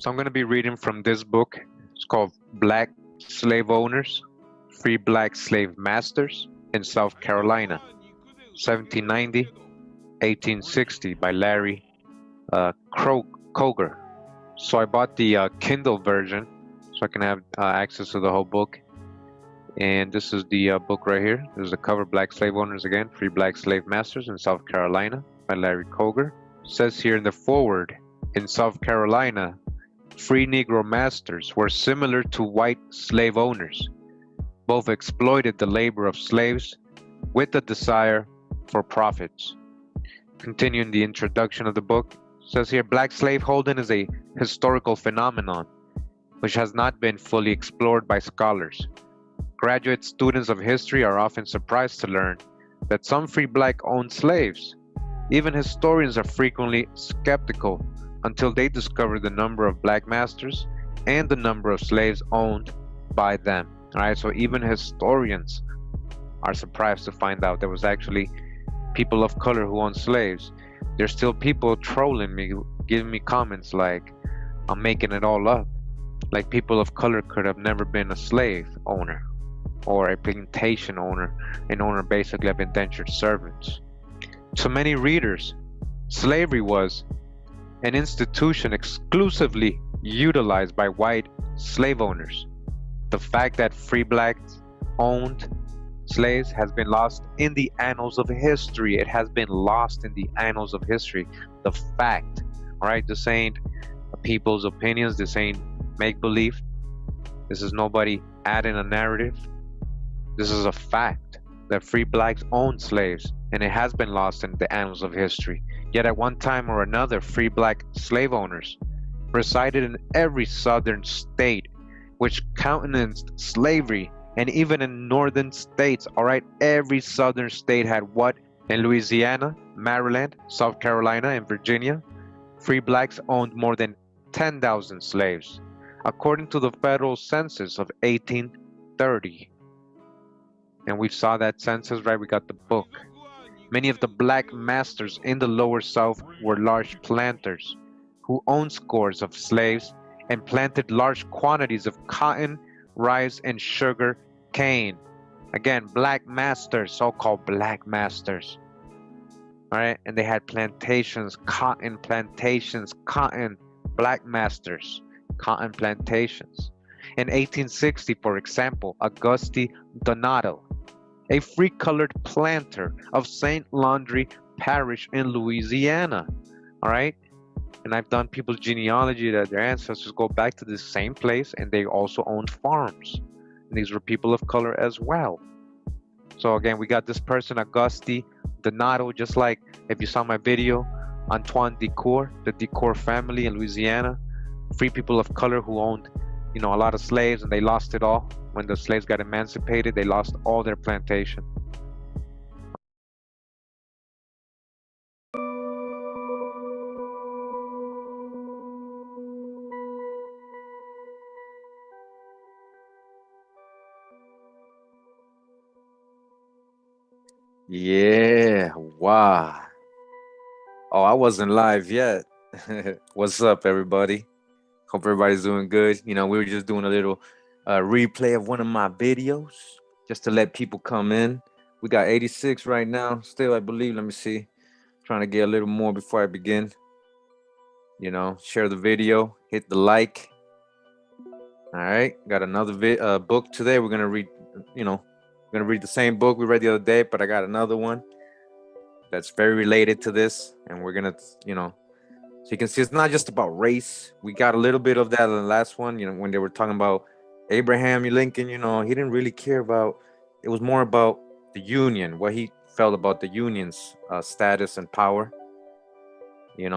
So I'm going to be reading from this book. It's called Black Slave Owners, Free Black Slave Masters in South Carolina, 1790, 1860 by Larry Kroger. So I bought the Kindle version so I can have access to the whole book. And this is the book right here. This is the cover, Black Slave Owners again, Free Black Slave Masters in South Carolina by Larry Kroger. It says here in the foreword, in South Carolina, free Negro masters were similar to white slave owners. Both exploited the labor of slaves with a desire for profits. Continuing the introduction of the book, it says here, black slaveholding is a historical phenomenon which has not been fully explored by scholars. Graduate students of history are often surprised to learn that some free black owned slaves. Even historians are frequently skeptical until they discover the number of black masters and the number of slaves owned by them. All right, so even historians are surprised to find out there was actually people of color who owned slaves. There's still people trolling me, giving me comments like I'm making it all up. Like people of color could have never been a slave owner or a plantation owner, an owner basically of indentured servants. To many readers, slavery was an institution exclusively utilized by white slave owners. The fact that free blacks owned slaves has been lost in the annals of history. It has been lost in the annals of history. The fact, all right, this ain't people's opinions, this ain't make-believe. This is nobody adding a narrative. This is a fact that free blacks owned slaves, and it has been lost in the annals of history. Yet at one time or another, free black slave owners resided in every southern state which countenanced slavery, and even in northern states, all right, every southern state had what? In Louisiana, Maryland, South Carolina, and Virginia, free blacks owned more than 10,000 slaves, according to the federal census of 1830. And we saw that census, right? We got the book. Many of the black masters in the lower South were large planters who owned scores of slaves and planted large quantities of cotton, rice, and sugar cane. Again, black masters, so-called black masters. All right, and they had plantations, cotton, black masters, cotton plantations. In 1860, for example, Auguste Donato, a free-colored planter of St. Laundry Parish in Louisiana, all right? And I've done people's genealogy that their ancestors go back to the same place, and they also owned farms. And these were people of color as well. So again, we got this person, Auguste Donato, just like if you saw my video, Antoine Decuir, the Decuir family in Louisiana, free people of color who owned, a lot of slaves, and they lost it all. When the slaves got emancipated, they lost all their plantation. Yeah, wow. Oh, I wasn't live yet. What's up, everybody? Hope everybody's doing good. We were just doing a little replay of one of my videos just to let people come in. We got 86 right now, still, I believe. Let me see. Trying to get a little more before I begin. Share the video, hit the like. All right, got another book today. We're gonna read. Gonna read the same book we read the other day, but I got another one that's very related to this, and we're gonna, so you can see it's not just about race. We got a little bit of that in the last one, when they were talking about Abraham Lincoln. He didn't really care about. It was more about the Union, what he felt about the Union's status and power.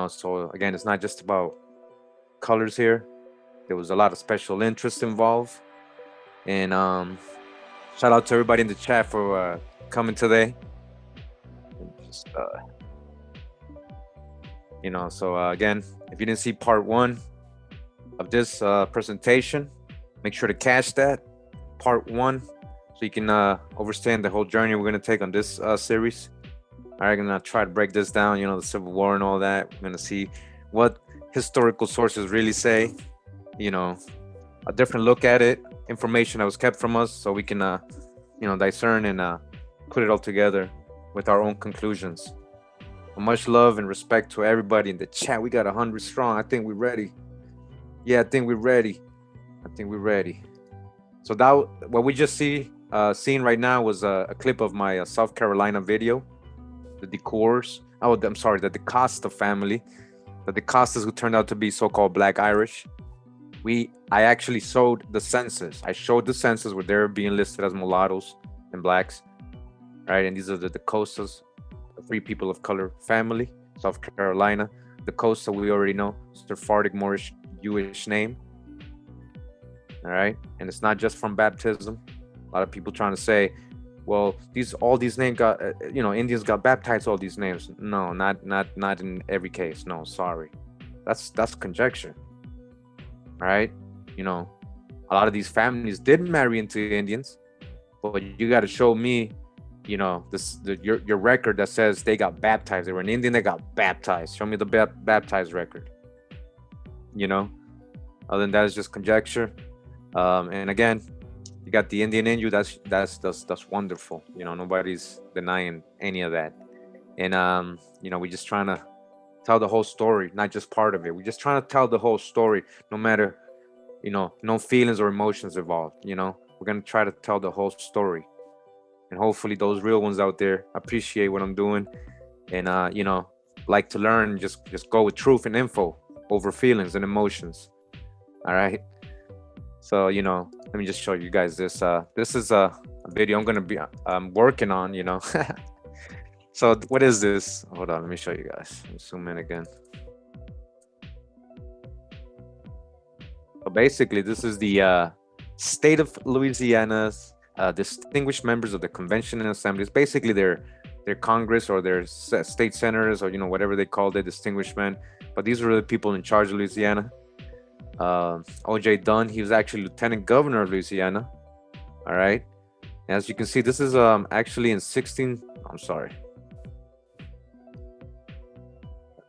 So again, it's not just about colors here. There was a lot of special interests involved, and shout out to everybody in the chat for coming today. Just, so again, if you didn't see part 1 of this presentation, make sure to catch that part 1 so you can understand the whole journey we're going to take on this series. All right, I'm going to try to break this down, the Civil War and all that. We're going to see what historical sources really say. a different look at it, information that was kept from us, so we can discern and put it all together with our own conclusions. Much love and respect to everybody in the chat. We got 100 strong. I think we're ready. Yeah, I think we're ready. So that what we just seen right now was a clip of my South Carolina video, the Decuirs. Oh, I'm sorry, the DeCosta family, the DeCostas who turned out to be so-called Black Irish. I actually showed the census. I showed the census where they're being listed as mulattoes and blacks, right? And these are the DeCostas, the free people of color family, South Carolina. DeCosta, we already know, Sephardic Moorish Jewish name. All right, and it's not just from baptism. A lot of people trying to say, well, all these names got, Indians got baptized. All these names, no, not in every case. No, sorry, that's conjecture. All right, a lot of these families did marry into Indians, but you got to show me, your record that says they got baptized. They were an Indian that got baptized. Show me the baptized record. Other than that, it's just conjecture. And again, you got the Indian in you. That's wonderful. Nobody's denying any of that. And we're just trying to tell the whole story, not just part of it. We're just trying to tell the whole story, no matter, no feelings or emotions involved. We're gonna try to tell the whole story, and hopefully those real ones out there appreciate what I'm doing, and like to learn. Just go with truth and info over feelings and emotions. All right. So, let me just show you guys this. This is a video I'm going to be working on, So what is this? Hold on, let me show you guys. Let me zoom in again. So basically, this is the state of Louisiana's distinguished members of the convention and assemblies. Basically, their Congress or their state senators, or, whatever they called it, distinguished men. But these were the people in charge of Louisiana. O.J. Dunn, he was actually lieutenant governor of Louisiana. All right. As you can see, this is actually in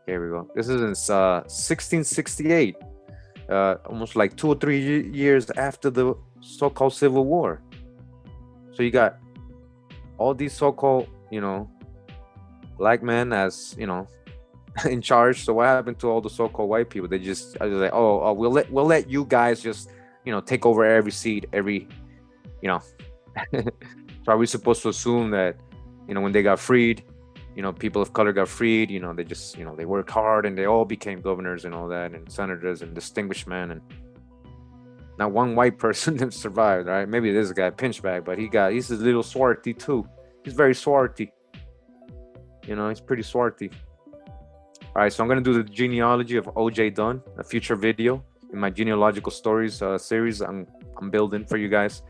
here we go. This is in 1668, almost like 2 or 3 years after the so-called Civil War. So you got all these so-called, black men as, in charge. So what happened to all the so-called white people? They just I was like, oh, we'll let you guys just take over every seat, so are we supposed to assume that when they got freed, people of color got freed, they just they worked hard and they all became governors and all that, and senators and distinguished men, and not one white person survived, right? Maybe this guy Pinchback, but he's a little swarthy too. He's very swarthy, he's pretty swarthy. All right, so I'm going to do the genealogy of O.J. Dunn, a future video in my genealogical stories series I'm building for you guys.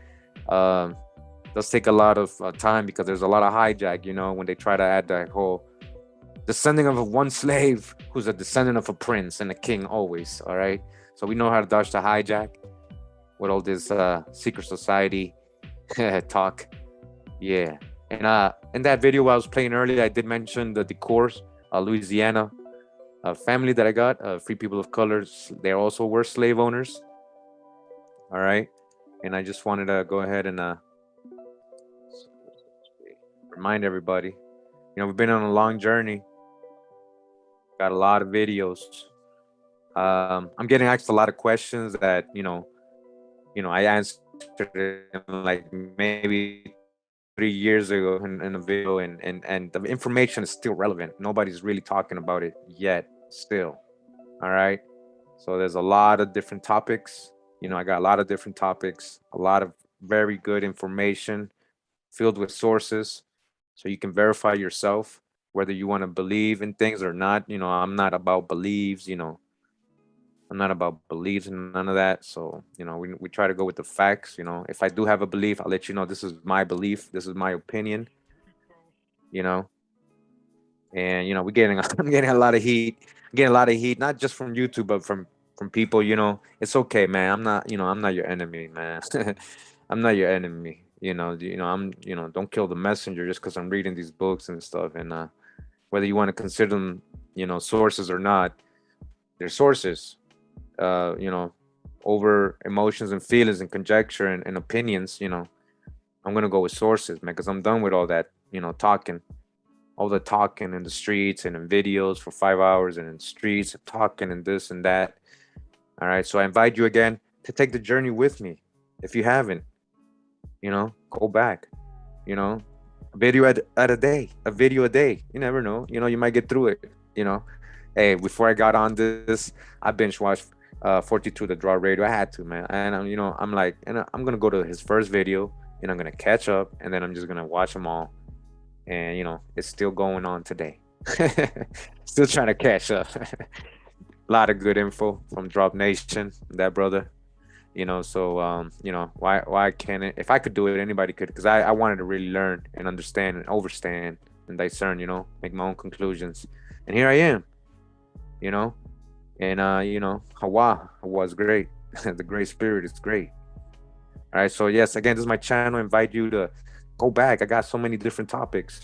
Does take a lot of time because there's a lot of hijack, when they try to add that whole descending of one slave who's a descendant of a prince and a king always, all right? So we know how to dodge the hijack with all this secret society talk. Yeah. And in that video I was playing earlier, I did mention the Decuirs, Louisiana family that I got, free people of color. They also were slave owners. All right. And I just wanted to go ahead and remind everybody, we've been on a long journey. Got a lot of videos. I'm getting asked a lot of questions that, I answered like maybe 3 years ago in a video, and the information is still relevant. Nobody's really talking about it yet still. All right. So there's a lot of different topics. I got a lot of different topics, a lot of very good information filled with sources, so you can verify yourself whether you want to believe in things or not. I'm not about beliefs, I'm not about beliefs and none of that. So, we try to go with the facts. If I do have a belief, I'll let you know this is my belief, this is my opinion, and we're getting I'm getting a lot of heat. I'm getting a lot of heat, not just from YouTube, but from people. It's okay, man. I'm not your enemy, man. I'm not your enemy. I'm don't kill the messenger just because I'm reading these books and stuff. And whether you want to consider them, sources or not, they're sources. over emotions and feelings and conjecture and opinions, I'm gonna go with sources, man, because I'm done with all that, talking, all the talking in the streets and in videos for 5 hours and in streets talking and this and that. All right, so I invite you again to take the journey with me. If you haven't, go back. A video at a day, a video a day. You never know. You might get through it. Hey, before I got on this, I binge watched 42 the Draw Radio. I had to, man. And I'm like, and I'm gonna go to his first video, and I'm gonna catch up, and then I'm just gonna watch them all. And it's still going on today. Still trying to catch up. A lot of good info from Drop Nation, that brother. So why can't it? If I could do it, anybody could, because I wanted to really learn and understand and overstand and discern, make my own conclusions. And here I am, and Hawa was great. The great spirit is great. All right, so yes, again, this is my channel. I invite you to go back. I got so many different topics,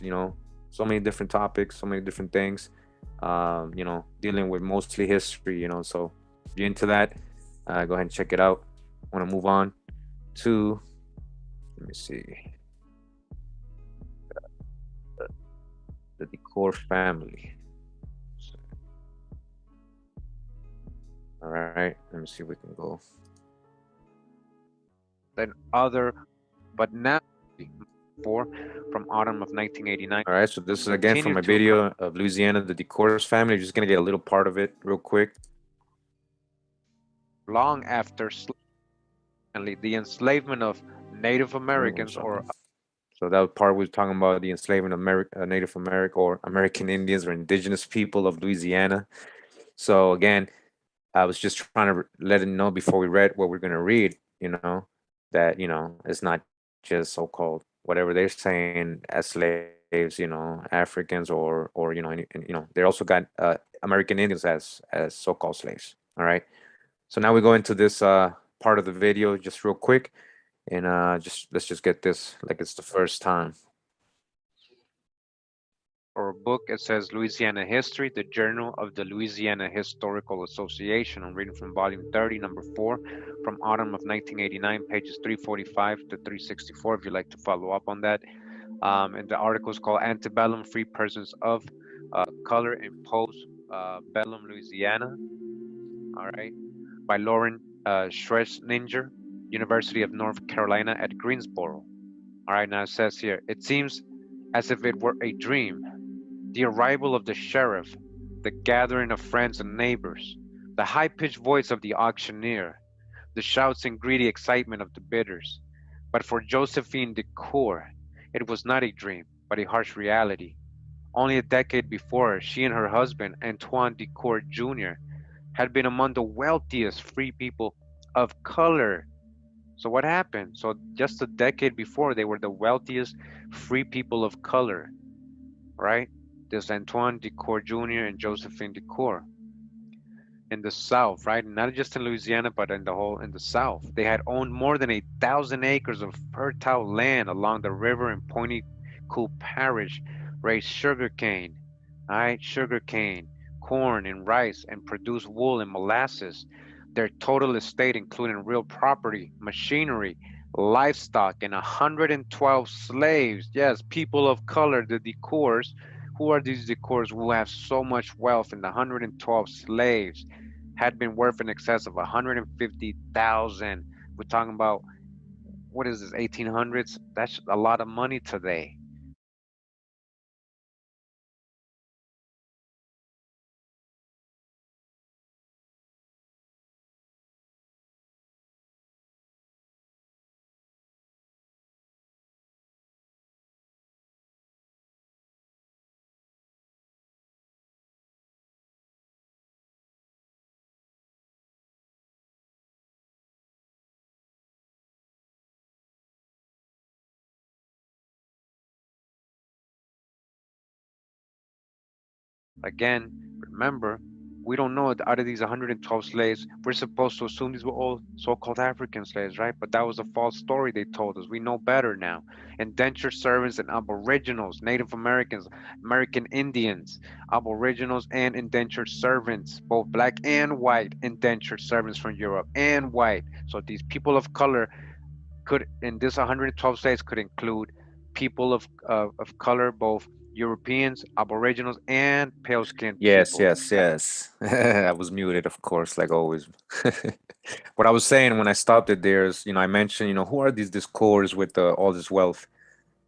so many different topics, so many different things, dealing with mostly history, so if you're into that, go ahead and check it out. I want to move on to, let me see, the Decuir family. All right, let me see if we can go. Then other, but now from autumn of 1989. All right, so this is again from my video of Louisiana, the Decuir family. Just gonna get a little part of it real quick. Long after the enslavement of Native Americans, or so that part we was talking about the enslavement of Native America or American Indians or indigenous people of Louisiana. So again, I was just trying to let them know before we read what we're gonna read, that it's not just so-called whatever they're saying as slaves, Africans or they also got American Indians as so-called slaves. All right. So now we go into this part of the video just real quick, and let's just get this like it's the first time. Or a book, it says Louisiana History, the Journal of the Louisiana Historical Association. I'm reading from volume 30, number 4, from autumn of 1989, pages 345 to 364, if you'd like to follow up on that. And the article is called Antebellum Free Persons of Color in Post-Bellum Louisiana, all right, by Lauren Schresninger, University of North Carolina at Greensboro. All right, now it says here, it seems as if it were a dream. The arrival of the sheriff, the gathering of friends and neighbors, the high-pitched voice of the auctioneer, the shouts and greedy excitement of the bidders. But for Josephine Decuir, it was not a dream, but a harsh reality. Only a decade before, she and her husband, Antoine Decuir Jr., had been among the wealthiest free people of color. So what happened? So just a decade before, they were the wealthiest free people of color, right? There's Antoine Decuir Jr. and Josephine Decuir in the South, right? Not just in Louisiana, but in the South. They had owned more than 1,000 acres of fertile land along the river in Pointe-Coupé Parish, raised sugarcane, right? Sugarcane, corn, and rice, and produced wool and molasses. Their total estate, including real property, machinery, livestock, and 112 slaves. Yes, people of color, the Decuirs. Who are these Decuirs who have so much wealth? And the 112 slaves had been worth in excess of 150,000. We're talking about, what is this, 1800s? That's a lot of money today. Again, remember, We don't know, out of these 112 slaves, we're supposed to assume these were all so-called African slaves, right? But that was a false story they told us. We know better now. Indentured servants and aboriginals, Native Americans, American Indians, aboriginals and indentured servants, both black and white indentured servants from Europe and white. So these people of color could, in this 112 states, could include people of color, both Europeans, aboriginals, and pale-skinned Yes, people. yes, yes. I was muted, of course, like always. What I was saying when I stopped it there is, I mentioned, who are these discords with all this wealth?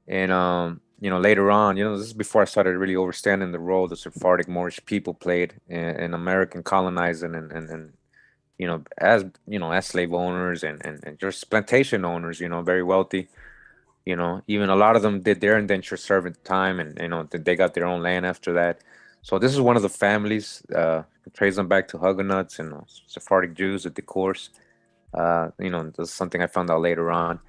And later on, this is before I started really understanding the role the Sephardic Moorish people played in American colonizing and as slave owners and just plantation owners, very wealthy. Even a lot of them did their indentured servant time, and they got their own land after that. So this is one of the families. Trace them back to Huguenots and Sephardic Jews at the course. This is something I found out later on.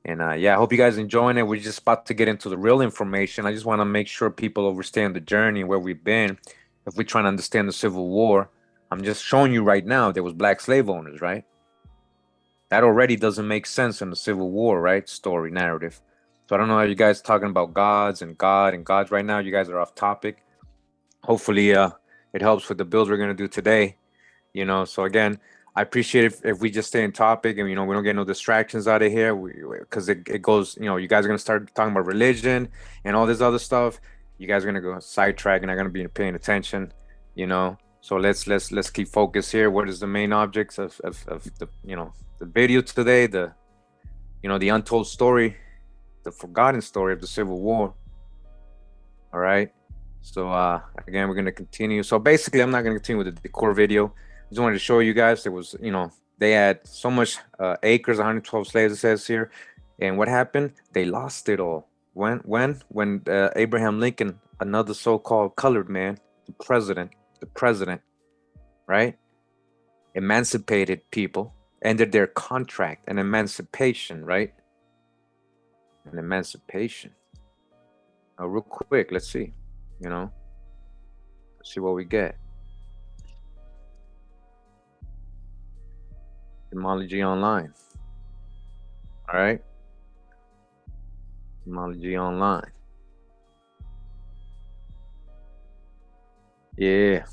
And yeah, I hope you guys enjoying it. We're just about to get into the real information. I just want to make sure people understand the journey where we've been. If we're trying to understand the Civil War, I'm just showing you right now there was black slave owners, right? That already doesn't make sense in the Civil War, right? Story narrative. So I don't know how you guys talking about gods and God and gods right now. You guys are off topic. Hopefully, it helps with the build we're gonna do today. So again, I appreciate if we just stay in topic and we don't get no distractions out of here. Because it goes, you guys are gonna start talking about religion and all this other stuff. You guys are gonna go sidetrack and are gonna be paying attention. So let's keep focused here. What is the main objects of the the video today? The untold story, the forgotten story of the Civil War. All right. So again, we're gonna continue. So basically, I'm not gonna continue with the Decuir video. I just wanted to show you guys there was, they had so much acres, 112 slaves, it says here, and what happened? They lost it all. When Abraham Lincoln, another so-called colored man, the president, right, emancipated people, ended their contract, an emancipation, right, an emancipation. Real quick, let's see. Let's see what we get. Etymology online. All right. Etymology online. Yeah.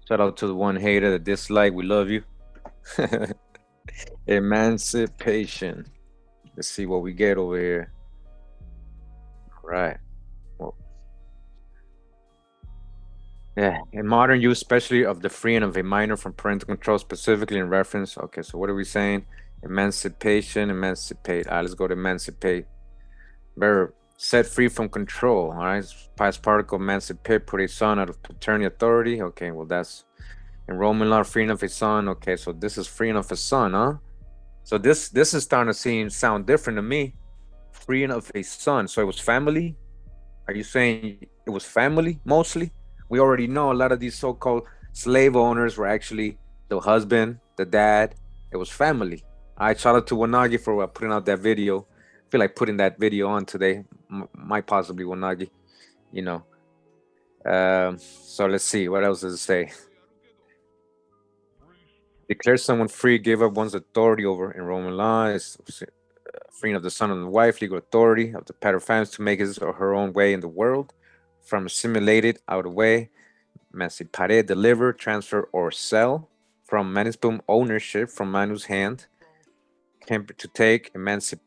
Shout out to the one hater, the dislike. We love you. Emancipation. Let's see what we get over here. All right. Well, yeah, in modern use, especially of the freeing of a minor from parental control, specifically in reference. Okay, so what are we saying? Emancipation, emancipate. All right, let's go to emancipate. Verb, set free from control. All right, past particle, emancipate, put a son out of paternity authority. Okay, well, that's in Roman law, freeing of a son. Okay, so this is freeing of a son, huh? So this is starting to sound different to me. Freeing of a son. So it was family? Are you saying it was family mostly? We already know a lot of these so-called slave owners were actually the husband, the dad. It was family. I shout out to Wanagi for putting out that video. I feel like putting that video on today. Might possibly Wanagi, So let's see. What else does it say? Declare someone free, give up one's authority over in Roman law. Is freeing of the son and the wife, legal authority of the pater to make his or her own way in the world, from assimilated out of the way, emancipare, deliver, transfer, or sell, from manusbum ownership, from manus hand, to take, emancipated.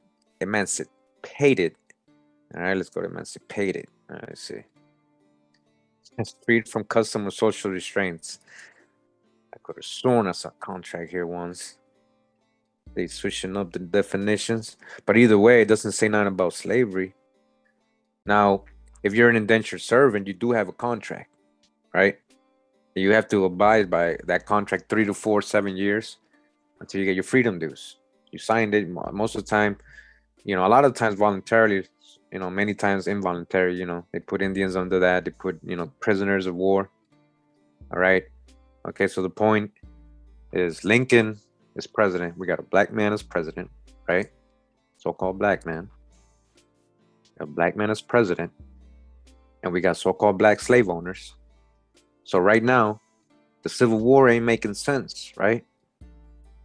All right, let's go to emancipated. All right, let's see. It's freed from custom or social restraints. I could have sworn I saw a contract here once. They switching up the definitions, but either way, it doesn't say nothing about slavery. Now, if you're an indentured servant, you do have a contract, right? You have to abide by that contract 3 to 4, 7 years until you get your freedom dues. You signed it most of the time, a lot of times voluntarily, many times involuntary. They put Indians under that. They put, prisoners of war. All right. Okay, so the point is Lincoln is president. We got a black man as president, right? So-called black man. A black man as president. And we got so-called black slave owners. So right now, The Civil War ain't making sense, right?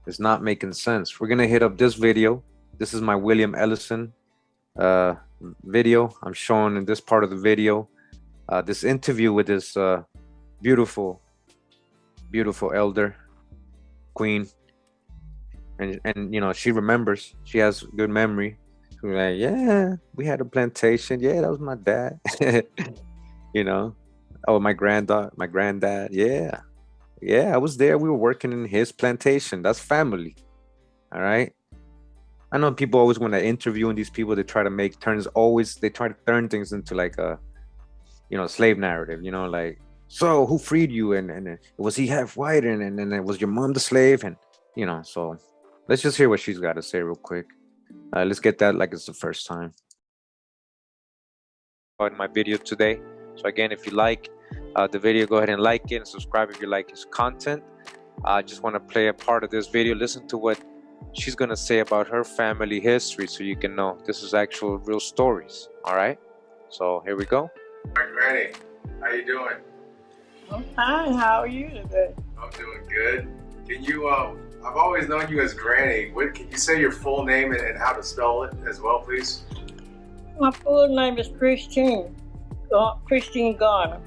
It's not making sense. We're gonna hit up this video. This is my William Ellison video. I'm showing in this part of the video this interview with this beautiful elder queen, and you know, she remembers. She has good memory. She's like, yeah, we had a plantation. Yeah, that was my dad. You know, oh, my granddad. Yeah, I was there. We were working in his plantation. That's family. All right. I know people always, when they're interviewing these people, they try to make turns. They try to turn things into like a, you know, slave narrative. You know, like, so who freed you? And was he half white? And was your mom the slave? And you know, so let's just hear what she's got to say real quick. Let's get that like it's the first time. In my video today. So again, if you like the video, go ahead and like it and subscribe if you like his content. I just want to play a part of this video. Listen to what she's going to say about her family history so you can know this is actual real stories. All right, so here we go. Hi, Granny. How you doing? I'm fine. How are you today? I'm doing good. Can you, I've always known you as Granny. Can you say your full name and how to spell it as well, please? My full name is Christine Garner.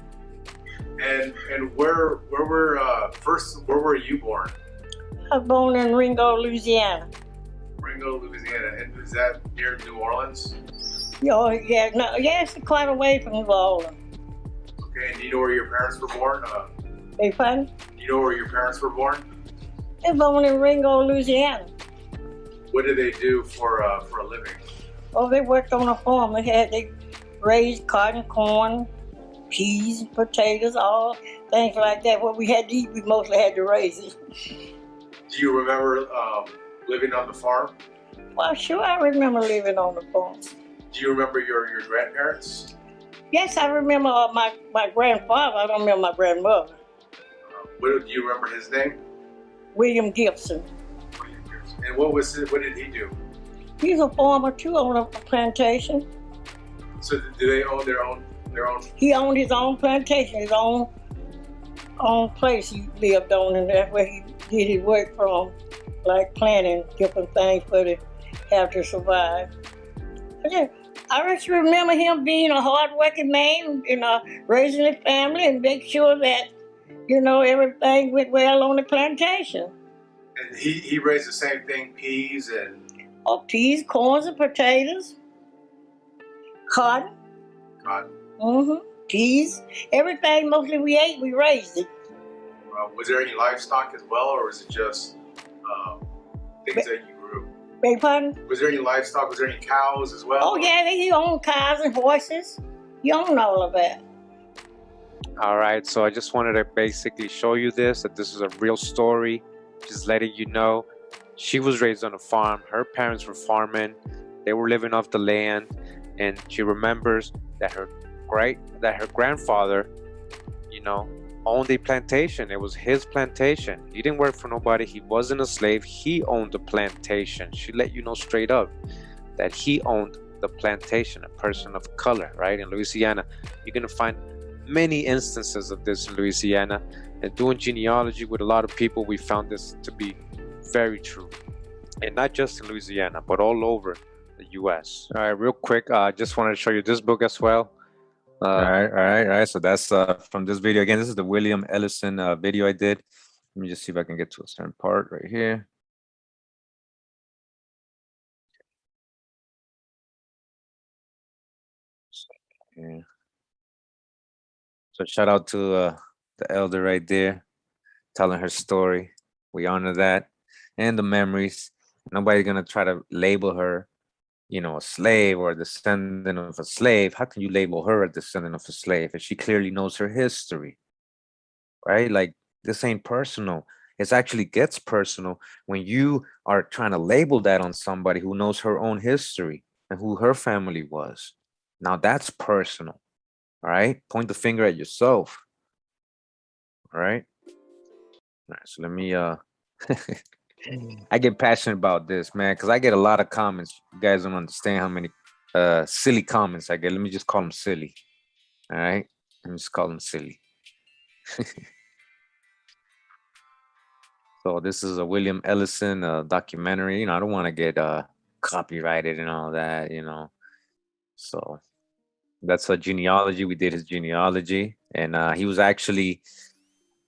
And where were you born? I was born in Ringo, Louisiana. Ringo, Louisiana. And is that near New Orleans? Oh, yeah, no, yeah, it's quite away from New Orleans. Okay, and do you know where your parents were born? Hey, pardon? Do you know where your parents were born? They were born in Ringo, Louisiana. What did they do for a living? Oh, they worked on a farm. They raised cotton, corn, peas, potatoes, all things like that. What we had to eat, we mostly had to raise it. Do you remember living on the farm? Well, sure, I remember living on the farm. Do you remember your grandparents? Yes, I remember my grandfather. I don't remember my grandmother. Do you remember his name? William Gibson. And what did he do? He's a farmer too on a plantation. So do they own their own? He owned his own plantation, his own place he lived on, and that's where he did his work from, like planting different things for to have to survive. I just remember him being a hard-working man, you know, raising his family and make sure that, you know, everything went well on the plantation. And he raised the same thing, peas and... Oh, peas, corns, and potatoes. Cotton. Cotton. Mm-hmm. Peas. Everything mostly we ate, we raised it. Was there any livestock as well, or was it just things that you grew? Beg pardon? Was there any livestock? Was there any cows as well? Oh, yeah, he owned cows and horses. He owned all of that. All right, so I just wanted to basically show you that this is a real story, just letting you know. She was raised on a farm. Her parents were farming. They were living off the land, and she remembers that her grandfather, you know, owned a plantation. It was his plantation. He didn't work for nobody. He wasn't a slave. He owned the plantation. She let you know straight up that he owned the plantation, a person of color, right? In Louisiana, you're gonna find many instances of this in Louisiana. And doing genealogy with a lot of people, we found this to be very true, and not just in Louisiana, but all over the U.S. All right, real quick, just wanted to show you this book as well. All right. So that's from this video. Again, this is the William Ellison video I did. Let me just see if I can get to a certain part right here. Yeah. So shout out to the elder right there, telling her story. We honor that and the memories. Nobody's gonna try to label her, you know, a slave or a descendant of a slave. How can you label her a descendant of a slave if she clearly knows her history, right? Like, this ain't personal. It actually gets personal when you are trying to label that on somebody who knows her own history and who her family was. Now that's personal, all right? Point the finger at yourself, all right? All right, so let me, I get passionate about this, man, because I get a lot of comments. You guys don't understand how many silly comments I get. Let me just call them silly. All right, let me just call them silly. So this is a William Ellison documentary. You know, I don't want to get copyrighted and all that, you know. So that's a genealogy. We did his genealogy, and he was actually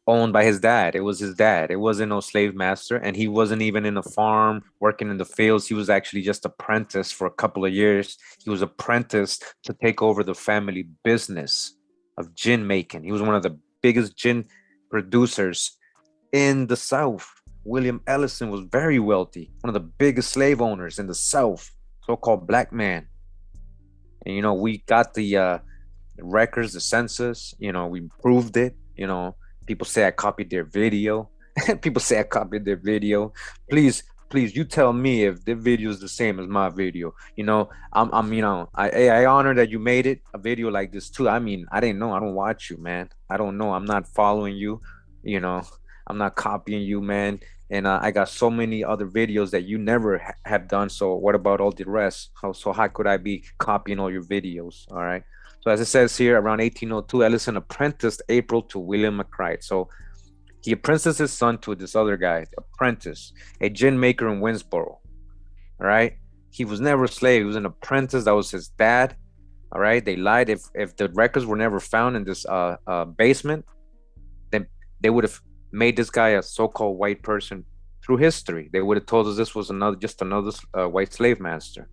owned by his dad. It was his dad. It wasn't no slave master, and he wasn't even in a farm working in the fields. He was actually just apprentice for a couple of years. He was apprenticed to take over the family business of gin making. He was one of the biggest gin producers in the South. William Ellison was very wealthy, one of the biggest slave owners in the South, so-called black man. And you know, we got the records, the census. You know, we proved it. You know, people say I copied their video. People say I copied their video. Please, please, you tell me if the video is the same as my video. You know, you know, I honor that you made it a video like this too. I mean, I didn't know. I don't watch you, man. I don't know. I'm not following you. You know, I'm not copying you, man. And I got so many other videos that you never have done. So what about all the rest? How could I be copying all your videos? All right. So as it says here, around 1802, Ellison apprenticed April to William McCride. So he apprenticed his son to this other guy, apprentice, a gin maker in Winsboro. All right. He was never a slave. He was an apprentice. That was his dad. All right. They lied. If the records were never found in this basement, then they would have made this guy a so-called white person through history. They would have told us this was just another white slave master.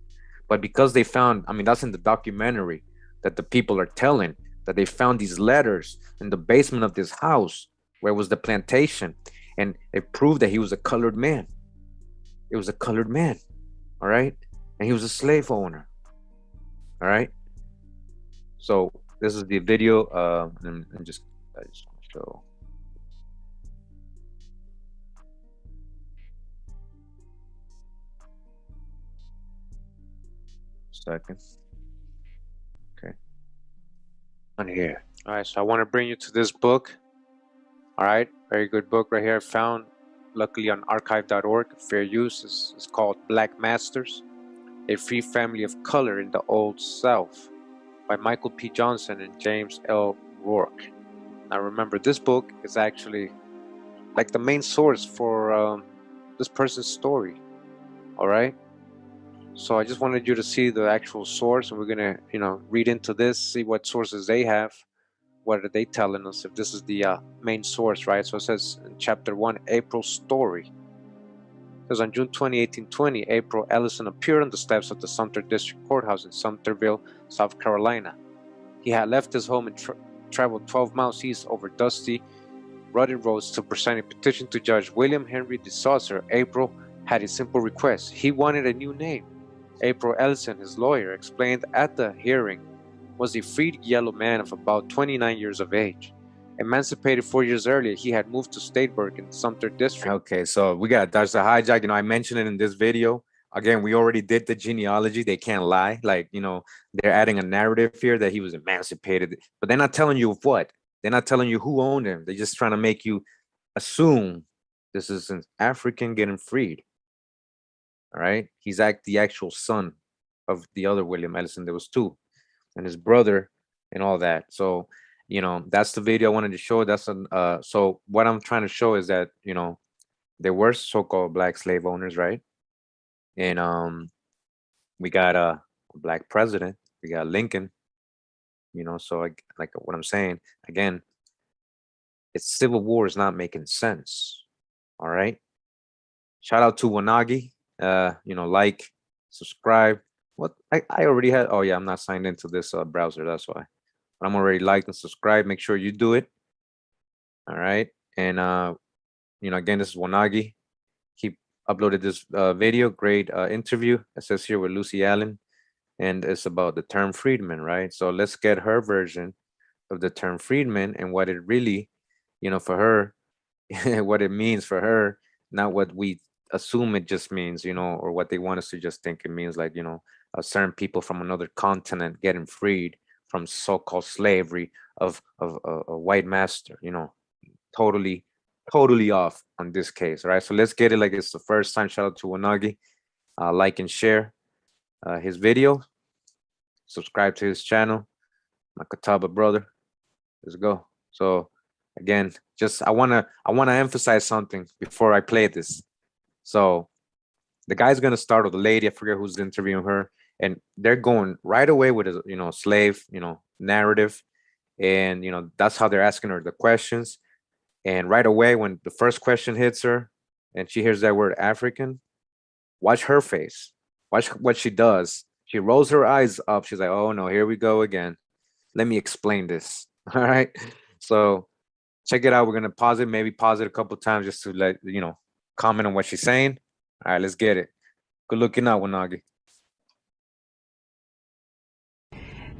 But because they found, I mean, that's in the documentary that the people are telling, that they found these letters in the basement of this house where was the plantation, and it proved that he was a colored man. It was a colored man, all right? And he was a slave owner, all right? So this is the video, and I just want to show. Second. Okay. On here. All right, so I want to bring you to this book. All right, very good book right here. Found luckily on archive.org. Fair use. It's called Black Masters, a Free Family of Color in the Old South by Michael P. Johnson and James L. Rourke. Now remember, this book is actually like the main source for this person's story. All right. So I just wanted you to see the actual source, and we're gonna, you know, read into this, see what sources they have, what are they telling us, if this is the main source, right? So it says in chapter 1, April's story. It says on June 20, 1820, April Ellison appeared on the steps of the Sumter District Courthouse in Sumterville, South Carolina. He had left his home and traveled 12 miles east over dusty, rutted roads to present a petition to Judge William Henry de Saucer. April had a simple request. He wanted a new name. April Ellison, his lawyer, explained at the hearing, was a freed yellow man of about 29 years of age. Emancipated 4 years earlier, he had moved to Stateburg in Sumter District. Okay, so we got Dodge the hijack. You know, I mentioned it in this video. Again, we already did the genealogy. They can't lie. Like, you know, they're adding a narrative here that he was emancipated. But they're not telling you what. They're not telling you who owned him. They're just trying to make you assume this is an African getting freed. All right, he's the actual son of the other William Ellison. There was two, and his brother, and all that. So, you know, that's the video I wanted to show. That's so what I'm trying to show is that, you know, there were so-called black slave owners, right? And we got a black president. We got Lincoln. You know, so like what I'm saying again, it's Civil War is not making sense. All right. Shout out to Wanagi. You know, like, subscribe. What I already had. Oh yeah, I'm not signed into this browser. That's why. But I'm already liked and subscribed. Make sure you do it. All right. And you know, again, this is Wanagi. He uploaded this video. Great interview. It says here with Lucy Allen, and it's about the term freedman, right? So let's get her version of the term freedman and what it really, you know, for her, what it means for her, not what we assume it just means, you know, or what they want us to just think it means, like, you know, certain people from another continent getting freed from so-called slavery of a white master, you know, totally off on this case, right? So let's get it like it's the first time. Shout out to Wanagi. Like and share his video, subscribe to his channel, my Catawba brother. Let's go. So Again, just I wanna emphasize something before I play this. So the guy's gonna start with the lady, I forget who's interviewing her, and they're going right away with a slave, narrative. And that's how they're asking her the questions. And right away, when the first question hits her and she hears that word African, watch her face. Watch what she does. She rolls her eyes up. She's like, oh no, here we go again. Let me explain this. All right. So check it out. We're gonna pause it, maybe pause it a couple times just to let comment on what she's saying. All right, let's get it. Good looking out, Wanagi.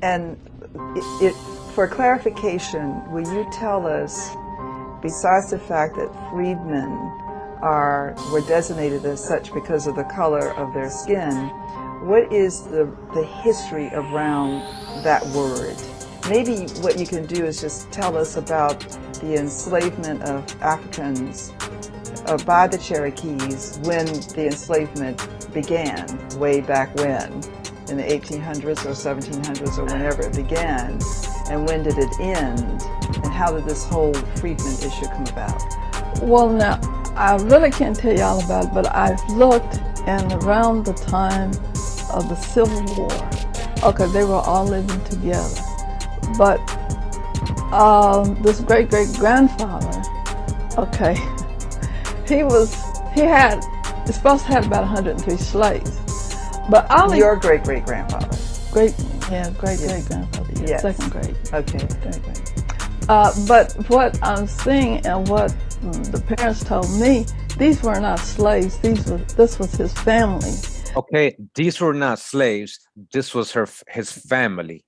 And for clarification, will you tell us, besides the fact that freedmen were designated as such because of the color of their skin, what is the history around that word? Maybe what you can do is just tell us about the enslavement of Africans by the Cherokees when the enslavement began, way back when, in the 1800s or 1700s or whenever it began, and when did it end, and how did this whole freedmen issue come about? Well, now, I really can't tell you all about it, but I've looked, and around the time of the Civil War, okay, they were all living together, but this great-great-grandfather, okay, he had supposed to have about 103 slaves, but your great-great-grandfather. Great-great-grandfather, yes. Second grade. Okay. Great. But what I'm seeing and what the parents told me, these were not slaves. This was his family. Okay, these were not slaves. This was his family.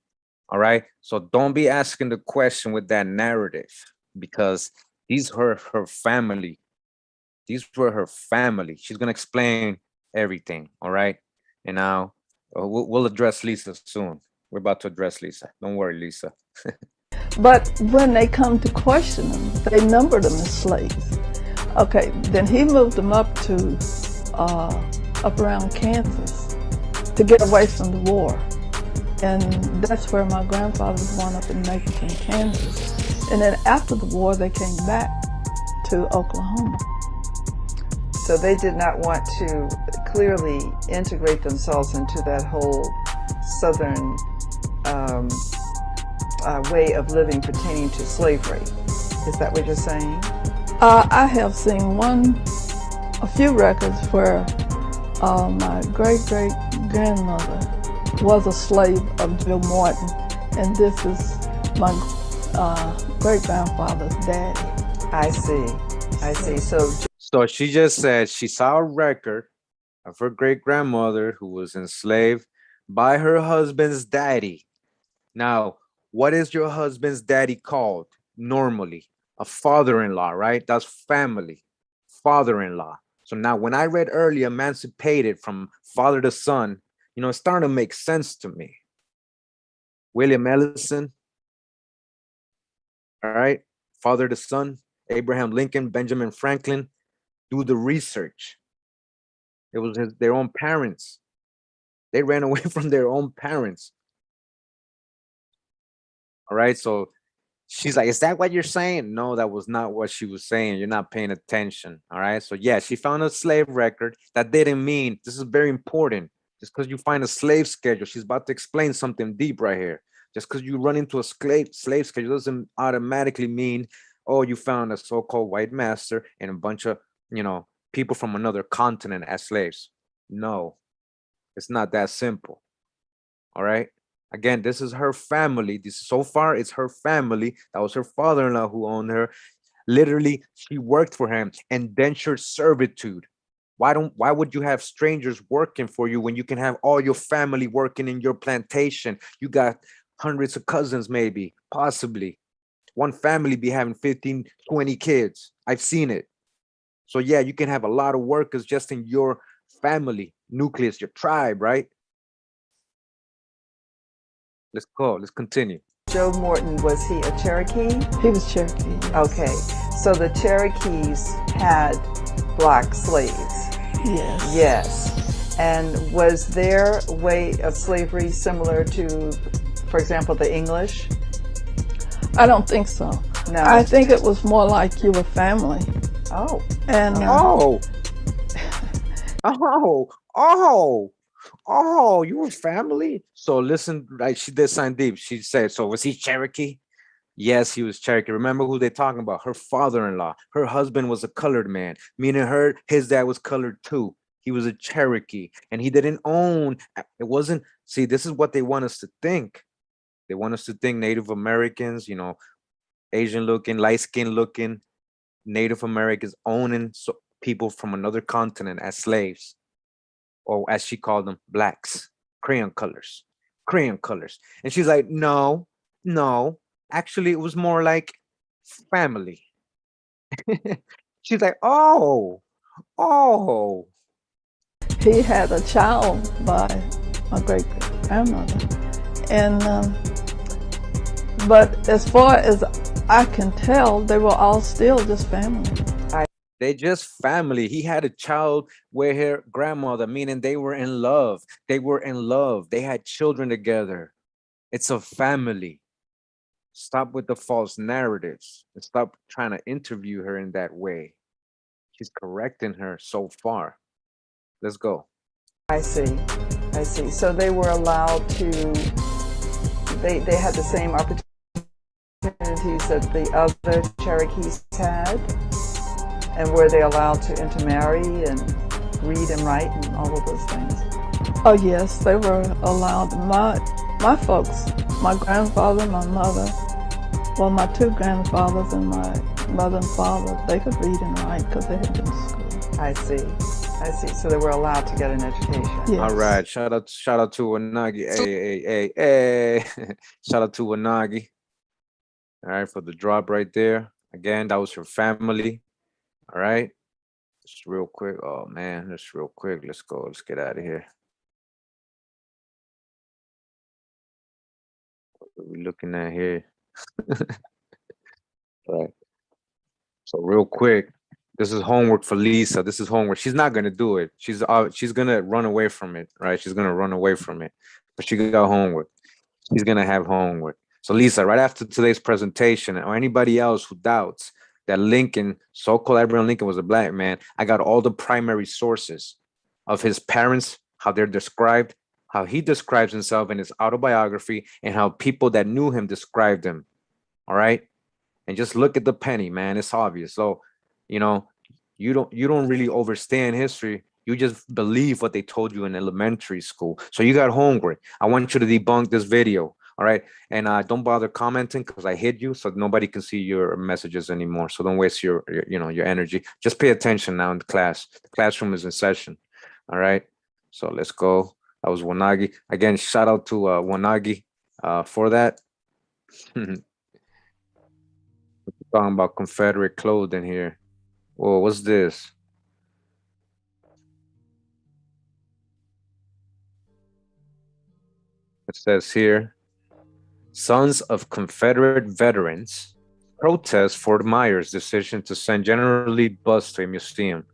All right. So don't be asking the question with that narrative, because these were her family. These were her family. She's gonna explain everything. All right. And now we'll address Lisa soon. We're about to address Lisa. Don't worry, Lisa. But when they come to question them, they numbered them as slaves. Okay, then he moved them up to up around Kansas to get away from the war. And that's where my grandfather was born, up in Mapleton, Kansas. And then after the war, they came back to Oklahoma. So they did not want to clearly integrate themselves into that whole Southern way of living pertaining to slavery. Is that what you're saying? I have seen a few records where my great-great-grandmother was a slave of Joe Morton, and this is my great-grandfather's daddy. I see. So she just said she saw a record of her great-grandmother who was enslaved by her husband's daddy. Now, what is your husband's daddy called normally? A father-in-law, right? That's family, father-in-law. So now when I read earlier, emancipated from father to son, it's starting to make sense to me. William Ellison, all right? Father to son, Abraham Lincoln, Benjamin Franklin. Do the research. It was their own parents. They ran away from their own parents. All right, so she's like, is that what you're saying? No, that was not what she was saying. You're not paying attention. All right, so yeah, she found a slave record. That didn't mean, this is very important, just because you find a slave schedule, she's about to explain something deep right here. Just because you run into a slave schedule doesn't automatically mean, oh, you found a so-called white master and a bunch of people from another continent as slaves. No, it's not that simple. All right. Again, this is her family. So far, it's her family. That was her father-in-law who owned her. Literally, she worked for him. Indentured servitude. Why would you have strangers working for you when you can have all your family working in your plantation? You got hundreds of cousins, maybe, possibly. One family be having 15, 20 kids. I've seen it. So yeah, you can have a lot of workers just in your family nucleus, your tribe, right? Let's go. Let's continue. Joe Morton, was he a Cherokee? He was Cherokee. Yes. Okay, so the Cherokees had black slaves. Yes. Yes. And was their way of slavery similar to, for example, the English? I don't think so. No. I think it was more like you were family. Oh. And Oh. Oh, you were family. So listen, like she did sign deep. She said, so was he Cherokee? Yes, he was Cherokee. Remember who they talking about? Her father-in-law. Her husband was a colored man, meaning his dad was colored too. He was a Cherokee, and he didn't own. It wasn't. See, this is what they want us to think. They want us to think Native Americans, Asian looking, light skin looking Native Americans owning people from another continent as slaves, or as she called them, blacks, crayon colors. And she's like, no, actually, it was more like family. She's like, oh, he had a child by my great grandmother, and but as far as I can tell, they were all still just family. they just family. He had a child with her grandmother, meaning they were in love. They had children together. It's a family. Stop with the false narratives and stop trying to interview her in that way. She's correcting her so far. Let's go. I see. So they were allowed to, they had the same opportunities that the other Cherokees had? And were they allowed to intermarry and read and write and all of those things? Oh yes, they were allowed. My folks, my grandfather, my mother, well, my two grandfathers and my mother and father, they could read and write because they had been to school. I see. So they were allowed to get an education. Yes. All right. Shout out to Wanagi. Hey. Shout out to Wanagi. All right, for the drop right there. Again, that was her family. All right. Just real quick. Oh man, just real quick. Let's go. Let's get out of here. What are we looking at here? All right. So real quick, this is homework for Lisa. This is homework. She's not gonna do it. She's gonna run away from it, right? She's gonna run away from it. But she got homework. She's gonna have homework. So Lisa, right after today's presentation, or anybody else who doubts that Lincoln, so-called Abraham Lincoln, was a black man, I got all the primary sources of his parents, how they're described, how he describes himself in his autobiography, and how people that knew him described him. All right. And just look at the penny, man. It's obvious. So, you don't really understand history. You just believe what they told you in elementary school. So you got homework. I want you to debunk this video. All right. And don't bother commenting because I hid you, so nobody can see your messages anymore. So don't waste your energy. Just pay attention now in the class. The classroom is in session. All right. So let's go. That was Wanagi. Again, shout out to Wanagi for that. We're talking about Confederate clothing here. Whoa, what's this? It says here, sons of Confederate veterans protest Fort Myers' decision to send General Lee bust to a museum.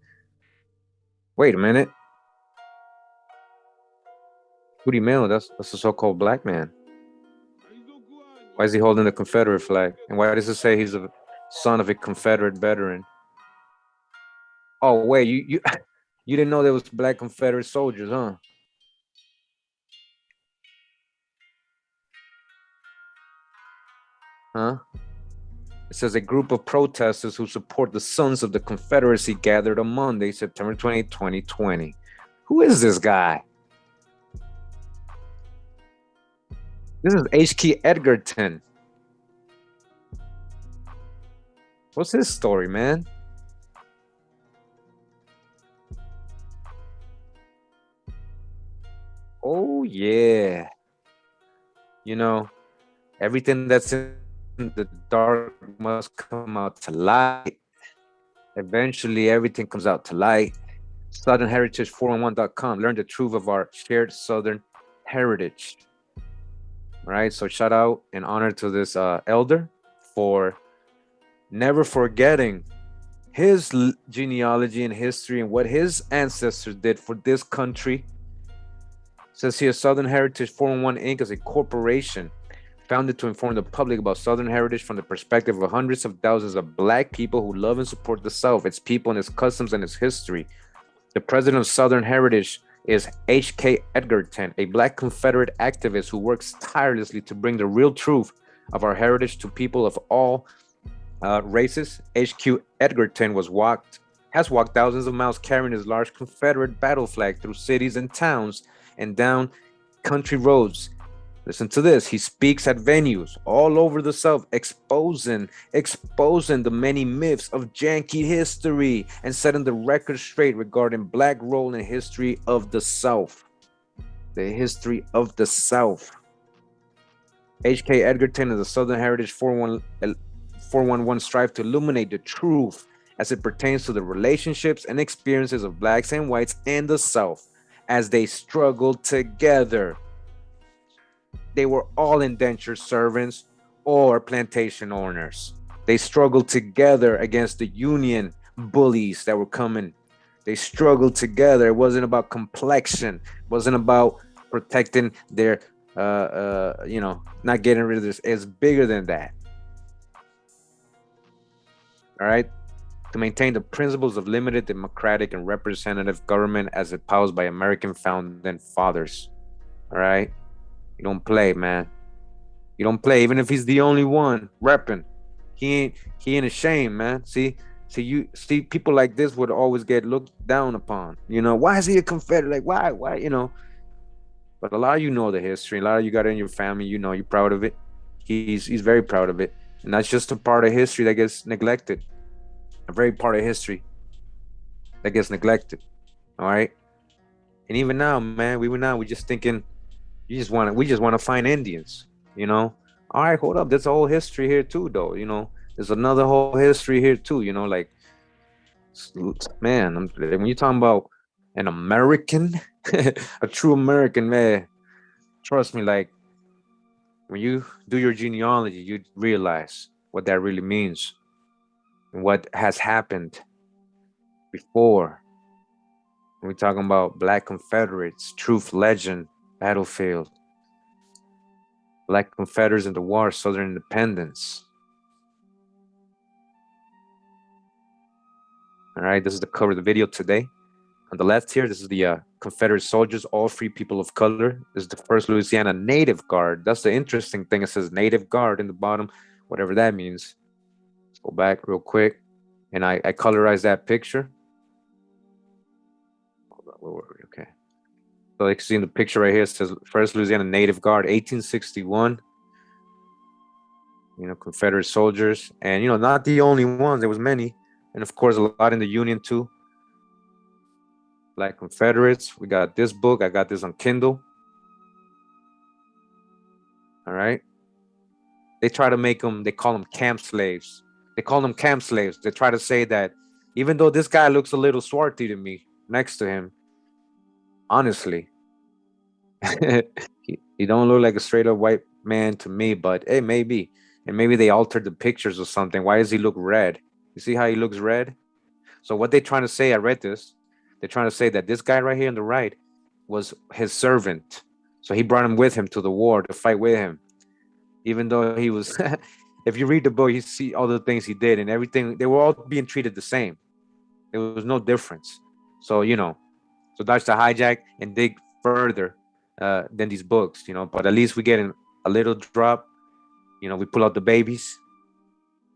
Wait a minute. Kurimeo, that's a so-called black man. Why is he holding the Confederate flag? And why does it say he's a son of a Confederate veteran? Oh, wait, you didn't know there was black Confederate soldiers, huh? Huh? It says a group of protesters who support the Sons of the Confederacy gathered on Monday, September 28, 2020. Who is this guy? This is H.K. Edgerton. What's his story, man? Oh, yeah. Everything that's in the dark must come out to light. Eventually, everything comes out to light. SouthernHeritageForward1.com. Learn the truth of our shared Southern heritage. All right, so shout out and honor to this elder for never forgetting his genealogy and history and what his ancestors did for this country. It says here, Southern Heritage 411 Inc. is a corporation founded to inform the public about Southern heritage from the perspective of hundreds of thousands of Black people who love and support the South, its people, and its customs and its history. The president of Southern Heritage is H.K. Edgerton, a Black Confederate activist who works tirelessly to bring the real truth of our heritage to people of all races. H.Q. Edgerton has walked thousands of miles carrying his large Confederate battle flag through cities and towns and down country roads. Listen to this. He speaks at venues all over the South, exposing the many myths of Yankee history and setting the record straight regarding Black role in history of the South. The history of the South. H.K. Edgerton and the Southern Heritage 411 strive to illuminate the truth as it pertains to the relationships and experiences of Blacks and whites in the South as they struggled together. They were all indentured servants or plantation owners. They struggled together against the Union bullies that were coming. They struggled together. It wasn't about complexion. It wasn't about protecting their, not getting rid of this. It's bigger than that. All right? To maintain the principles of limited democratic and representative government as espoused by American founding fathers. All right? You don't play, man. You don't play, even if he's the only one repping. He ain't ashamed, man. See, people like this would always get looked down upon. You know, why is he a Confederate? Like, why? You know. But a lot of you know the history. A lot of you got it in your family. You know, you're proud of it. He's very proud of it, and that's just a part of history that gets neglected. A very part of history that gets neglected. All right. And even now, man, we're just thinking. We just want to find Indians, you know. All right, hold up. There's a whole history here too, though. You know, there's another whole history here too. You know, like, man, when you're talking about an American, a true American, man, trust me. Like, when you do your genealogy, you realize what that really means and what has happened before. When we're talking about Black Confederates, truth, legend. Battlefield, Black Confederates in the War, Southern Independence. All right, this is the cover of the video today. On the left here, this is the Confederate soldiers, all free people of color. This is the 1st Louisiana Native Guard. That's the interesting thing. It says Native Guard in the bottom, whatever that means. Let's go back real quick. And I colorized that picture. Hold on, where were we? Okay. So you can see in the picture right here, it says 1st Louisiana Native Guard, 1861. You know, Confederate soldiers. And, you know, not the only ones. There was many. And, of course, a lot in the Union, too. Black Confederates. We got this book. I got this on Kindle. All right. They try to make them, they call them camp slaves. They call them camp slaves. They try to say that even though this guy looks a little swarthy to me next to him, honestly, he don't look like a straight up white man to me, but hey, maybe. And maybe they altered the pictures or something. Why does he look red? You see how he looks red? So what they're trying to say, I read this. They're trying to say that this guy right here on the right was his servant. So he brought him with him to the war to fight with him. Even though he was, if you read the book, you see all the things he did and everything. They were all being treated the same. There was no difference. So, you know, so dodge the hijack and dig further than these books, you know. But at least we get in a little drop. You know, we pull out the babies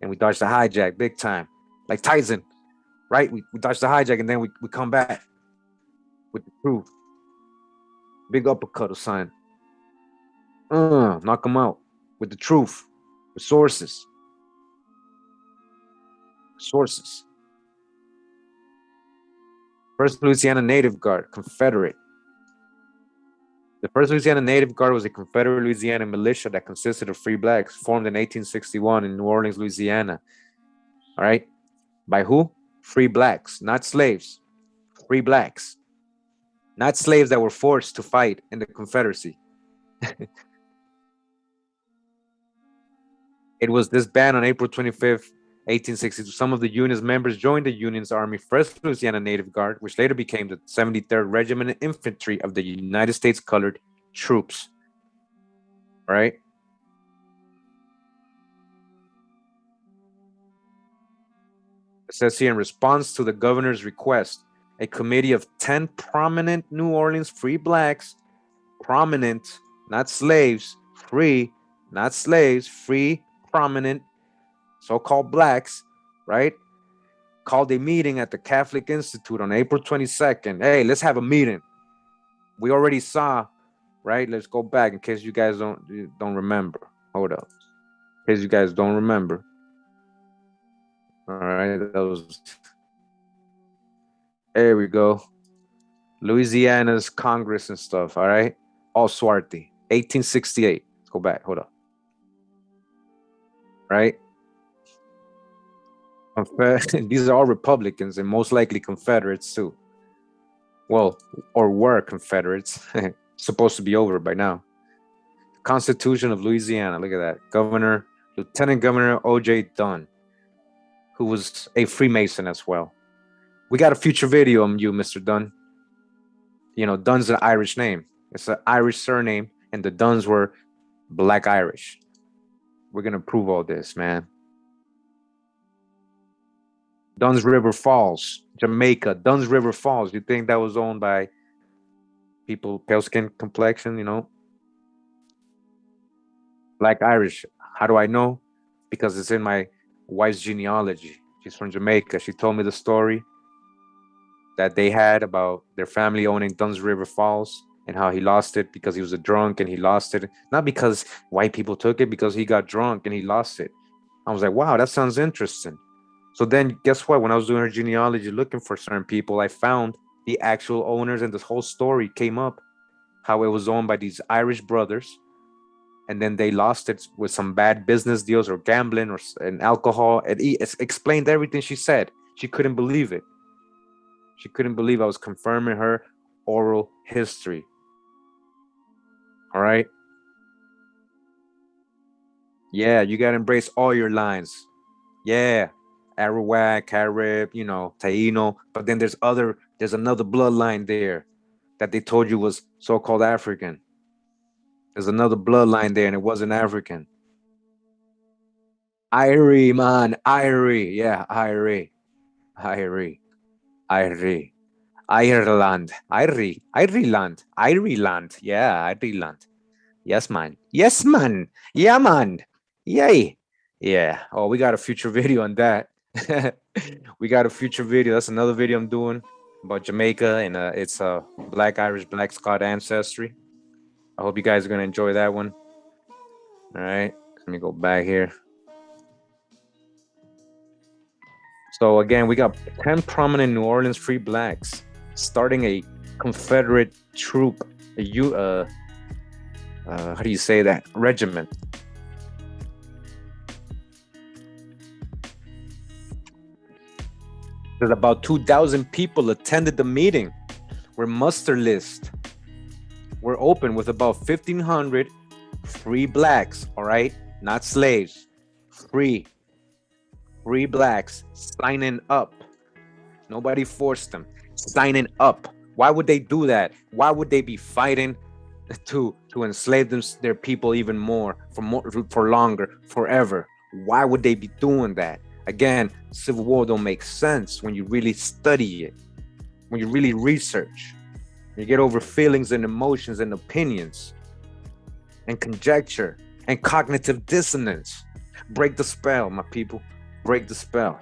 and we dodge the hijack big time. Like Tyson, right? We dodge the hijack and then we come back with the truth. Big uppercut or something. Knock them out with the truth, with sources. Sources. 1st Louisiana Native Guard, Confederate. The 1st Louisiana Native Guard was a Confederate Louisiana militia that consisted of free Blacks, formed in 1861 in New Orleans, Louisiana. All right? By who? Free Blacks, not slaves. Free Blacks. Not slaves that were forced to fight in the Confederacy. It was disbanded on April 25th, 1862. Some of the Union's members joined the Union's Army 1st Louisiana Native Guard, which later became the 73rd Regiment of Infantry of the United States Colored Troops. All right? It says here, in response to the governor's request, a committee of 10 prominent New Orleans free blacks, prominent, not slaves, free, not slaves, free, prominent, so-called blacks, right, called a meeting at the Catholic Institute on April 22nd. Hey, let's have a meeting. We already saw, right? Let's go back in case you guys don't remember. Hold up. In case you guys don't remember. All right, that was, there we go. Louisiana's Congress and stuff, all right? All Swarthy, 1868. Let's go back, hold up. Right? These are all Republicans and most likely Confederates too. Well, or were Confederates. Supposed to be over by now. Constitution of Louisiana, look at that. Lieutenant Governor O.J. Dunn, who was a Freemason as well. We got a future video on you, Mr. Dunn. You know, Dunn's an Irish name. It's an Irish surname, and the Dunns were Black Irish. We're going to prove all this, man. Dunn's River Falls, Jamaica. Dunn's River Falls. You think that was owned by people, pale skin complexion, you know? Black Irish. How do I know? Because it's in my wife's genealogy. She's from Jamaica. She told me the story that they had about their family owning Dunn's River Falls and how he lost it because he was a drunk and he lost it. Not because white people took it, because he got drunk and he lost it. I was like, wow, that sounds interesting. So then guess what? When I was doing her genealogy, looking for certain people, I found the actual owners, and this whole story came up, how it was owned by these Irish brothers. And then they lost it with some bad business deals or gambling and alcohol. It explained everything she said. She couldn't believe it. She couldn't believe I was confirming her oral history. All right? Yeah, you got to embrace all your lines. Yeah, Arawak, Carib, you know, Taino. But then there's another bloodline there that they told you was so-called African. There's another bloodline there, and it wasn't African. Irie, man. Irie. Yeah, Irie. Irie. Irie. Ireland. Irie. Ireland. Ireland. Yeah, Ireland. Yes, man. Yes, man. Yeah, man. Yay. Yeah. Oh, we got a future video on that. We got a future video. That's another video I'm doing about Jamaica, and it's Black Irish, Black Scot ancestry. I hope you guys are going to enjoy that one. All right. Let me go back here. So again, we got 10 prominent New Orleans free blacks starting a Confederate troop, how do you say that? Regiment. There's about 2,000 people attended the meeting where muster list were open with about 1,500 free blacks, all right? Not slaves, free blacks signing up. Nobody forced them, signing up. Why would they do that? Why would they be fighting to enslave their people even more, for longer, forever? Why would they be doing that? Again, Civil War don't make sense when you really study it, when you really research. You get over feelings and emotions and opinions and conjecture and cognitive dissonance. Break the spell, my people. Break the spell.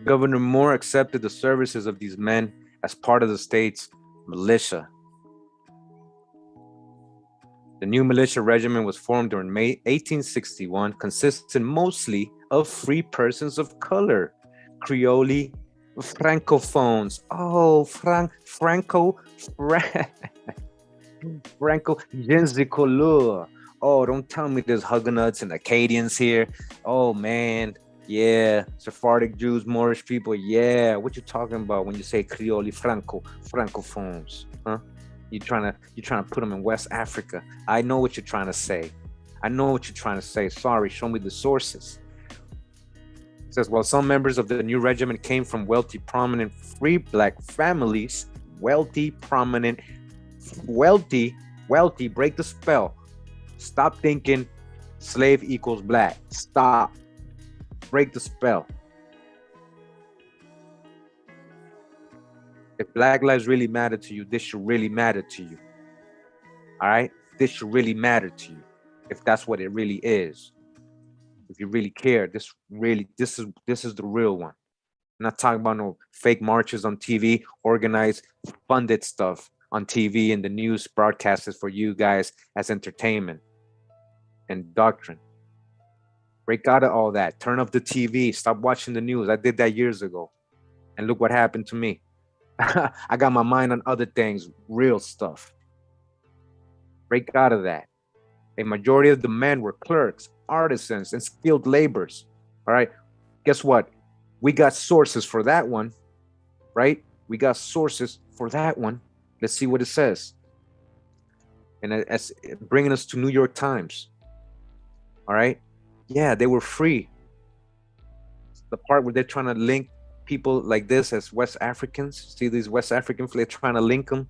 Governor Moore accepted the services of these men as part of the state's militia. The new militia regiment was formed during May 1861, consisting mostly of free persons of color, Creole, Francophones. Oh, Franco, gens de couleur. Oh, don't tell me there's Huguenots and Acadians here. Oh man, yeah, Sephardic Jews, Moorish people. Yeah, what you talking about when you say Creole, Francophones? Huh? You trying to put them in West Africa? I know what you're trying to say. Sorry, show me the sources. It says, while some members of the new regiment came from wealthy, prominent, free black families, wealthy, break the spell. Stop thinking slave equals black. Stop. Break the spell. If Black lives really matter to you, this should really matter to you. All right? This should really matter to you. If that's what it really is. If you really care, this is the real one. I'm not talking about no fake marches on TV, organized, funded stuff on TV and the news broadcasts for you guys as entertainment and doctrine. Break out of all that. Turn off the TV. Stop watching the news. I did that years ago. And look what happened to me. I got my mind on other things, real stuff. Break out of that. A majority of the men were clerks, artisans, and skilled laborers. All right. Guess what? We got sources for that one, right? We got sources for that one. Let's see what it says. And as bringing us to New York Times. All right. Yeah, they were free. The part where they're trying to link people like this as West Africans. See these West Africans, they're trying to link them.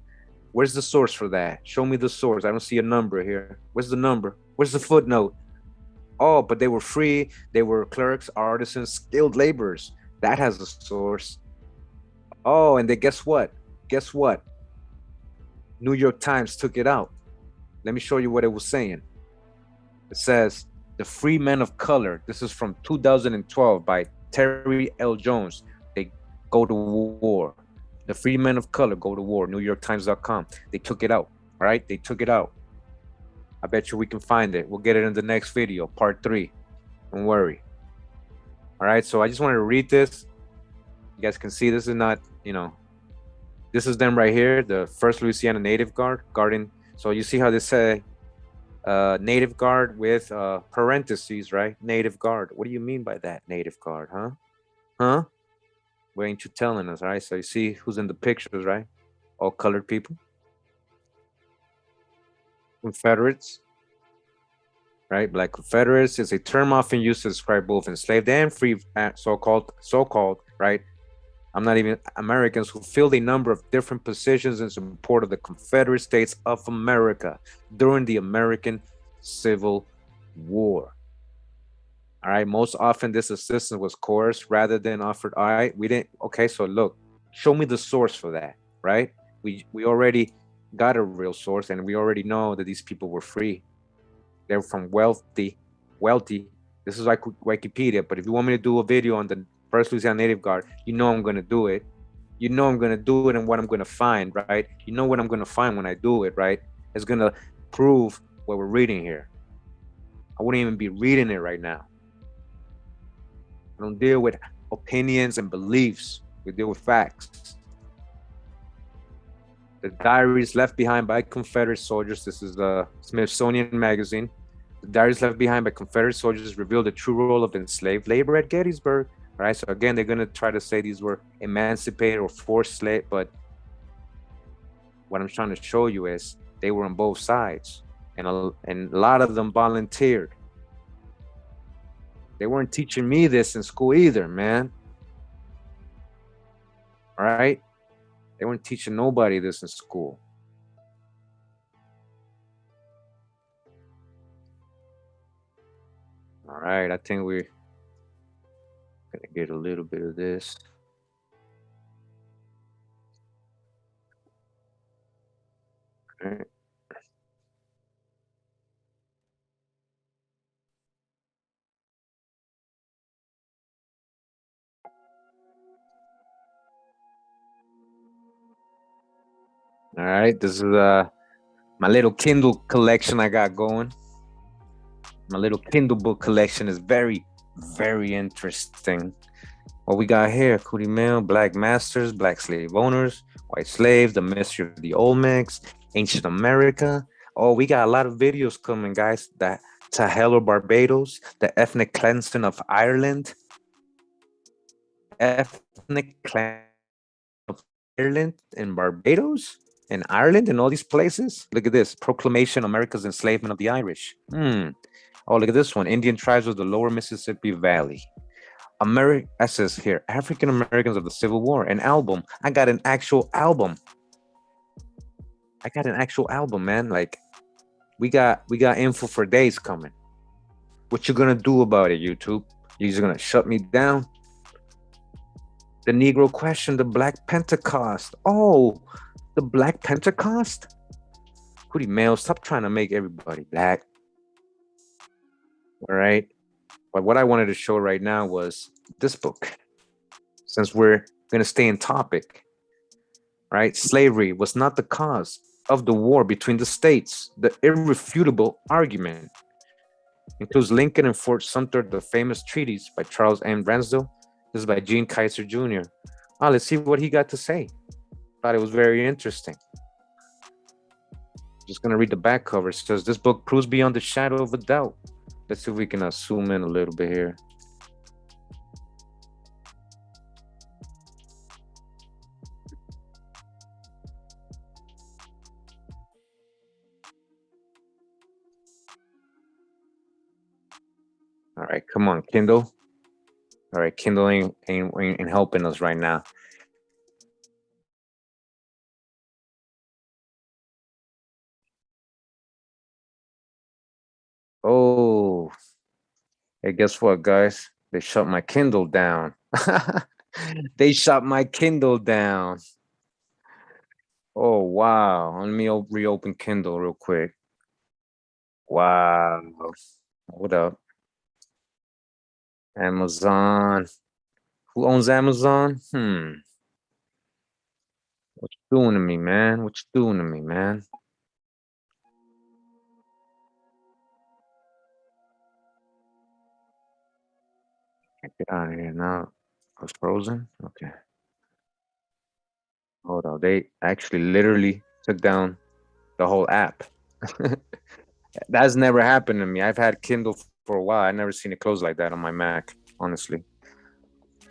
Where's the source for that? Show me the source. I don't see a number here. Where's the number? Where's the footnote? Oh, but they were free. They were clerks, artisans, skilled laborers. That has a source. Oh, and then guess what? Guess what? New York Times took it out. Let me show you what it was saying. It says, the free men of color. This is from 2012 by Terry L. Jones. They go to war. The free men of color go to war. NewYorkTimes.com. They took it out. All right, they took it out. I bet you we can find it. We'll get it in the next video, part 3. Don't worry. All right, so I just wanted to read this. You guys can see this is not, this is them right here, the 1st Louisiana Native Guard guarding. So you see how they say Native Guard with parentheses, right? Native Guard. What do you mean by that, Native Guard, huh? Huh? Why ain't you telling us, right? So you see who's in the pictures, right? All colored people. Confederates, right? Black Confederates is a term often used to describe both enslaved and free, so-called, right? I'm not even Americans who filled a number of different positions in support of the Confederate States of America during the American Civil War. All right, most often this assistance was coerced rather than offered. All right, we didn't. Okay, so look, show me the source for that, right? We already got a real source, and we already know that these people were free. They're from wealthy. This is like Wikipedia, but if you want me to do a video on the 1st Louisiana Native Guard, you know I'm going to do it. You know I'm going to do it and what I'm going to find, right? You know what I'm going to find when I do it, right? It's going to prove what we're reading here. I wouldn't even be reading it right now. I don't deal with opinions and beliefs. We deal with facts. The diaries left behind by Confederate soldiers. This is the Smithsonian Magazine. The diaries left behind by Confederate soldiers reveal the true role of enslaved labor at Gettysburg. All right, so again, they're going to try to say these were emancipated or forced slave, but what I'm trying to show you is they were on both sides, and a lot of them volunteered. They weren't teaching me this in school either, man. All right? They weren't teaching nobody this in school. All right, I think we're gonna get a little bit of this. All right. All right, this is my little Kindle collection I got going. My little Kindle book collection is very, very interesting. What we got here: Kurimeo, Black Masters, Black Slave Owners, White Slaves, The Mystery of the Olmecs, Ancient America. Oh, we got a lot of videos coming, guys. That Sahel or Barbados, the ethnic cleansing of Ireland, ethnic cleansing of Ireland and Barbados. In Ireland and all these places. Look at this. Proclamation, America's enslavement of the Irish. Oh, look at this one. Indian tribes of the lower Mississippi Valley. It says here, African Americans of the Civil War. An album. I got an actual album. Man. Like, we got info for days coming. What you gonna do about it, YouTube? You just gonna shut me down? The Negro question, the Black Pentecost. Oh, the Black Pentecost? Kurimeo, stop trying to make everybody black. All right. But what I wanted to show right now was this book. Since we're going to stay in topic, right? Slavery was not the cause of the war between the states. The irrefutable argument includes Lincoln and Fort Sumter, the famous treatise by Charles M. Ransdell. This is by Gene Kaiser Jr. Let's see what he got to say. Thought it was very interesting. Just going to read the back cover. It says, this book proves beyond the shadow of a doubt. Let's see if we can zoom in a little bit here. All right, come on, Kindle. All right, Kindle ain't helping us right now. Oh, hey, guess what, guys? They shut my Kindle down. They shut my Kindle down. Oh, wow. Let me reopen Kindle real quick. Wow. Hold up. Amazon. Who owns Amazon? What you doing to me, man? What you doing to me, man? Get out of here now. I was frozen? Okay. Hold on. They actually literally took down the whole app. That's never happened to me. I've had Kindle for a while. I've never seen it close like that on my Mac, honestly. It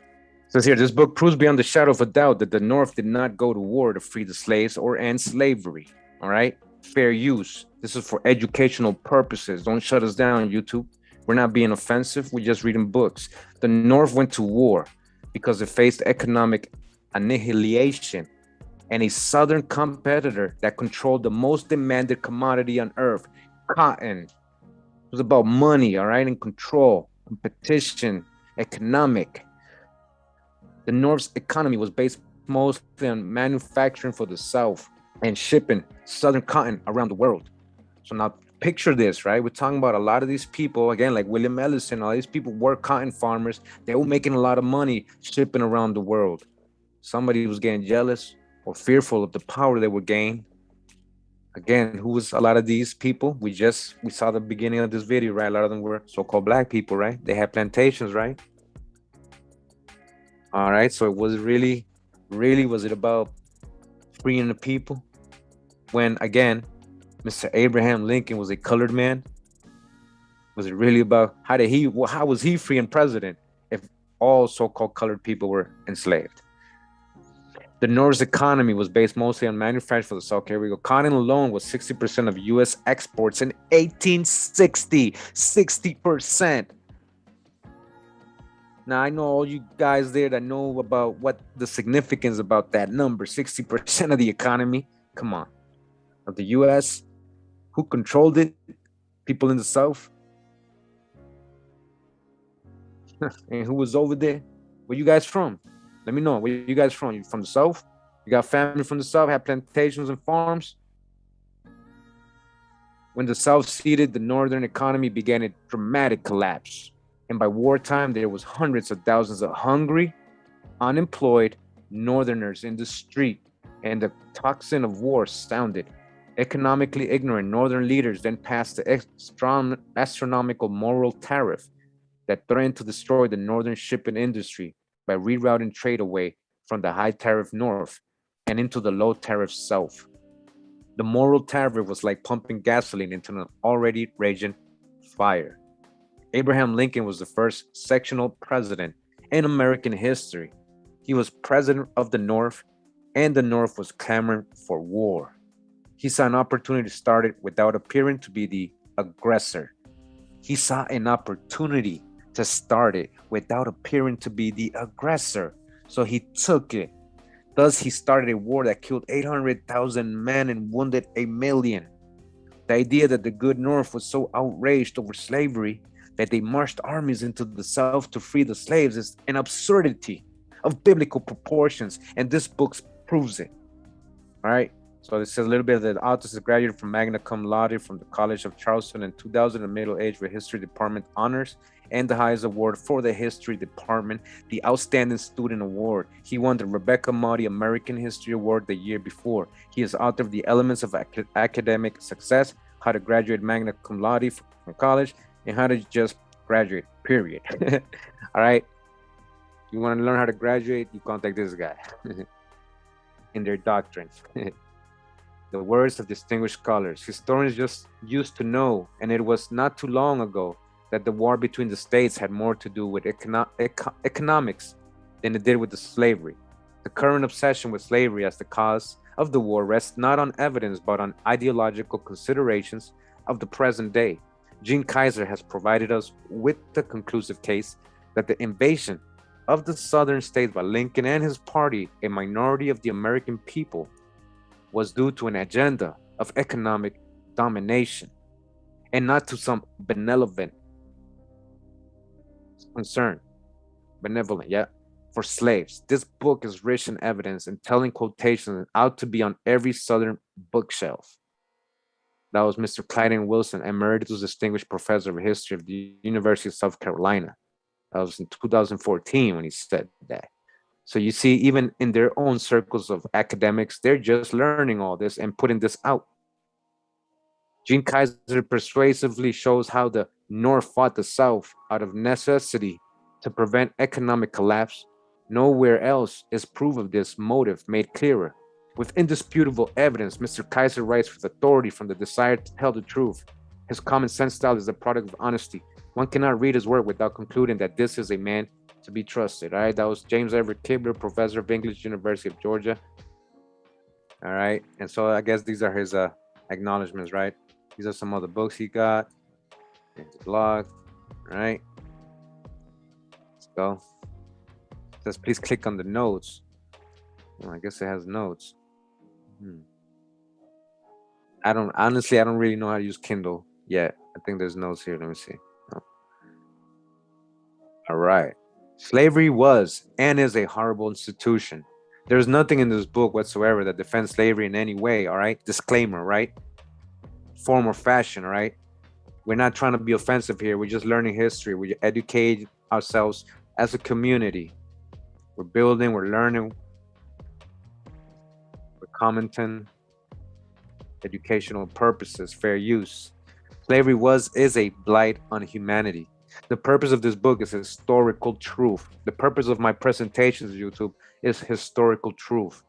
says here, this book proves beyond the shadow of a doubt that the North did not go to war to free the slaves or end slavery. All right? Fair use. This is for educational purposes. Don't shut us down, YouTube. We're not being offensive. We're just reading books. The North went to war because it faced economic annihilation and a Southern competitor that controlled the most demanded commodity on earth, cotton. It was about money, all right, and control, competition, economic. The North's economy was based mostly on manufacturing for the South and shipping Southern cotton around the world. So now picture this, right? We're talking about a lot of these people, again, like William Ellison, all these people were cotton farmers. They were making a lot of money shipping around the world. Somebody was getting jealous or fearful of the power they would gain. Again, who was a lot of these people? We saw the beginning of this video, right? A lot of them were so-called black people, right? They had plantations, right? All right, so it was really was it about freeing the people? When, again, Mr. Abraham Lincoln was a colored man? Was it really about how was he freeing president if all so-called colored people were enslaved? The North's economy was based mostly on manufacturing for the South. Here we go. Cotton alone was 60% of U.S. exports in 1860. 60%. Now, I know all you guys there that know about what the significance about that number, 60% of the economy. Come on. Of the U.S., who controlled it? People in the South. And who was over there? Where you guys from? Let me know. Where you guys from? You from the South? You got family from the South, have plantations and farms? When the South ceded, the Northern economy began a dramatic collapse. And by wartime, there was hundreds of thousands of hungry, unemployed Northerners in the street. And the tocsin of war sounded. Economically ignorant Northern leaders then passed the astronomical moral tariff that threatened to destroy the Northern shipping industry by rerouting trade away from the high tariff North and into the low tariff South. The moral tariff was like pumping gasoline into an already raging fire. Abraham Lincoln was the first sectional president in American history. He was president of the North, and the North was clamoring for war. He saw an opportunity to start it without appearing to be the aggressor. He saw an opportunity to start it without appearing to be the aggressor. So he took it. Thus, he started a war that killed 800,000 men and wounded 1 million. The idea that the good North was so outraged over slavery that they marched armies into the South to free the slaves is an absurdity. of biblical proportions, and this book proves it. All right. So it says a little bit that the author is a graduate from magna cum laude from the College of Charleston in 2000, a middle age with history department honors and the highest award for the history department, the Outstanding Student Award. He won the Rebecca Moody American History Award the year before. He is author of The Elements of Academic Success, How to Graduate Magna Cum Laude from college, and How to Just Graduate, period. All right. You want to learn how to graduate, you contact this guy in their doctrines. The words of distinguished scholars. Historians just used to know, and it was not too long ago, that the war between the states had more to do with economics than it did with the slavery. The current obsession with slavery as the cause of the war rests not on evidence, but on ideological considerations of the present day. Gene Kaiser has provided us with the conclusive case that the invasion of the southern states by Lincoln and his party, a minority of the American people, was due to an agenda of economic domination and not to some benevolent concern, for slaves. This book is rich in evidence and telling quotations and ought to be on every southern bookshelf. That was Mr. Clyden Wilson, Emeritus Distinguished Professor of History of the University of South Carolina. That was in 2014 when he said that. So you see, even in their own circles of academics, they're just learning all this and putting this out. Gene Kaiser persuasively shows how the North fought the South out of necessity to prevent economic collapse. Nowhere else is proof of this motive made clearer. With indisputable evidence, Mr. Kaiser writes with authority from the desire to tell the truth. His common sense style is the product of honesty. One cannot read his work without concluding that this is a man to be trusted. All right, that was James Everett Kibler, professor of English, University of Georgia. All right, and so I guess these are his acknowledgments, right? These are some other books he got. His blog. All right, let's go. It says please click on the notes. Well, I guess it has notes. I don't really know how to use Kindle yet. I think there's notes here. Let me see. Oh. All right. Slavery was and is a horrible institution. There's nothing in this book whatsoever that defends slavery in any way, all right? Disclaimer, right? Form or fashion, all right? We're not trying to be offensive here. We're just learning history. We educate ourselves as a community. We're building, we're learning, we're commenting, educational purposes, fair use. Slavery is a blight on humanity. The purpose of this book is historical truth. The purpose of my presentations, YouTube, is historical truth.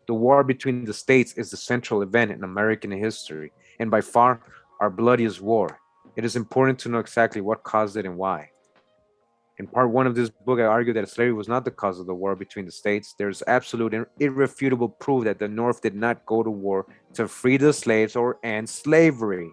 The war between the states is the central event in American history, and by far our bloodiest war. It is important to know exactly what caused it and why. In part one of this book, I argue that slavery was not the cause of the war between the states. There's absolute and irrefutable proof that the North did not go to war to free the slaves or end slavery.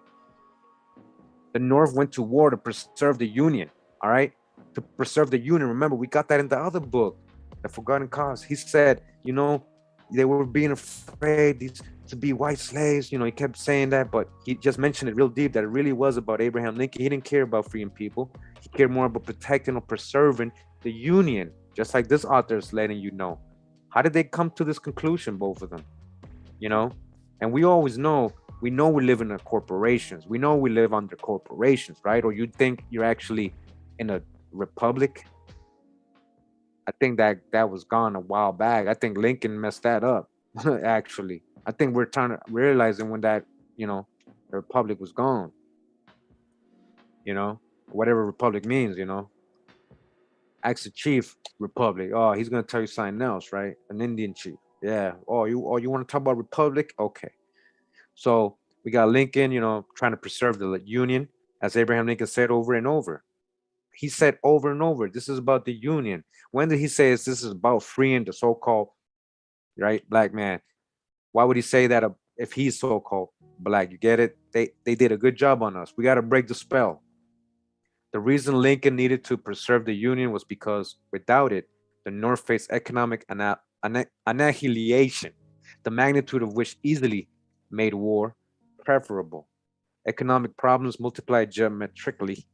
The North went to war to preserve the Union, all right? To preserve the Union. Remember, we got that in the other book, The Forgotten Cause. He said, you know, they were being afraid to be white slaves. You know, he kept saying that, but he just mentioned it real deep that it really was about Abraham Lincoln. He didn't care about freeing people. He cared more about protecting or preserving the Union, just like this author is letting you know. How did they come to this conclusion, both of them? You know, and we always know, we live in corporations. We know we live under corporations, right? Or you think you're actually in a republic? I think that was gone a while back. I think Lincoln messed that up, actually. I think we're realizing when that, you know, the republic was gone. You know, whatever republic means, you know. Ask the chief republic. Oh, he's gonna tell you something else, right? An Indian chief. Yeah. Oh, you want to talk about republic? Okay. So we got Lincoln, you know, trying to preserve the Union, as Abraham Lincoln said over and over. He said over and over, this is about the Union. When did he say this is about freeing the so-called, right, black man? Why would he say that if he's so-called black? You get it? They did a good job on us. We got to break the spell. The reason Lincoln needed to preserve the Union was because without it, the North faced economic annihilation, the magnitude of which easily made war preferable. Economic problems multiplied geometrically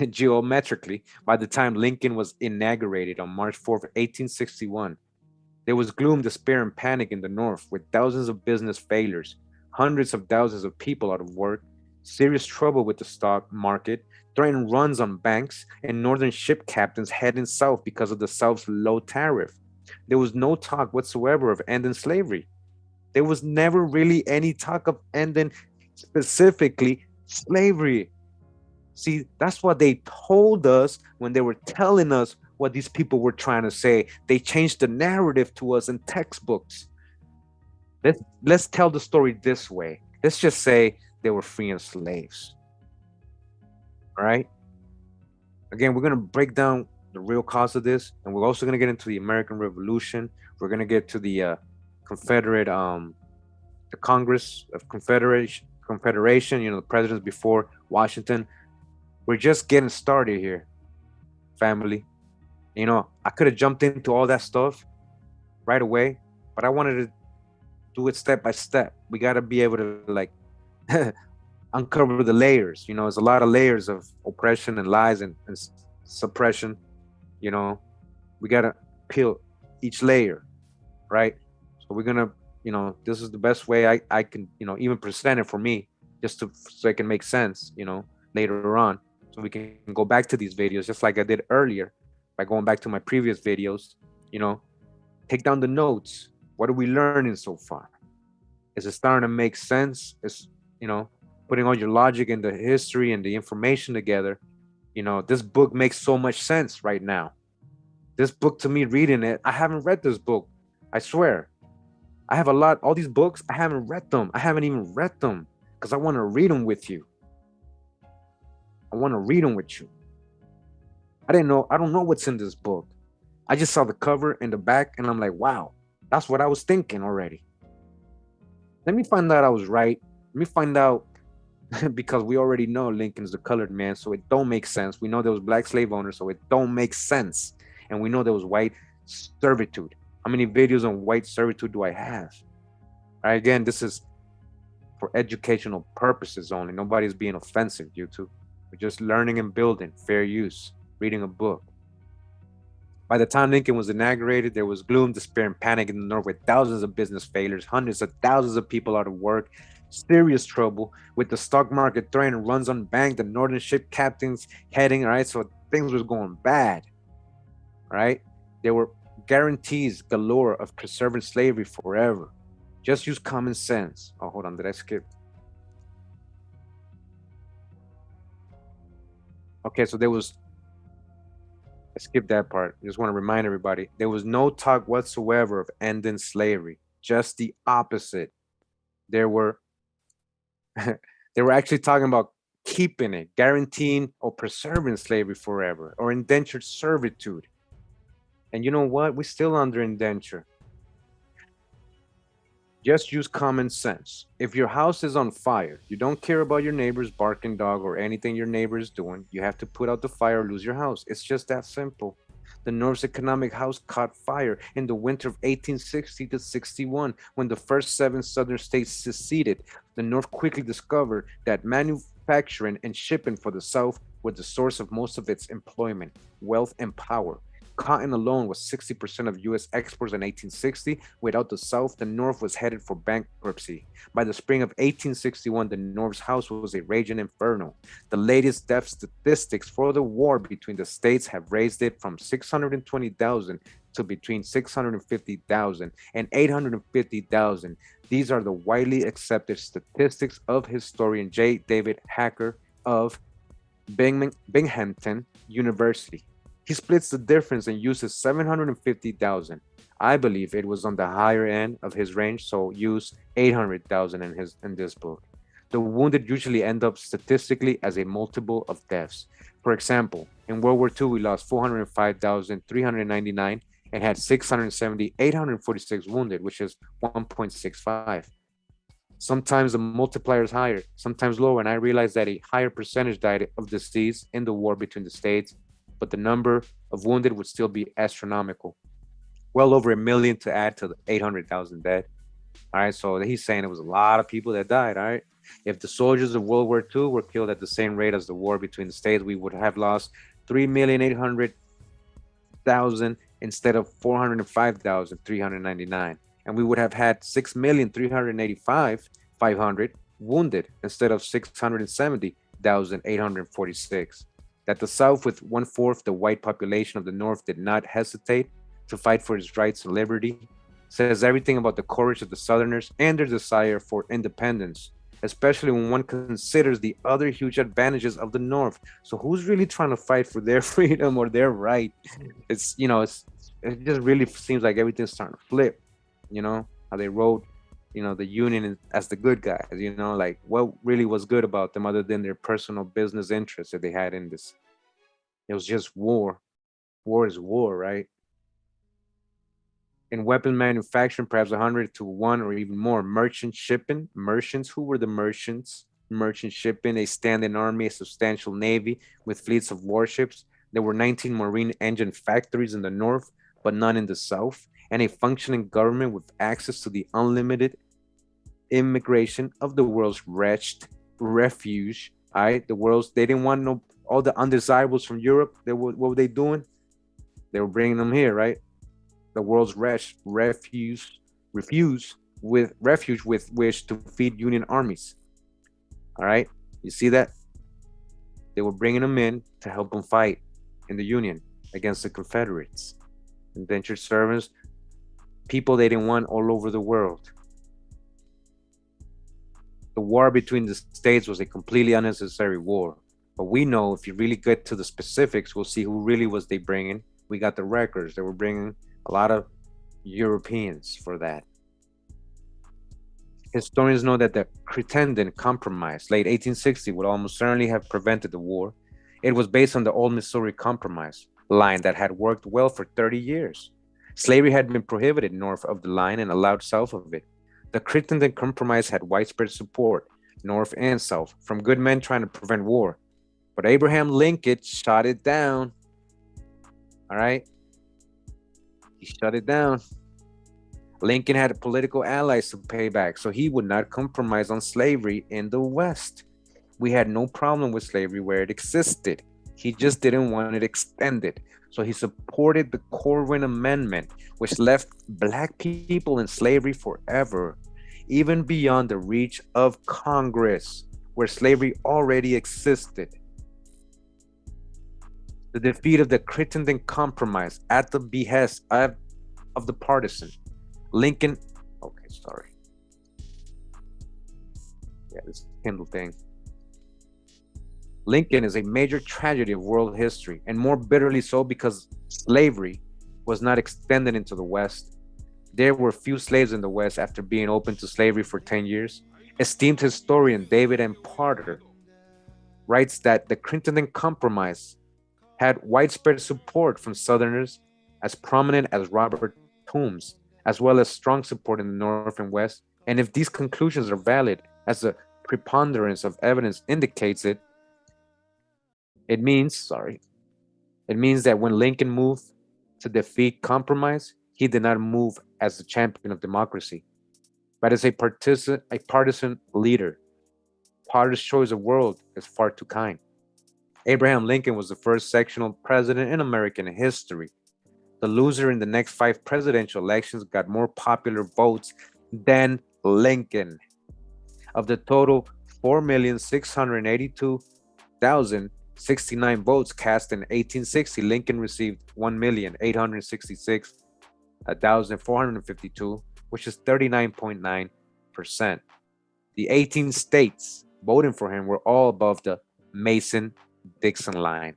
geometrically by the time Lincoln was inaugurated on March 4th, 1861. There was gloom, despair, and panic in the North, with thousands of business failures, hundreds of thousands of people out of work, serious trouble with the stock market, threatened runs on banks, and northern ship captains heading south because of the South's low tariff. There was no talk whatsoever of ending slavery. There was never really any talk of ending specifically slavery. See, that's what they told us when they were telling us what these people were trying to say. They changed the narrative to us in textbooks. Let's tell the story this way. Let's just say they were freeing slaves. All right? Again, we're going to break down the real cause of this, and we're also going to get into the American Revolution. We're going to get to the Confederate, the Congress of Confederation, you know, the presidents before Washington. We're just getting started here, family. You know, I could have jumped into all that stuff right away, but I wanted to do it step by step. We got to be able to like uncover the layers. You know, there's a lot of layers of oppression and lies and suppression. You know, we got to peel each layer, right? So we're going to, you know, this is the best way I can, you know, even present it for me, just to, so it can make sense, you know, later on. So we can go back to these videos just like I did earlier by going back to my previous videos, you know, take down the notes. What are we learning so far? Is it starting to make sense? Is, you know, putting all your logic and the history and the information together. You know, this book makes so much sense right now. This book, to me, reading it, I haven't read this book. I swear. I have all these books, I haven't read them. I haven't even read them because I want to read them with you. I want to read them with you. I don't know what's in this book. I just saw the cover and the back and I'm like, wow, that's what I was thinking already. Let me find out I was right. Let me find out because we already know Lincoln's the colored man, so it don't make sense. We know there was black slave owners, so it don't make sense. And we know there was white servitude. How many videos on white servitude do I have? All right, again, this is for educational purposes only. Nobody's being offensive, YouTube. We're just learning and building, fair use, reading a book. By the time Lincoln was inaugurated, there was gloom, despair, and panic in the North with thousands of business failures, hundreds of thousands of people out of work, serious trouble with the stock market threatening runs on bank, the northern ship captains heading, all right? So things was going bad, right? There were guarantees galore of preserving slavery forever. Just use common sense. Oh, hold on, did I skip? Okay, so there was, I skipped that part. I just want to remind everybody, there was no talk whatsoever of ending slavery, just the opposite. They were actually talking about keeping it, guaranteeing or preserving slavery forever, or indentured servitude. And you know what? We're still under indenture. Just use common sense. If your house is on fire, you don't care about your neighbor's barking dog or anything your neighbor is doing. You have to put out the fire or lose your house. It's just that simple. The North's economic house caught fire in the winter of 1860 to 61 when the first 7 southern states seceded. The North quickly discovered that manufacturing and shipping for the South were the source of most of its employment, wealth, and power. Cotton alone was 60% of U.S. exports in 1860. Without the South, the North was headed for bankruptcy. By the spring of 1861, the North's house was a raging inferno. The latest death statistics for the war between the states have raised it from 620,000 to between 650,000 and 850,000. These are the widely accepted statistics of historian J. David Hacker of Binghamton University. He splits the difference and uses 750,000. I believe it was on the higher end of his range, so use 800,000 in this book. The wounded usually end up statistically as a multiple of deaths. For example, in World War II, we lost 405,399 and had 670,846 wounded, which is 1.65. Sometimes the multiplier is higher, sometimes lower, and I realized that a higher percentage died of disease in the war between the states, but the number of wounded would still be astronomical. Well over 1 million to add to the 800,000 dead. All right, so he's saying it was a lot of people that died, all right? If the soldiers of World War II were killed at the same rate as the war between the states, we would have lost 3,800,000 instead of 405,399. And we would have had 6,385,500 wounded instead of 670,846. That the South, with 1/4 the white population of the North, did not hesitate to fight for its rights and liberty says everything about the courage of the Southerners and their desire for independence, especially when one considers the other huge advantages of the North. So who's really trying to fight for their freedom or their right? It just really seems like everything's starting to flip, how they wrote, the Union as the good guys, like what really was good about them other than their personal business interests that they had in this. It was just war. War is war, right? In weapon manufacturing, perhaps 100 to 1 or even more. Merchant shipping, merchants. Who were the merchants? Merchant shipping, a standing army, a substantial navy with fleets of warships. There were 19 marine engine factories in the North, but none in the South, and a functioning government with access to the unlimited immigration of the world's wretched refuge. All right, they didn't want all the undesirables from Europe. What were they doing? They were bringing them here, right? The world's refuge with which to feed Union armies. All right, you see that? They were bringing them in to help them fight in the Union against the Confederates. Indentured servants, people they didn't want all over the world. The war between the states was a completely unnecessary war. But we know if you really get to the specifics, we'll see who really was they bringing. We got the records. They were bringing a lot of Europeans for that. Historians know that the Crittenden Compromise, late 1860, would almost certainly have prevented the war. It was based on the old Missouri Compromise line that had worked well for 30 years. Slavery had been prohibited north of the line and allowed south of it. The Crittenden Compromise had widespread support, north and south, from good men trying to prevent war. But Abraham Lincoln shot it down. All right? He shut it down. Lincoln had political allies to pay back, so he would not compromise on slavery in the West. We had no problem with slavery where it existed. He just didn't want it extended. So he supported the Corwin Amendment, which left Black people in slavery forever, even beyond the reach of Congress, where slavery already existed. The defeat of the Crittenden Compromise at the behest of the partisan. Lincoln, this Kindle thing. Lincoln is a major tragedy of world history, and more bitterly so because slavery was not extended into the West. There were few slaves in the West after being open to slavery for 10 years. Esteemed historian David M. Porter writes that the Crittenden Compromise had widespread support from Southerners as prominent as Robert Toombs, as well as strong support in the North and West. And if these conclusions are valid, as the preponderance of evidence indicates it means that when Lincoln moved to defeat compromise, he did not move as the champion of democracy, but as a partisan leader. Potter's choice of world is far too kind. Abraham Lincoln was the first sectional president in American history. The loser in the next 5 presidential elections got more popular votes than Lincoln. Of the total 4,682,069 votes cast in 1860, Lincoln received 1,866,452, which is 39.9%. The 18 states voting for him were all above the Mason-Dixon line.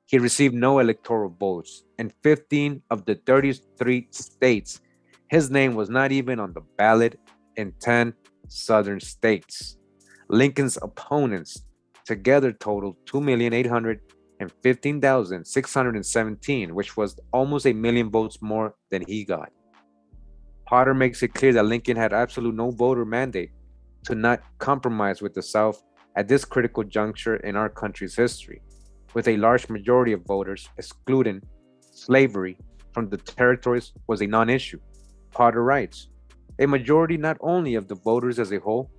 He received no electoral votes. In 15 of the 33 states, his name was not even on the ballot in 10 southern states. Lincoln's opponents together totaled 2,815,617, which was almost 1 million votes more than he got. Potter makes it clear that Lincoln had absolute no voter mandate to not compromise with the South at this critical juncture in our country's history, with a large majority of voters excluding slavery from the territories was a non-issue. Potter writes, a majority not only of the voters as a whole,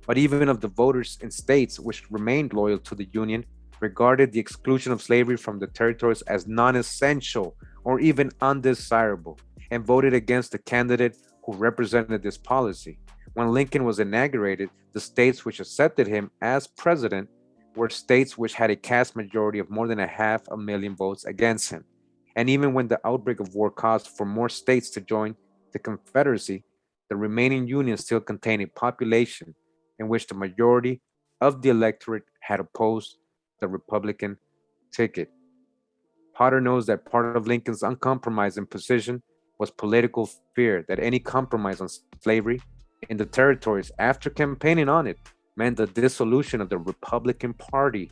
but even of the voters in states which remained loyal to the Union regarded the exclusion of slavery from the territories as non-essential or even undesirable, and voted against the candidate who represented this policy. When Lincoln was inaugurated, the states which accepted him as president were states which had a cast majority of more than 500,000 votes against him. And even when the outbreak of war caused for more states to join the Confederacy, the remaining Union still contained a population in which the majority of the electorate had opposed the Republican ticket. Potter knows that part of Lincoln's uncompromising position was political fear that any compromise on slavery in the territories after campaigning on it meant the dissolution of the Republican Party,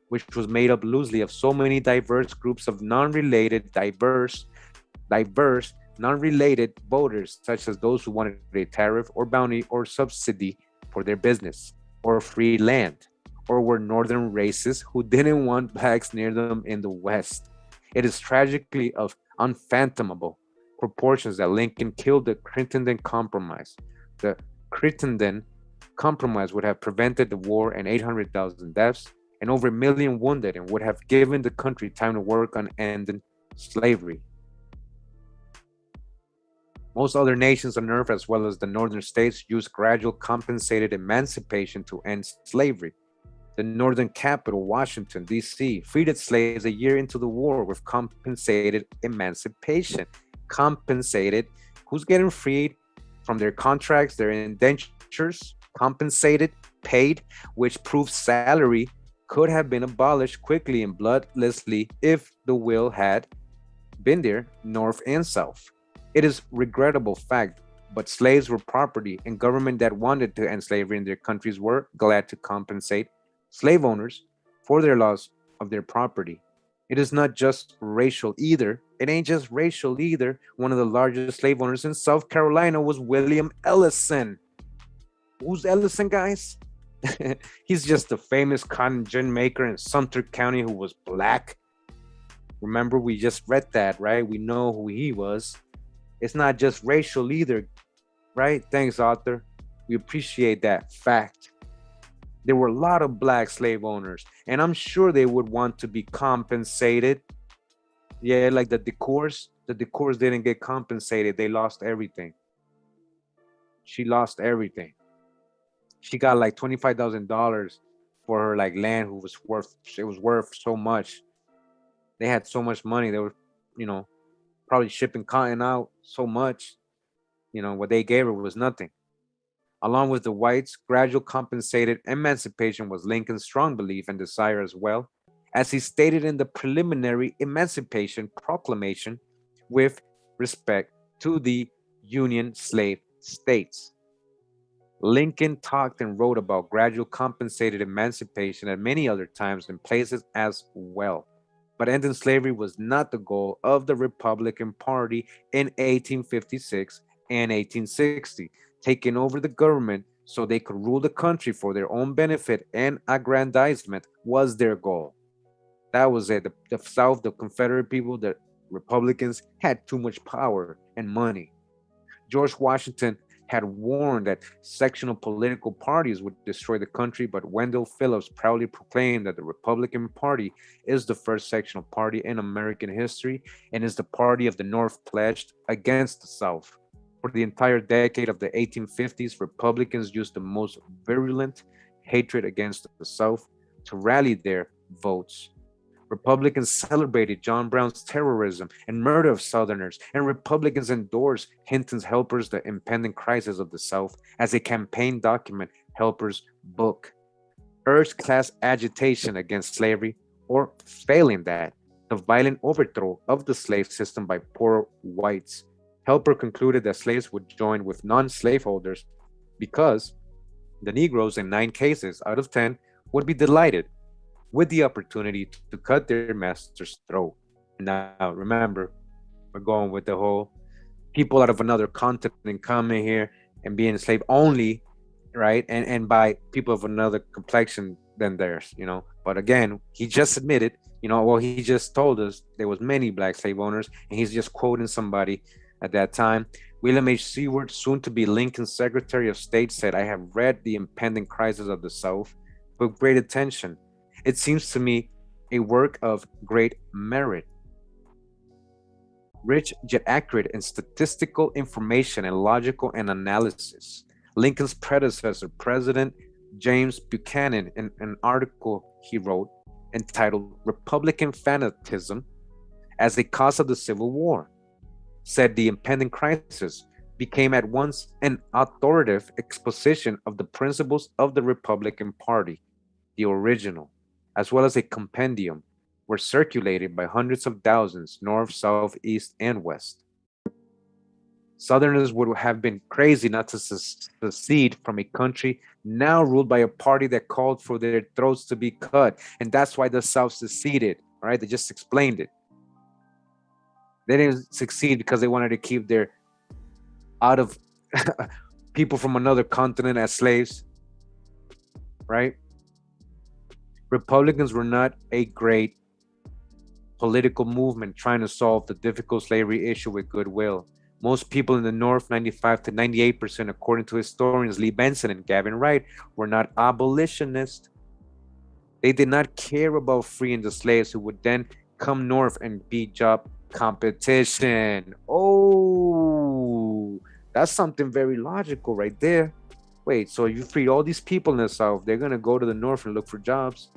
which was made up loosely of so many diverse groups of non-related voters, such as those who wanted a tariff or bounty or subsidy for their business, or free land, or were northern races who didn't want blacks near them in the West. It is tragically of unfathomable proportions that Lincoln killed the Crittenden Compromise. The Crittenden Compromise would have prevented the war and 800,000 deaths and over 1 million wounded, and would have given the country time to work on ending slavery. Most other nations on earth, as well as the northern states, used gradual compensated emancipation to end slavery. The northern capital, Washington, D.C., freed its slaves a year into the war with compensated emancipation. Compensated. Who's getting freed from their contracts, their indentures, compensated, paid, which proves salary could have been abolished quickly and bloodlessly if the will had been there, north and south. It is regrettable fact, but slaves were property, and government that wanted to end slavery in their countries were glad to compensate slave owners for their loss of their property. It is not just racial either. It ain't just racial either. One of the largest slave owners in South Carolina was William Ellison. Who's Ellison, guys? He's just a famous cotton gin maker in Sumter County who was black. Remember, we just read that, right? We know who he was. It's not just racial either, right? Thanks, author. We appreciate that fact. There were a lot of black slave owners, and I'm sure they would want to be compensated. Yeah, like the Decuirs. The Decuirs didn't get compensated. They lost everything. She lost everything. She got like $25,000 for her like land who was worth so much. They had so much money. They were, probably shipping cotton out so much. What they gave her was nothing. Along with the whites, gradual compensated emancipation was Lincoln's strong belief and desire as well, as he stated in the preliminary Emancipation Proclamation with respect to the Union slave states. Lincoln talked and wrote about gradual compensated emancipation at many other times and places as well. But ending slavery was not the goal of the Republican Party in 1856 and 1860. Taking over the government so they could rule the country for their own benefit and aggrandizement was their goal. That was it. The South, the Confederate people, the Republicans had too much power and money. George Washington had warned that sectional political parties would destroy the country, but Wendell Phillips proudly proclaimed that the Republican Party is the first sectional party in American history and is the party of the North pledged against the South. For the entire decade of the 1850s, Republicans used the most virulent hatred against the South to rally their votes. Republicans celebrated John Brown's terrorism and murder of Southerners, and Republicans endorsed Hinton's Helpers, the Impending Crisis of the South, as a campaign document, Helpers' book. Urged class agitation against slavery, or failing that, the violent overthrow of the slave system by poor whites. Helper concluded that slaves would join with non-slaveholders because the Negroes, in 9 cases out of 10, would be delighted with the opportunity to cut their master's throat. Now, remember, we're going with the whole people out of another continent coming here and being enslaved only, right? And by people of another complexion than theirs, But again, he just admitted, he just told us there was many black slave owners, and he's just quoting somebody at that time. William H. Seward, soon to be Lincoln's Secretary of State, said, "I have read The Impending Crisis of the South with great attention. It seems to me a work of great merit, rich yet accurate in statistical information and logical and analysis." Lincoln's predecessor, President James Buchanan, in an article he wrote entitled "Republican Fanatism as a Cause of the Civil War," said the impending crisis became at once an authoritative exposition of the principles of the Republican Party. The original, as well as a compendium, were circulated by hundreds of thousands, north, south, east, and west. Southerners would have been crazy not to secede from a country now ruled by a party that called for their throats to be cut. And that's why the South seceded. All right, they just explained it. They didn't succeed because they wanted to keep their out of people from another continent as slaves, right? Republicans were not a great political movement trying to solve the difficult slavery issue with goodwill. Most people in the North, 95 to 98%, according to historians Lee Benson and Gavin Wright, were not abolitionists. They did not care about freeing the slaves who would then come north and be job competition. Oh, that's something very logical right there. Wait, so you freed all these people in the South, they're going to go to the North and look for jobs.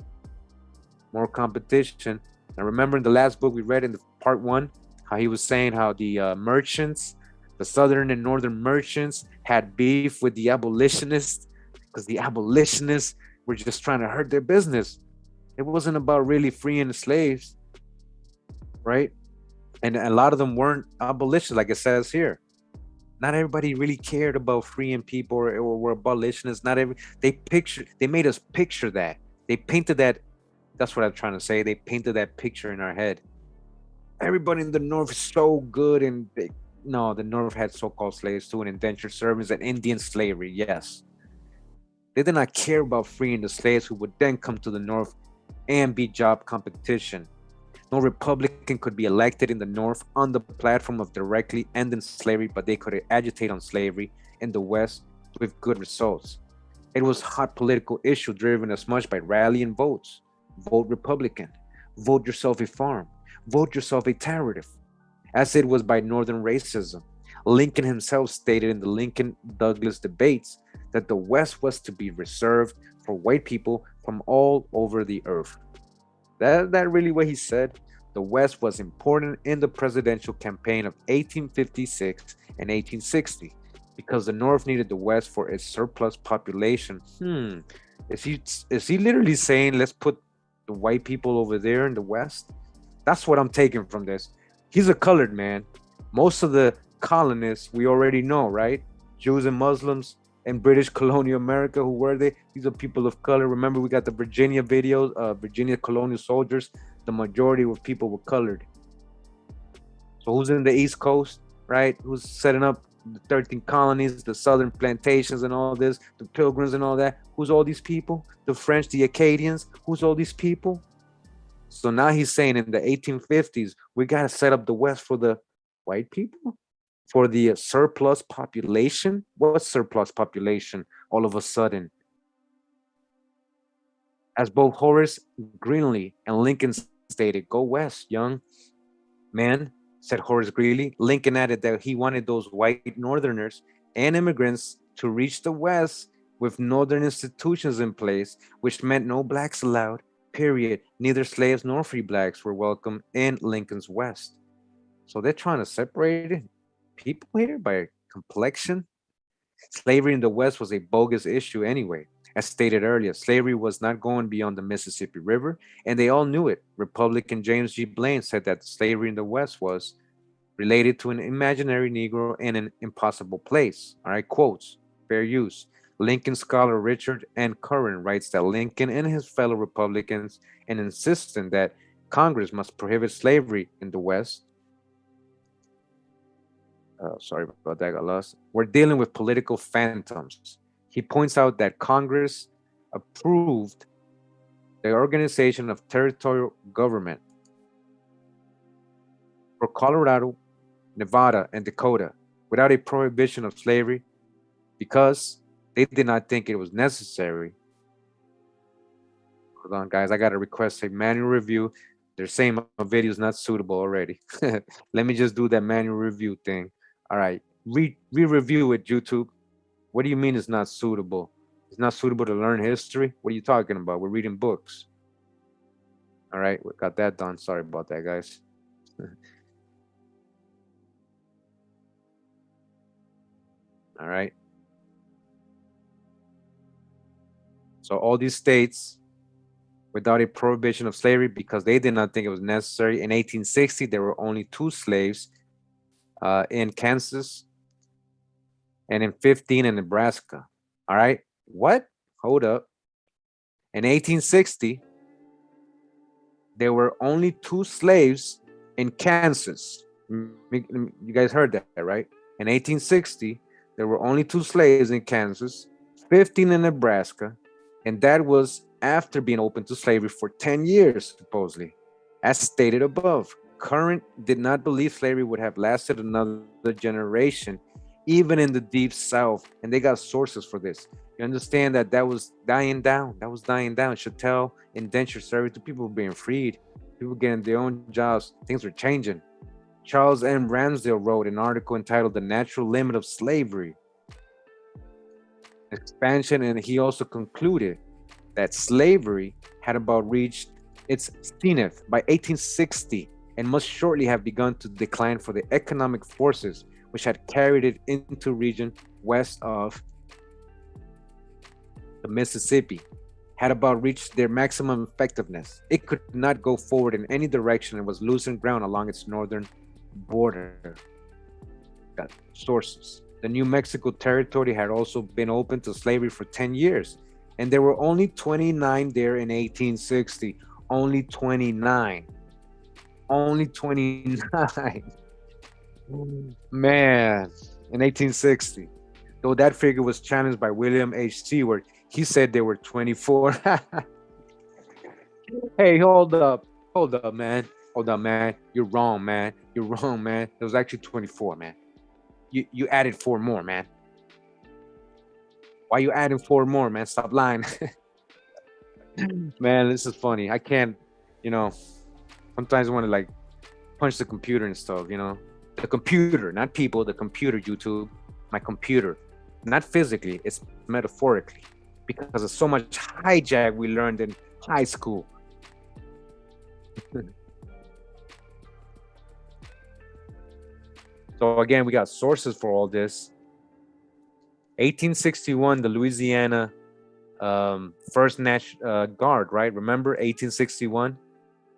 More competition. And remember in the last book we read in the part 1, how he was saying how the merchants, the Southern and Northern merchants, had beef with the abolitionists because the abolitionists were just trying to hurt their business. It wasn't about really freeing the slaves, right? And a lot of them weren't abolitionists, like it says here. Not everybody really cared about freeing people or were abolitionists. They made us picture that. They painted that. That's what I'm trying to say. They painted that picture in our head. Everybody in the North is so good, and no, the North had so-called slaves too, and indentured servants and Indian slavery. Yes, they did not care about freeing the slaves who would then come to the North and be job competition. No Republican could be elected in the North on the platform of directly ending slavery, but they could agitate on slavery in the West with good results. It was a hot political issue driven as much by rallying votes. Vote Republican. Vote yourself a farm. Vote yourself a tariff, as it was by Northern racism. Lincoln himself stated in the Lincoln-Douglas debates that the West was to be reserved for white people from all over the earth. That really what he said. The West was important in the presidential campaign of 1856 and 1860 because the North needed the West for its surplus population. Is he literally saying let's put the white people over there in the West? That's what I'm taking from this. He's a colored man. Most of the colonists we already know, right? Jews and Muslims in British colonial America, who were they? These are people of color. Remember, we got the Virginia videos, Virginia colonial soldiers. The majority of people were colored. So who's in the East Coast, right? Who's setting up the 13 colonies, the southern plantations and all this, the Pilgrims and all that? Who's all these people? The French, the Acadians. Who's all these people? So now he's saying in the 1850s, we got to set up the West for the white people, for the surplus population. What's surplus population all of a sudden? As both Horace Greeley and Lincoln stated, go west, young man, said Horace Greeley. Lincoln added that he wanted those white Northerners and immigrants to reach the West with Northern institutions in place, which meant no blacks allowed. Period. Neither slaves nor free blacks were welcome in Lincoln's West. So they're trying to separate people here by complexion. Slavery in the West was a bogus issue anyway. As stated earlier, slavery was not going beyond the Mississippi River, and they all knew it. Republican James G. Blaine said that slavery in the West was related to an imaginary Negro in an impossible place. All right, quotes, fair use. Lincoln scholar Richard N. Curran writes that Lincoln and his fellow Republicans, in insisting that Congress must prohibit slavery in the West, sorry about that, I lost. We're dealing with political phantoms. He points out that Congress approved the organization of territorial government for Colorado, Nevada, and Dakota, without a prohibition of slavery because they did not think it was necessary. Hold on, guys. I got to request a manual review. They're saying my video is not suitable already. Let me just do that manual review thing. All right. Re-review it, YouTube. What do you mean it's not suitable? It's not suitable to learn history? What are you talking about? We're reading books. All right. We got that done. Sorry about that, guys. All right. So all these states without a prohibition of slavery because they did not think it was necessary. In 1860, there were only 2 slaves in Kansas and in 15 in Nebraska. All right. What? Hold up. In 1860, there were only 2 slaves in Kansas. You guys heard that, right? In 1860, there were only 2 slaves in Kansas, 15 in Nebraska, and that was after being open to slavery for 10 years, supposedly. As stated above, Current did not believe slavery would have lasted another generation, even in the Deep South, and they got sources for this. You understand that that was dying down. That was dying down. Chattel, indentured servitude, people were being freed, people getting their own jobs. Things were changing. Charles M. Ramsdale wrote an article entitled "The Natural Limit of Slavery, Expansion," and he also concluded that slavery had about reached its zenith by 1860 and must shortly have begun to decline for the economic forces which had carried it into region west of the Mississippi had about reached their maximum effectiveness. It could not go forward in any direction and was losing ground along its northern border. Got sources. The New Mexico territory had also been open to slavery for 10 years, and there were only 29 there in 1860. Only 29. Only 29. Man, in 1860. Though that figure was challenged by William H. Seward, he said there were 24. Hey, hold up, man. Hold up, man. You're wrong, man. You're wrong, man. There was actually 24, man. You added 4 more, man. Why you adding 4 more, man? Stop lying. Man, this is funny. I can't, sometimes I want to like punch the computer and stuff, The computer, not people, the computer, YouTube. My computer. Not physically, it's metaphorically. Because of so much hijack we learned in high school. So again, we got sources for all this. 1861, the Louisiana First Guard, right? Remember 1861?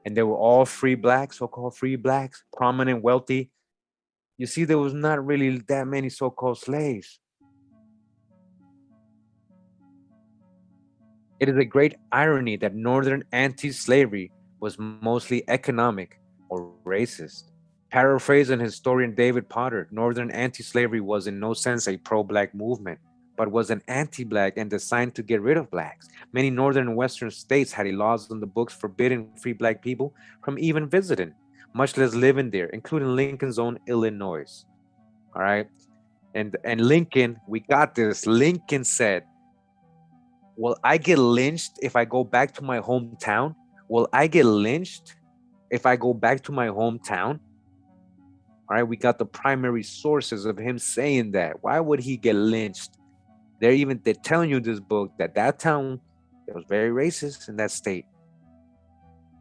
And they were all free blacks, so-called free blacks, prominent, wealthy. You see, there was not really that many so-called slaves. It is a great irony that Northern anti-slavery was mostly economic or racist. Paraphrasing historian David Potter, Northern anti-slavery was in no sense a pro-black movement, but was an anti-black and designed to get rid of blacks. Many northern and western states had laws on the books forbidding free black people from even visiting, much less living there, including Lincoln's own Illinois. All right. And Lincoln, we got this. Lincoln said, will I get lynched if I go back to my hometown? Will I get lynched if I go back to my hometown? All right, we got the primary sources of him saying that. Why would he get lynched? They're telling you in this book that town, it was very racist in that state.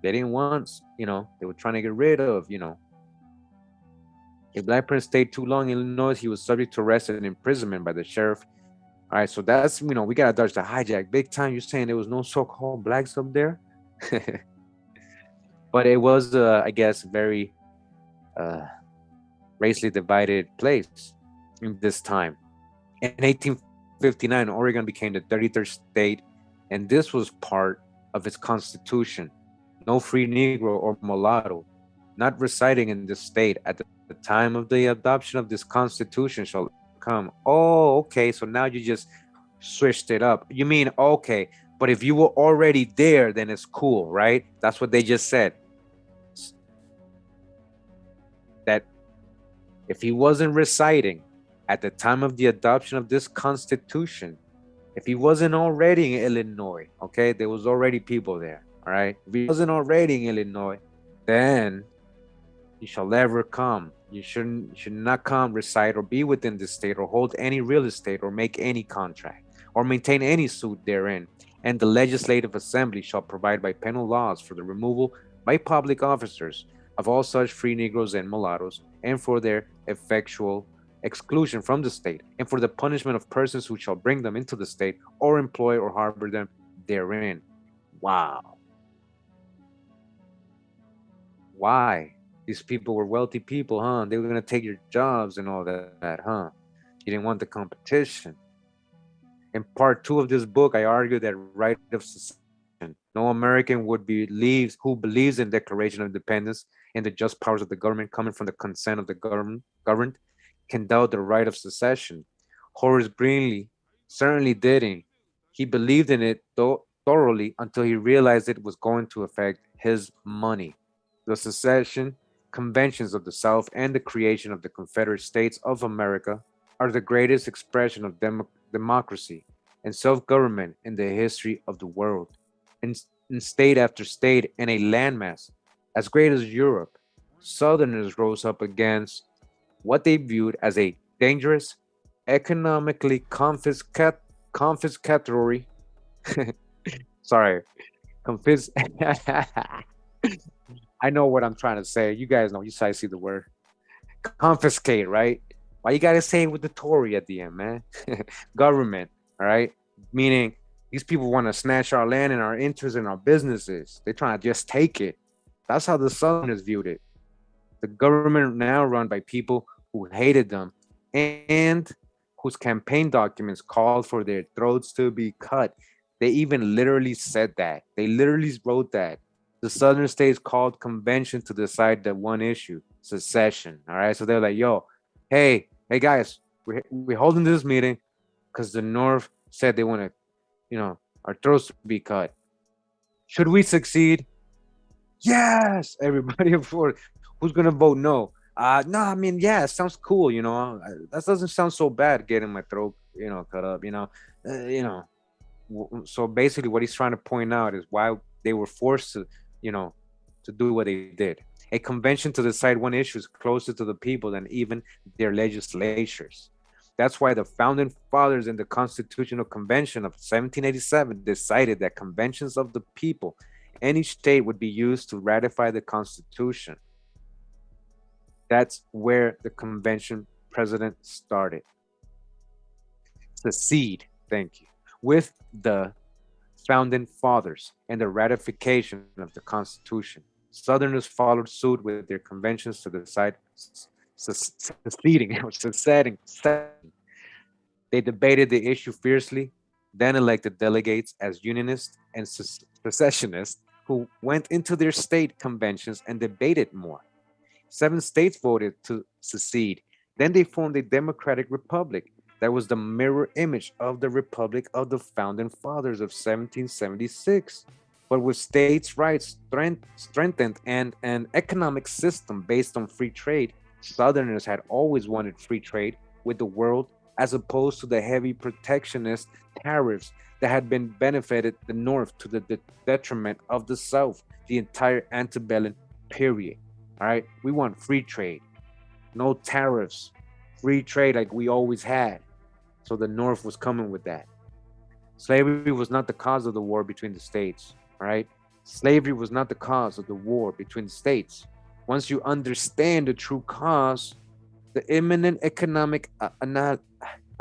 They didn't want, they were trying to get rid of, If black person stayed too long in Illinois, he was subject to arrest and imprisonment by the sheriff. All right, so that's, we got to dodge the hijack big time. You're saying there was no so-called blacks up there? But it was, I guess, very racially divided place in this time. In 1859, Oregon became the 33rd state, and this was part of its constitution. No free Negro or mulatto not residing in this state at the time of the adoption of this constitution shall come. Oh, okay, so now you just switched it up. You mean, okay, but if you were already there, then it's cool, right? That's what they just said. That if he wasn't residing at the time of the adoption of this Constitution, if he wasn't already in Illinois, okay, there was already people there, all right? If he wasn't already in Illinois, then you shall never come. You should not come, reside, or be within the state, or hold any real estate, or make any contract, or maintain any suit therein. And the legislative assembly shall provide by penal laws for the removal by public officers of all such free Negroes and mulattoes, and for their effectual exclusion from the state, and for the punishment of persons who shall bring them into the state, or employ or harbor them therein. Wow. Why? These people were wealthy people, huh? They were going to take your jobs and all that, huh? You didn't want the competition. In part 2 of this book, I argue that right of secession, no American who believes in Declaration of Independence and the just powers of the government coming from the consent of the governed can doubt the right of secession. Horace Greeley certainly didn't. He believed in it thoroughly until he realized it was going to affect his money. The secession conventions of the South and the creation of the Confederate States of America are the greatest expression of democracy and self-government in the history of the world. In state after state and a landmass as great as Europe, Southerners rose up against what they viewed as a dangerous, economically confiscatory, sorry, I know what I'm trying to say. You guys know, you guys see the word. Confiscate, right? Why you gotta say it with the Tory at the end, man? Government, all right? Meaning these people want to snatch our land and our interests and our businesses. They're trying to just take it. That's how the Southerners viewed it. The government now run by people who hated them and whose campaign documents called for their throats to be cut. They even literally said that. They literally wrote that. The Southern states called convention to decide that one issue, secession. All right. So they're like, yo, hey guys, we're holding this meeting because the North said they want to, our throats to be cut. Should we succeed? Yes, everybody for who's gonna vote no? No, I mean, yeah, it sounds cool, that doesn't sound so bad getting my throat, cut up, So basically what he's trying to point out is why they were forced to do what they did. A convention to decide one issue is closer to the people than even their legislatures. That's why the founding fathers in the Constitutional Convention of 1787 decided that conventions of the people in each state would be used to ratify the Constitution. That's where the convention president started. Secede, thank you, with the founding fathers and the ratification of the Constitution. Southerners followed suit with their conventions to decide seceding. They debated the issue fiercely, then elected delegates as Unionists and secessionists who went into their state conventions and debated more. 7 states voted to secede. Then they formed a democratic republic that was the mirror image of the Republic of the Founding Fathers of 1776, but with states' rights strengthened and an economic system based on free trade. Southerners had always wanted free trade with the world as opposed to the heavy protectionist tariffs that had been benefited the North to the detriment of the South the entire antebellum period. All right, we want free trade, no tariffs, free trade like we always had. So the North was coming with that. Slavery was not the cause of the war between the states, right? Slavery was not the cause of the war between the states. Once you understand the true cause, the imminent economic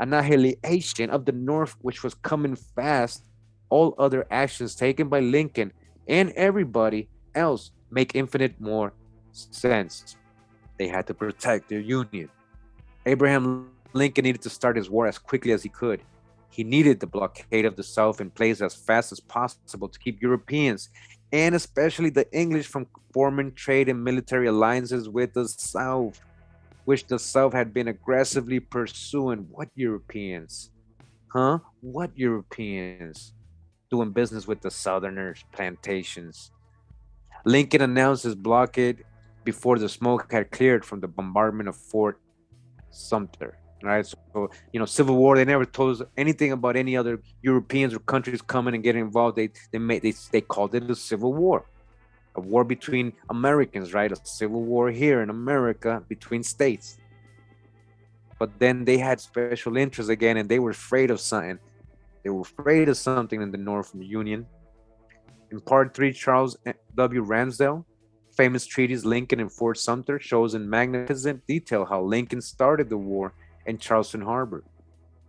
annihilation of the North, which was coming fast, all other actions taken by Lincoln and everybody else make infinite more sense. They had to protect their Union. Abraham Lincoln needed to start his war as quickly as he could. He needed the blockade of the South in place as fast as possible to keep Europeans, and especially the English, from forming trade and military alliances with the South, which the South had been aggressively pursuing. What Europeans? Huh? What Europeans? Doing business with the Southerners, plantations. Lincoln announced his blockade before the smoke had cleared from the bombardment of Fort Sumter. right? So, Civil War, they never told us anything about any other Europeans or countries coming and getting involved. They called it a civil war, a war between Americans, right? A civil war here in America between states. But then they had special interests again, and they were afraid of something. They were afraid of something in the North Union. In part 3, Charles W. Ramsdell, famous treatise Lincoln and Fort Sumter, shows in magnificent detail how Lincoln started the war in Charleston Harbor.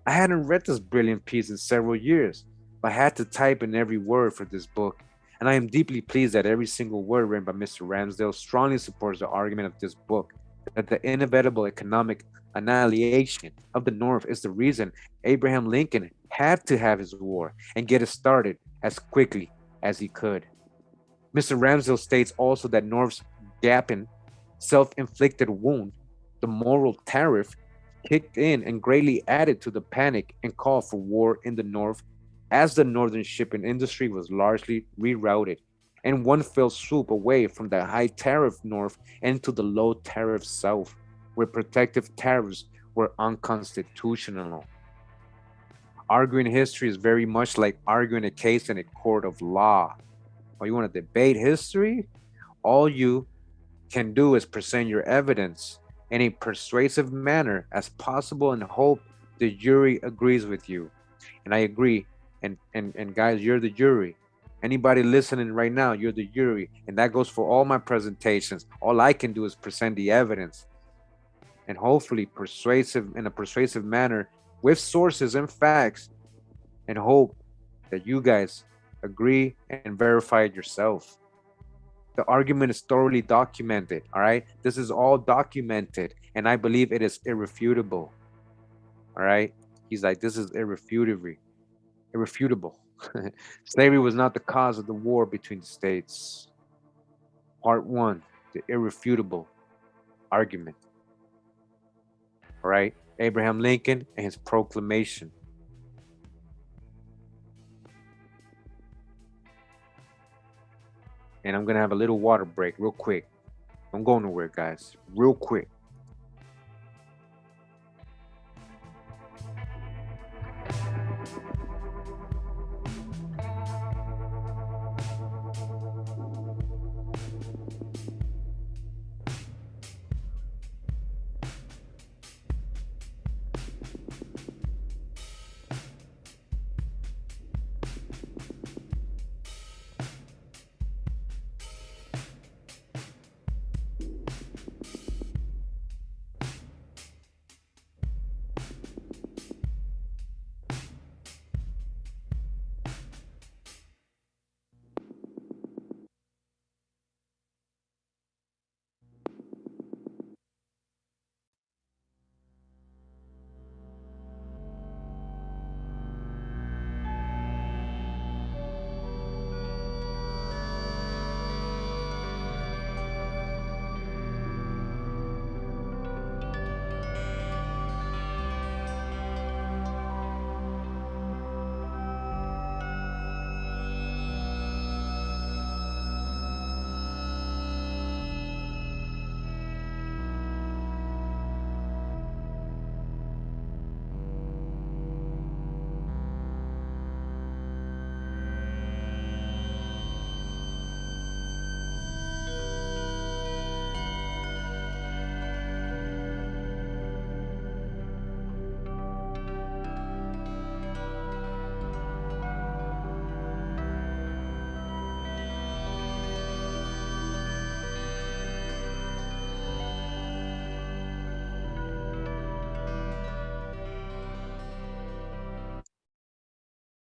I hadn't read this brilliant piece in several years, but I had to type in every word for this book, and I am deeply pleased that every single word written by Mr. Ramsdell strongly supports the argument of this book, that the inevitable economic annihilation of the North is the reason Abraham Lincoln had to have his war and get it started as quickly as he could. Mr. Ramsdell states also that North's gaping, self-inflicted wound, the moral tariff, kicked in and greatly added to the panic and call for war in the North, as the northern shipping industry was largely rerouted and one fell swoop away from the high tariff North into the low tariff South, where protective tariffs were unconstitutional. Arguing history is very much like arguing a case in a court of law. Or you want to debate history? All you can do is present your evidence in a persuasive manner as possible and hope the jury agrees with you. And I agree. And guys, you're the jury. Anybody listening right now, you're the jury. And that goes for all my presentations. All I can do is present the evidence and hopefully in a persuasive manner with sources and facts, and hope that you guys agree and verify it yourself. The argument is thoroughly documented, all right? This is all documented, and I believe it is irrefutable, all right? He's like, this is irrefutable. Slavery was not the cause of the war between the states. Part 1, the irrefutable argument, all right? Abraham Lincoln and his proclamation. And I'm going to have a little water break real quick. Don't go nowhere, guys. Real quick.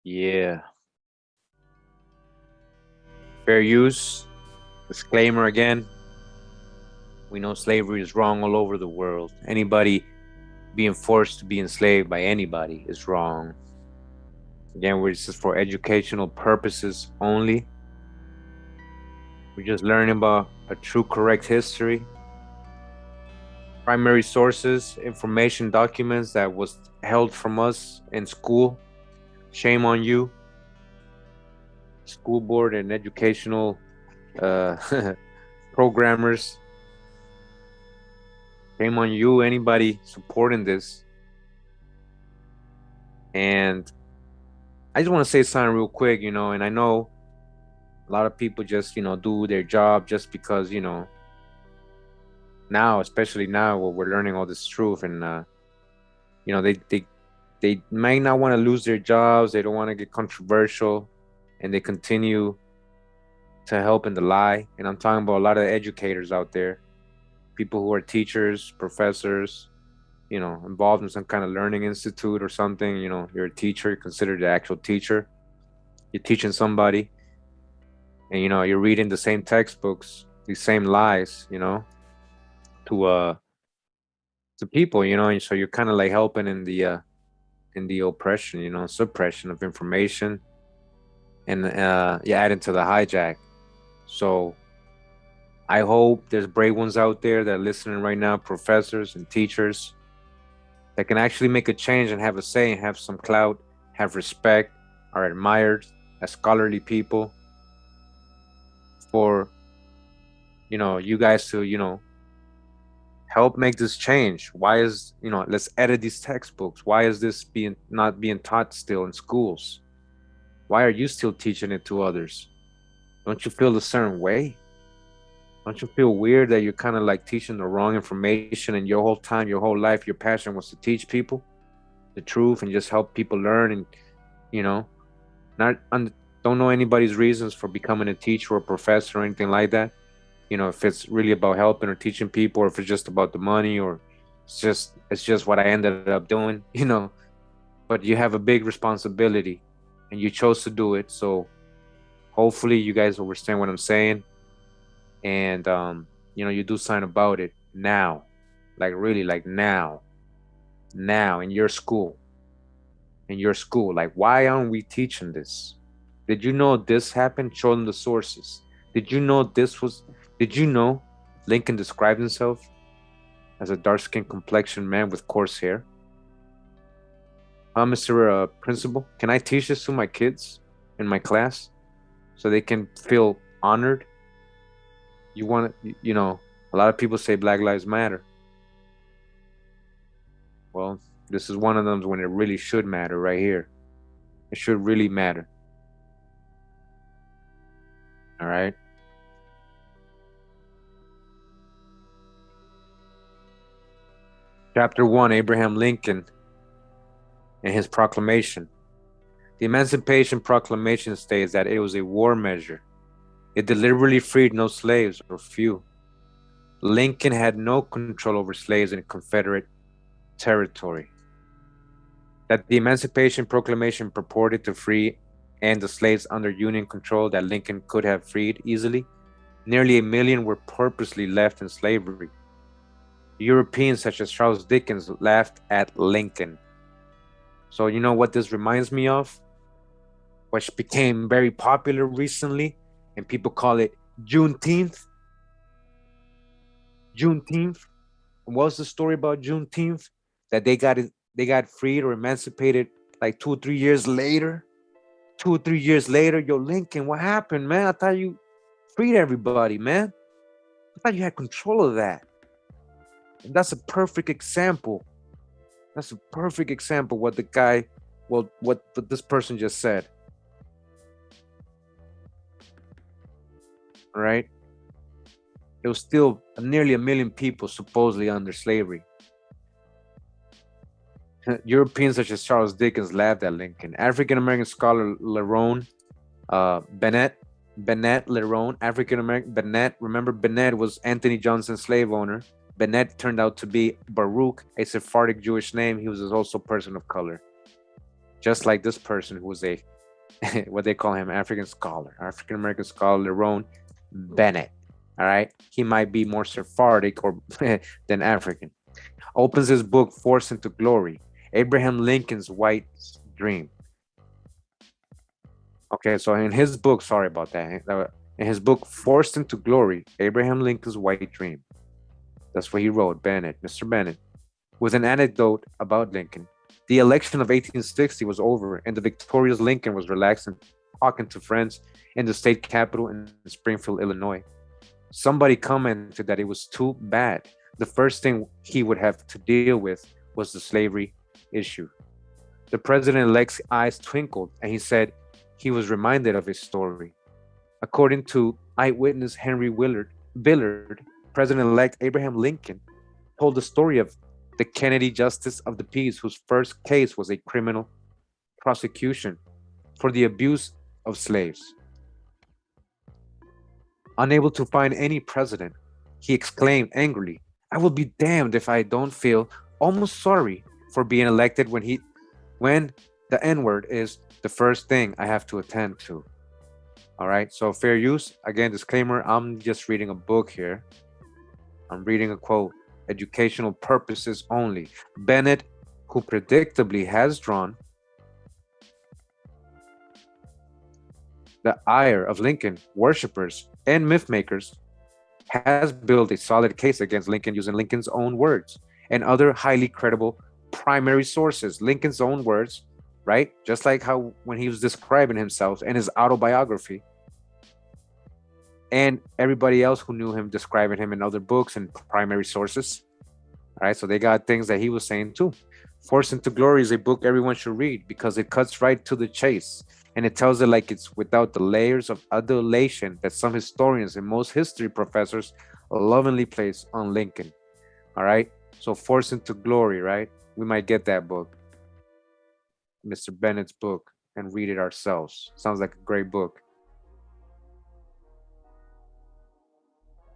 Yeah. Fair use. Disclaimer again. We know slavery is wrong all over the world. Anybody being forced to be enslaved by anybody is wrong. Again, this is for educational purposes only. We're just learning about a true, correct history. Primary sources, information documents that was held from us in school. Shame on you. School board and educational programmers. Shame on you, anybody supporting this. And I just want to say something real quick, you know, and I know a lot of people just, you know, do their job just because, you know, now, especially now where we're learning all this truth, and you know, they might not want to lose their jobs, they don't want to get controversial, and they continue to help in the lie. And I'm talking about a lot of educators out there, people who are teachers, professors, you know, involved in some kind of learning institute or something. You know, you're a teacher, you're considered the actual teacher, you're teaching somebody, and you know, you're reading the same textbooks, these same lies, you know, to people, you know, and so you're kind of like helping in the oppression, you know, suppression of information, and you add into the hijack. So I hope there's brave ones out there that are listening right now, professors and teachers, that can actually make a change and have a say and have some clout, have respect, are admired as scholarly people, for, you know, you guys to, you know, help make this change. Why is, you know, let's edit these textbooks. Why is this being not being taught still in schools? Why are you still teaching it to others? Don't you feel a certain way? Don't you feel weird that you're kind of like teaching the wrong information, and your whole time, your whole life, your passion was to teach people the truth and just help people learn, and, you know, don't know anybody's reasons for becoming a teacher or a professor or anything like that. You know, if it's really about helping or teaching people, or if it's just about the money, or it's just what I ended up doing, you know. But you have a big responsibility and you chose to do it. So hopefully you guys understand what I'm saying. And you know, you do something about it now. Like really, like now in your school. Like, why aren't we teaching this? Did you know this happened? Show them the sources. Did you know Lincoln described himself as a dark-skinned complexioned man with coarse hair? Mr. Principal, can I teach this to my kids in my class so they can feel honored? You want to, you know, a lot of people say Black Lives Matter. Well, this is one of them when it really should matter right here. It should really matter. All right. Chapter 1, Abraham Lincoln and his proclamation. The Emancipation Proclamation states that it was a war measure. It deliberately freed no slaves or few. Lincoln had no control over slaves in Confederate territory. That the Emancipation Proclamation purported to free and the slaves under Union control that Lincoln could have freed easily, nearly 1 million were purposely left in slavery. Europeans such as Charles Dickens laughed at Lincoln. So you know what this reminds me of? Which became very popular recently, and people call it Juneteenth. Juneteenth. What's the story about Juneteenth? That they got freed or emancipated like 2 or 3 years later. 2 or 3 years later, yo, Lincoln, what happened, man? I thought you freed everybody, man. I thought you had control of that. And that's a perfect example. That's a perfect example what the guy, well, what this person just said. All right? It was still nearly 1 million people supposedly under slavery. Europeans such as Charles Dickens laughed at Lincoln. African-American scholar Lerone Bennett Lerone, African-American Bennett. Remember, Bennett was Anthony Johnson's slave owner. Bennett turned out to be Baruch, a Sephardic Jewish name. He was also a person of color. Just like this person who was a, what they call him, African American scholar, Lerone Bennett. All right. He might be more Sephardic or than African. Opens his book, Forced into Glory, Abraham Lincoln's White Dream. Okay, so in his book, sorry about that. In his book, Forced into Glory, Abraham Lincoln's White Dream. That's what he wrote, Bennett, Mr. Bennett, with an anecdote about Lincoln. The election of 1860 was over, and the victorious Lincoln was relaxing, talking to friends in the state capitol in Springfield, Illinois. Somebody commented that it was too bad. The first thing he would have to deal with was the slavery issue. The president-elect's eyes twinkled, and he said he was reminded of his story. According to eyewitness Henry Billard, President-elect Abraham Lincoln told the story of the Kennedy Justice of the Peace, whose first case was a criminal prosecution for the abuse of slaves. Unable to find any precedent, he exclaimed angrily, "I will be damned if I don't feel almost sorry for being elected when the N-word is the first thing I have to attend to." All right, so fair use. Again, disclaimer, I'm just reading a book here. I'm reading a quote, educational purposes only. Bennett, who predictably has drawn the ire of Lincoln worshippers and myth makers, has built a solid case against Lincoln using Lincoln's own words and other highly credible primary sources. Lincoln's own words, right? Just like how when he was describing himself in his autobiography, and everybody else who knew him describing him in other books and primary sources. All right, so they got things that he was saying too. Forced into Glory is a book everyone should read because it cuts right to the chase, and it tells it like it's without the layers of adulation that some historians and most history professors lovingly place on Lincoln. All right, so Forced into Glory, right? We might get that book, Mr. Bennett's book, and read it ourselves. Sounds like a great book.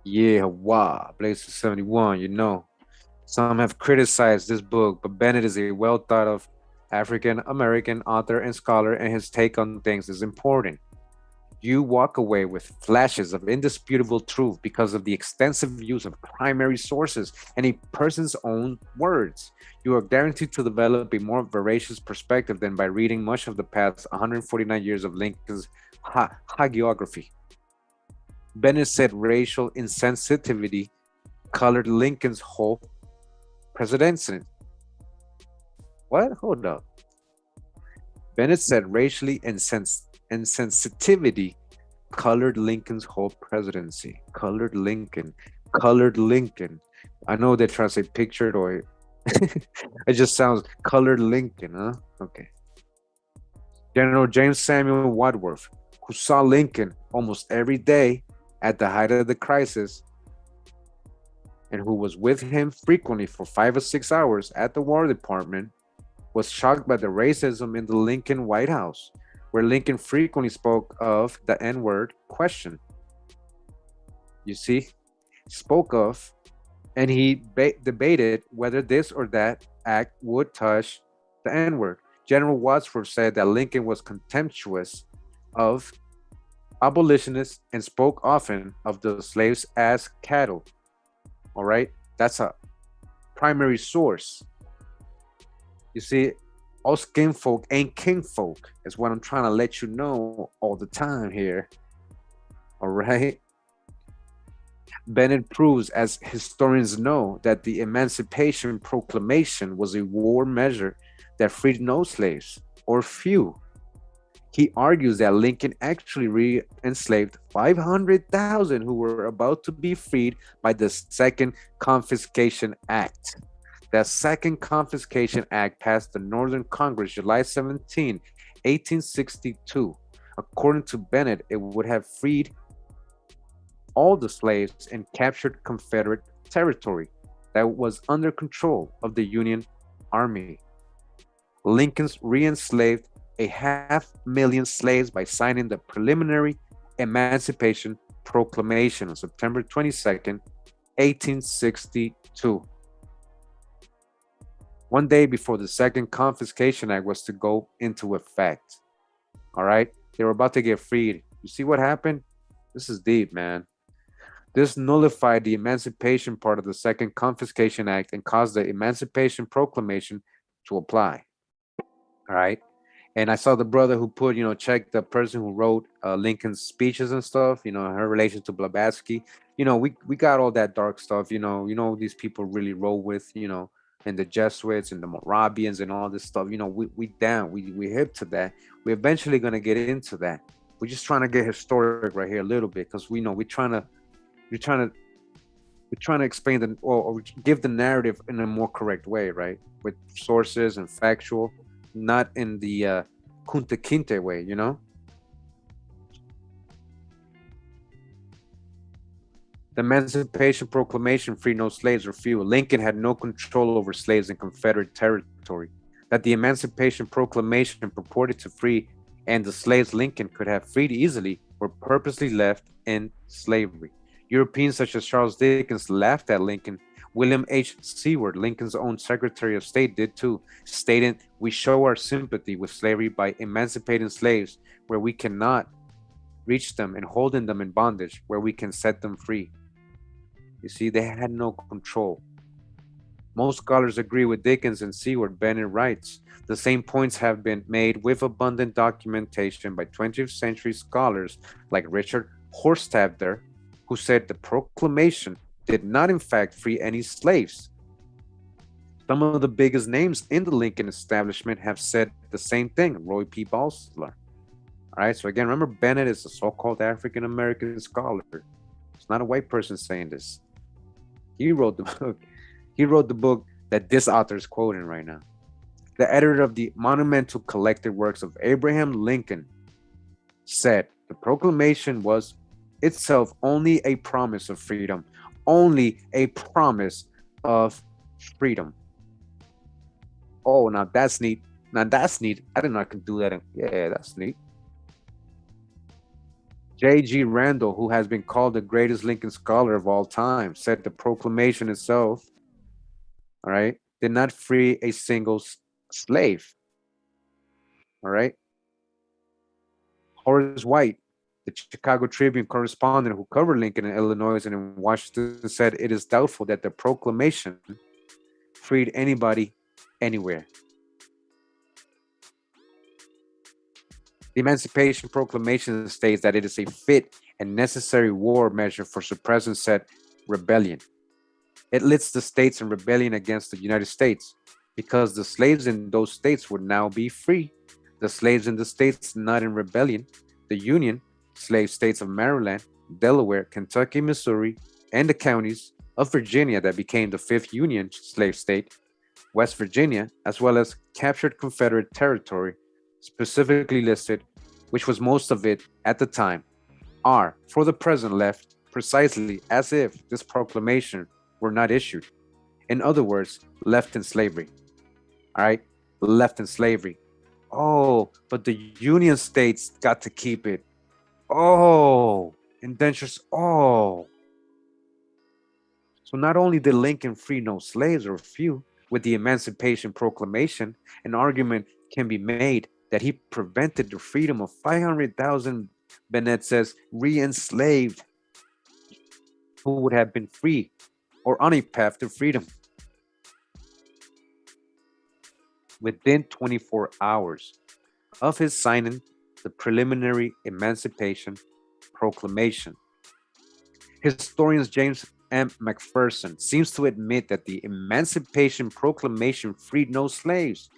Yeah, wow, Blaze 71, you know. Some have criticized this book, but Bennett is a well thought of African-American author and scholar, and his take on things is important. You walk away with flashes of indisputable truth because of the extensive use of primary sources and a person's own words. You are guaranteed to develop a more veracious perspective than by reading much of the past 149 years of Lincoln's hagiography. Bennett said racial insensitivity colored Lincoln's whole presidency. What? Hold up. Bennett said racially insensitivity colored Lincoln's whole presidency. Colored Lincoln. Colored Lincoln. I know they're trying to say pictured or it just sounds colored Lincoln, huh? Okay. General James Samuel Wadsworth, who saw Lincoln almost every day at the height of the crisis, and who was with him frequently for 5 or 6 hours at the War Department, was shocked by the racism in the Lincoln White House, where Lincoln frequently spoke of the N-word question. You see, spoke of, and he debated whether this or that act would touch the N-word. General Wadsworth said that Lincoln was contemptuous of abolitionists and spoke often of the slaves as cattle. All right, that's a primary source. You see, all skin folk ain't kinfolk is what I'm trying to let you know all the time here. All right. Bennett proves, as historians know, that the Emancipation Proclamation was a war measure that freed no slaves or few. He argues that Lincoln actually re-enslaved 500,000 who were about to be freed by the Second Confiscation Act. The Second Confiscation Act passed the Northern Congress July 17, 1862. According to Bennett, it would have freed all the slaves in captured Confederate territory that was under control of the Union Army. Lincoln's re-enslaved 500,000 slaves by signing the preliminary Emancipation Proclamation on September 22nd, 1862. One day before the Second Confiscation Act was to go into effect. All right, they were about to get freed. You see what happened? This is deep, man. This nullified the emancipation part of the Second Confiscation Act and caused the Emancipation Proclamation to apply. All right. And I saw the brother who put, check the person who wrote Lincoln's speeches and stuff, her relation to Blavatsky. We got all that dark stuff, these people really roll with, and the Jesuits and the Moravians and all this stuff, we down, we hip to that. We're eventually going to get into that. We're just trying to get historic right here a little bit because we're trying to explain or give the narrative in a more correct way, right? With sources and factual. not in the Kunta Kinte way, you know? The Emancipation Proclamation freed no slaves or few. Lincoln had no control over slaves in Confederate territory. That the Emancipation Proclamation purported to free and the slaves Lincoln could have freed easily were purposely left in slavery. Europeans such as Charles Dickens laughed at Lincoln. William H. Seward, Lincoln's own Secretary of State, did too, stating, "We show our sympathy with slavery by emancipating slaves where we cannot reach them and holding them in bondage where we can set them free." You see, they had no control. Most scholars agree with Dickens and Seward. Bennett writes, the same points have been made with abundant documentation by 20th century scholars like Richard Horstadter, who said the proclamation did not in fact free any slaves. Some of the biggest names in the Lincoln establishment have said the same thing. Roy P. Balsler. All right, so again, remember, Bennett is a so-called African-American scholar. It's not a white person saying this. He wrote the book. He wrote the book that this author is quoting right now. The editor of the monumental collected works of Abraham Lincoln said the proclamation was itself only a promise of freedom, only a promise of freedom. Oh, now that's neat. Now that's neat. I didn't know I could do that. Yeah, that's neat. J.G. Randall, who has been called the greatest Lincoln scholar of all time, said the proclamation itself, all right, did not free a single slave. All right. Horace White, the Chicago Tribune correspondent who covered Lincoln in Illinois and in Washington, said it is doubtful that the proclamation freed anybody anywhere. The Emancipation Proclamation states that it is a fit and necessary war measure for suppressing said rebellion. It lists the states in rebellion against the United States because the slaves in those states would now be free. The slaves in the states not in rebellion, the Union slave states of Maryland, Delaware, Kentucky, Missouri, and the counties of Virginia that became the 5th Union slave state, West Virginia, as well as captured Confederate territory, specifically listed, which was most of it at the time, are for the present left precisely as if this proclamation were not issued. In other words, left in slavery. All right, left in slavery. Oh, but the Union states got to keep it. Oh, indentures. Oh. So not only did Lincoln free no slaves or few with the Emancipation Proclamation, an argument can be made that he prevented the freedom of 500,000, Bennett says, re-enslaved who would have been free or on a path to freedom. Within 24 hours of his signing the preliminary Emancipation Proclamation, historian James M. McPherson seems to admit that the Emancipation Proclamation freed no slaves.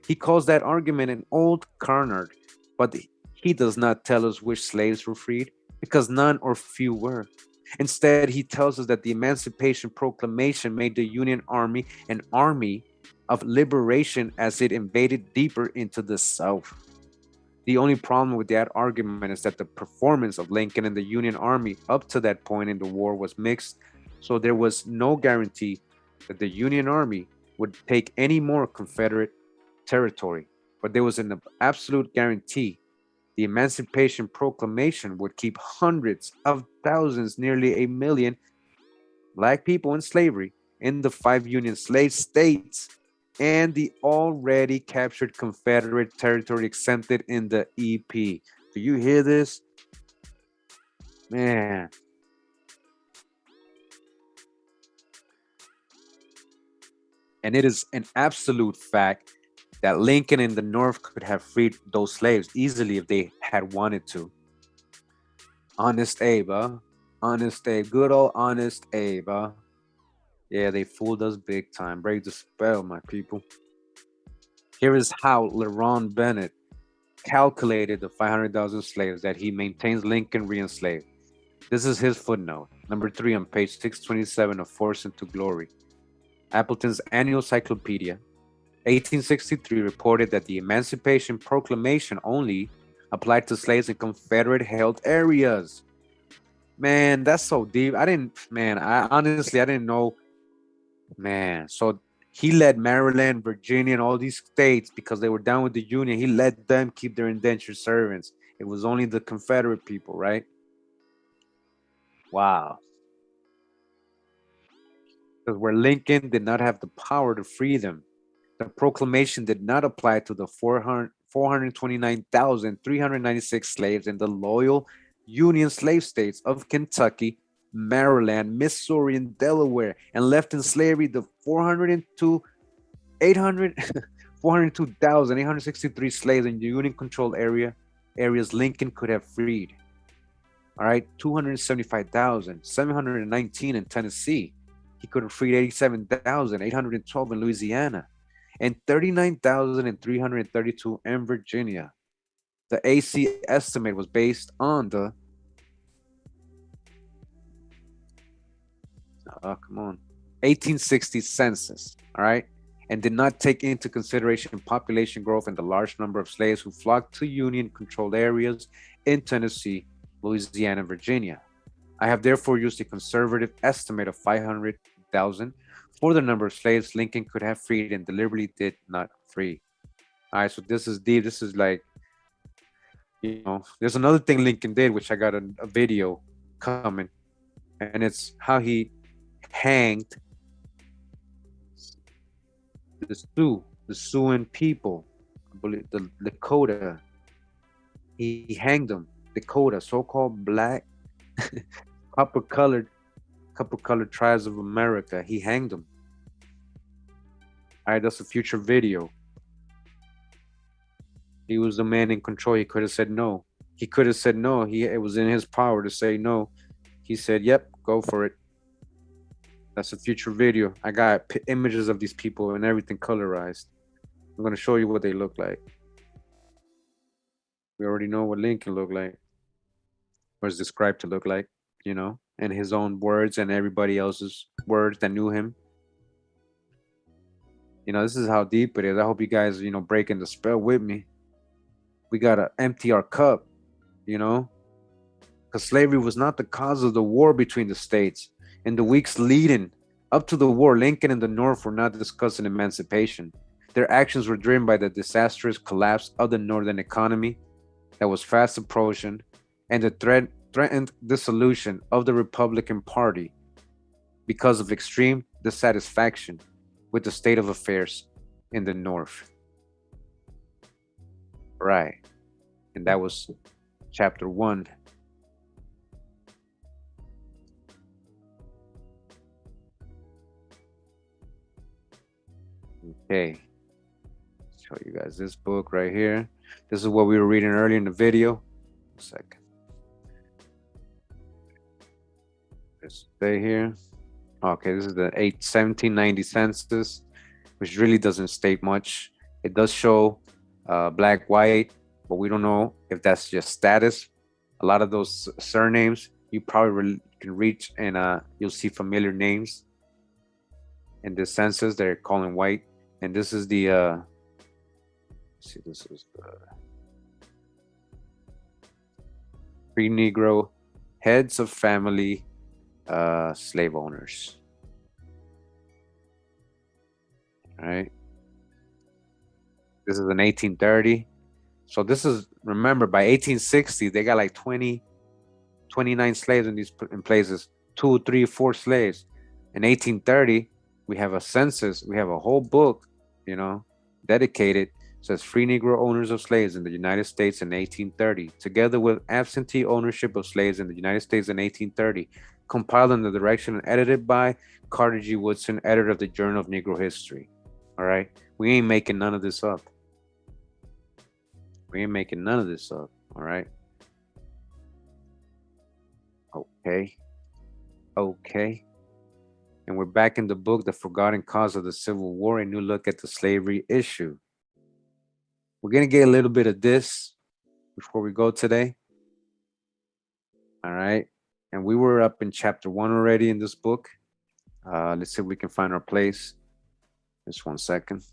He calls that argument an old carnard, but he does not tell us which slaves were freed, because none or few were. Instead, he tells us that the Emancipation Proclamation made the Union Army an army of liberation as it invaded deeper into the South. The only problem with that argument is that the performance of Lincoln and the Union Army up to that point in the war was mixed, so there was no guarantee that the Union Army would take any more Confederate territory, but there was an absolute guarantee the Emancipation Proclamation would keep hundreds of thousands, nearly 1 million black people in slavery in the 5 Union slave states and the already captured Confederate territory exempted in the EP. Do you hear this? Man. And it is an absolute fact that Lincoln in the North could have freed those slaves easily if they had wanted to. Honest Abe, huh? Honest Abe. Good old Honest Abe, huh? Yeah, they fooled us big time. Break the spell, my people. Here is how LeRon Bennett calculated the 500,000 slaves that he maintains Lincoln re-enslaved. This is his footnote, number 3 on page 627 of Force into Glory. Appleton's Annual Cyclopedia, 1863 reported that the Emancipation Proclamation only applied to slaves in Confederate held areas. Man, that's so deep. I honestly, I didn't know. Man, so he let Maryland, Virginia, and all these states, because they were down with the Union, he let them keep their indentured servants. It was only the Confederate people, right? Wow. Because where Lincoln did not have the power to free them, the proclamation did not apply to the 429,396 slaves in the loyal Union slave states of Kentucky, Maryland, Missouri, and Delaware, and left in slavery the 402,863 slaves in the Union-controlled areas Lincoln could have freed. All right, 275,719 in Tennessee. He could have freed 87,812 in Louisiana and 39,332 in Virginia. The AC estimate was based on the 1860 census, all right, and did not take into consideration population growth and the large number of slaves who flocked to Union-controlled areas in Tennessee, Louisiana, and Virginia. I have therefore used a conservative estimate of 500,000 for the number of slaves Lincoln could have freed and deliberately did not free. All right, so this is deep. This is like, there's another thing Lincoln did, which I got a video coming, and it's how he hanged the Sioux people, I believe the Dakota. He hanged them, Dakota, so-called black, copper-colored tribes of America. He hanged them. All right, that's a future video. He was the man in control. He could have said no. It was in his power to say no. He said, "Yep, go for it." That's a future video. I got images of these people and everything colorized. I'm gonna show you what they look like. We already know what Lincoln looked like, or is described to look like, in his own words and everybody else's words that knew him. This is how deep it is. I hope you guys, breaking the spell with me. We gotta empty our cup, because slavery was not the cause of the war between the states. In the weeks leading up to the war, Lincoln and the North were not discussing emancipation. Their actions were driven by the disastrous collapse of the Northern economy that was fast approaching and the threatened dissolution of the Republican Party because of extreme dissatisfaction with the state of affairs in the North. Right. And that was chapter 1. Okay. Show you guys this book right here. This is what we were reading earlier in the video. A second. Just stay here. Okay, this is the 1790 census, which really doesn't state much. It does show black, white, but we don't know if that's just status. A lot of those surnames you probably can reach, and you'll see familiar names in the census. They're calling white, and this is the this is the free Negro heads of family slave owners. All right. This is in 1830. So this is, remember, by 1860, they got like 29 slaves in places, 2, 3, 4 slaves. In 1830, we have a census, we have a whole book, dedicated, says free Negro owners of slaves in the United States in 1830, together with absentee ownership of slaves in the United States in 1830, compiled under the direction and edited by Carter G. Woodson, editor of the Journal of Negro History. All right, we ain't making none of this up. We ain't making none of this up, all right? Okay. And we're back in the book, The Forgotten Cause of the Civil War, a new look at the slavery issue. We're gonna get a little bit of this before we go today. All right. And we were up in chapter 1 already in this book. Let's see if we can find our place. Just one second.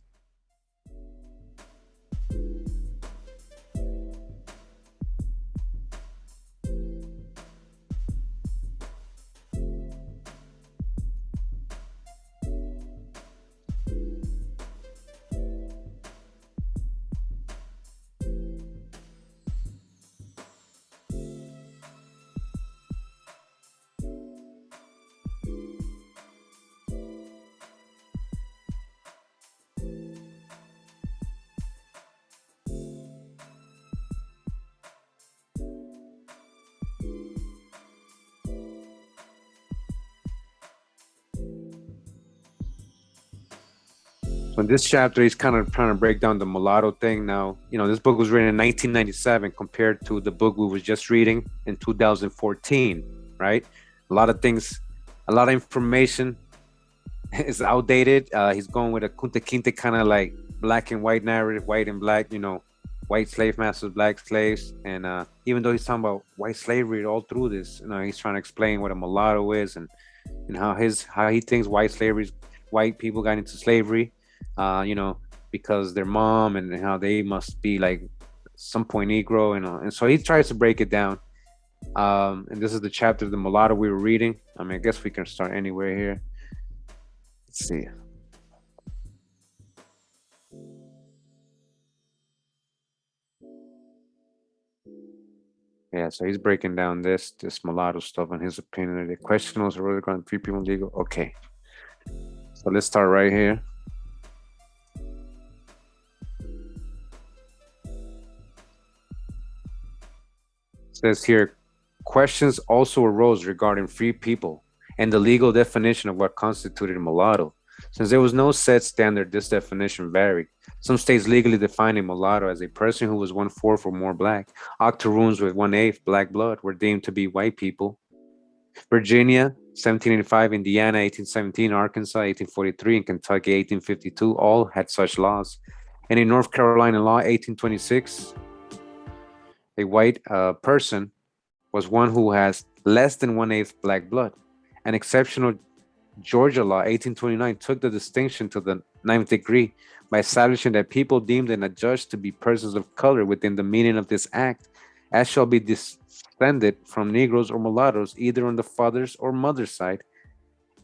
In this chapter, he's kind of trying to break down the mulatto thing. Now, this book was written in 1997 compared to the book we was just reading in 2014, right? A lot of things, a lot of information is outdated. He's going with a Kunta Kinte kind of like black and white narrative, white and black, white slave masters, black slaves. And even though he's talking about white slavery all through this, he's trying to explain what a mulatto is and how he thinks white people got into slavery. Because their mom and how they must be like some point Negro, and so he tries to break it down. And this is the chapter of the mulatto we were reading. I guess we can start anywhere here. Let's see. Yeah, so he's breaking down this mulatto stuff in his opinion. The question was really going to free people legal. Okay, so let's start right here. Says here, questions also arose regarding free people and the legal definition of what constituted a mulatto. Since there was no set standard, this definition varied. Some states legally defined a mulatto as a person who was 1/4 or more black. Octoroons with 1/8 black blood were deemed to be white people. Virginia, 1785, Indiana, 1817, Arkansas, 1843, and Kentucky, 1852, all had such laws. And in North Carolina law, 1826, a white person was one who has less than 1/8 black blood. An exceptional Georgia law, 1829, took the distinction to the 9th degree by establishing that people deemed and adjudged to be persons of color within the meaning of this act, as shall be descended from Negroes or mulattoes, either on the father's or mother's side.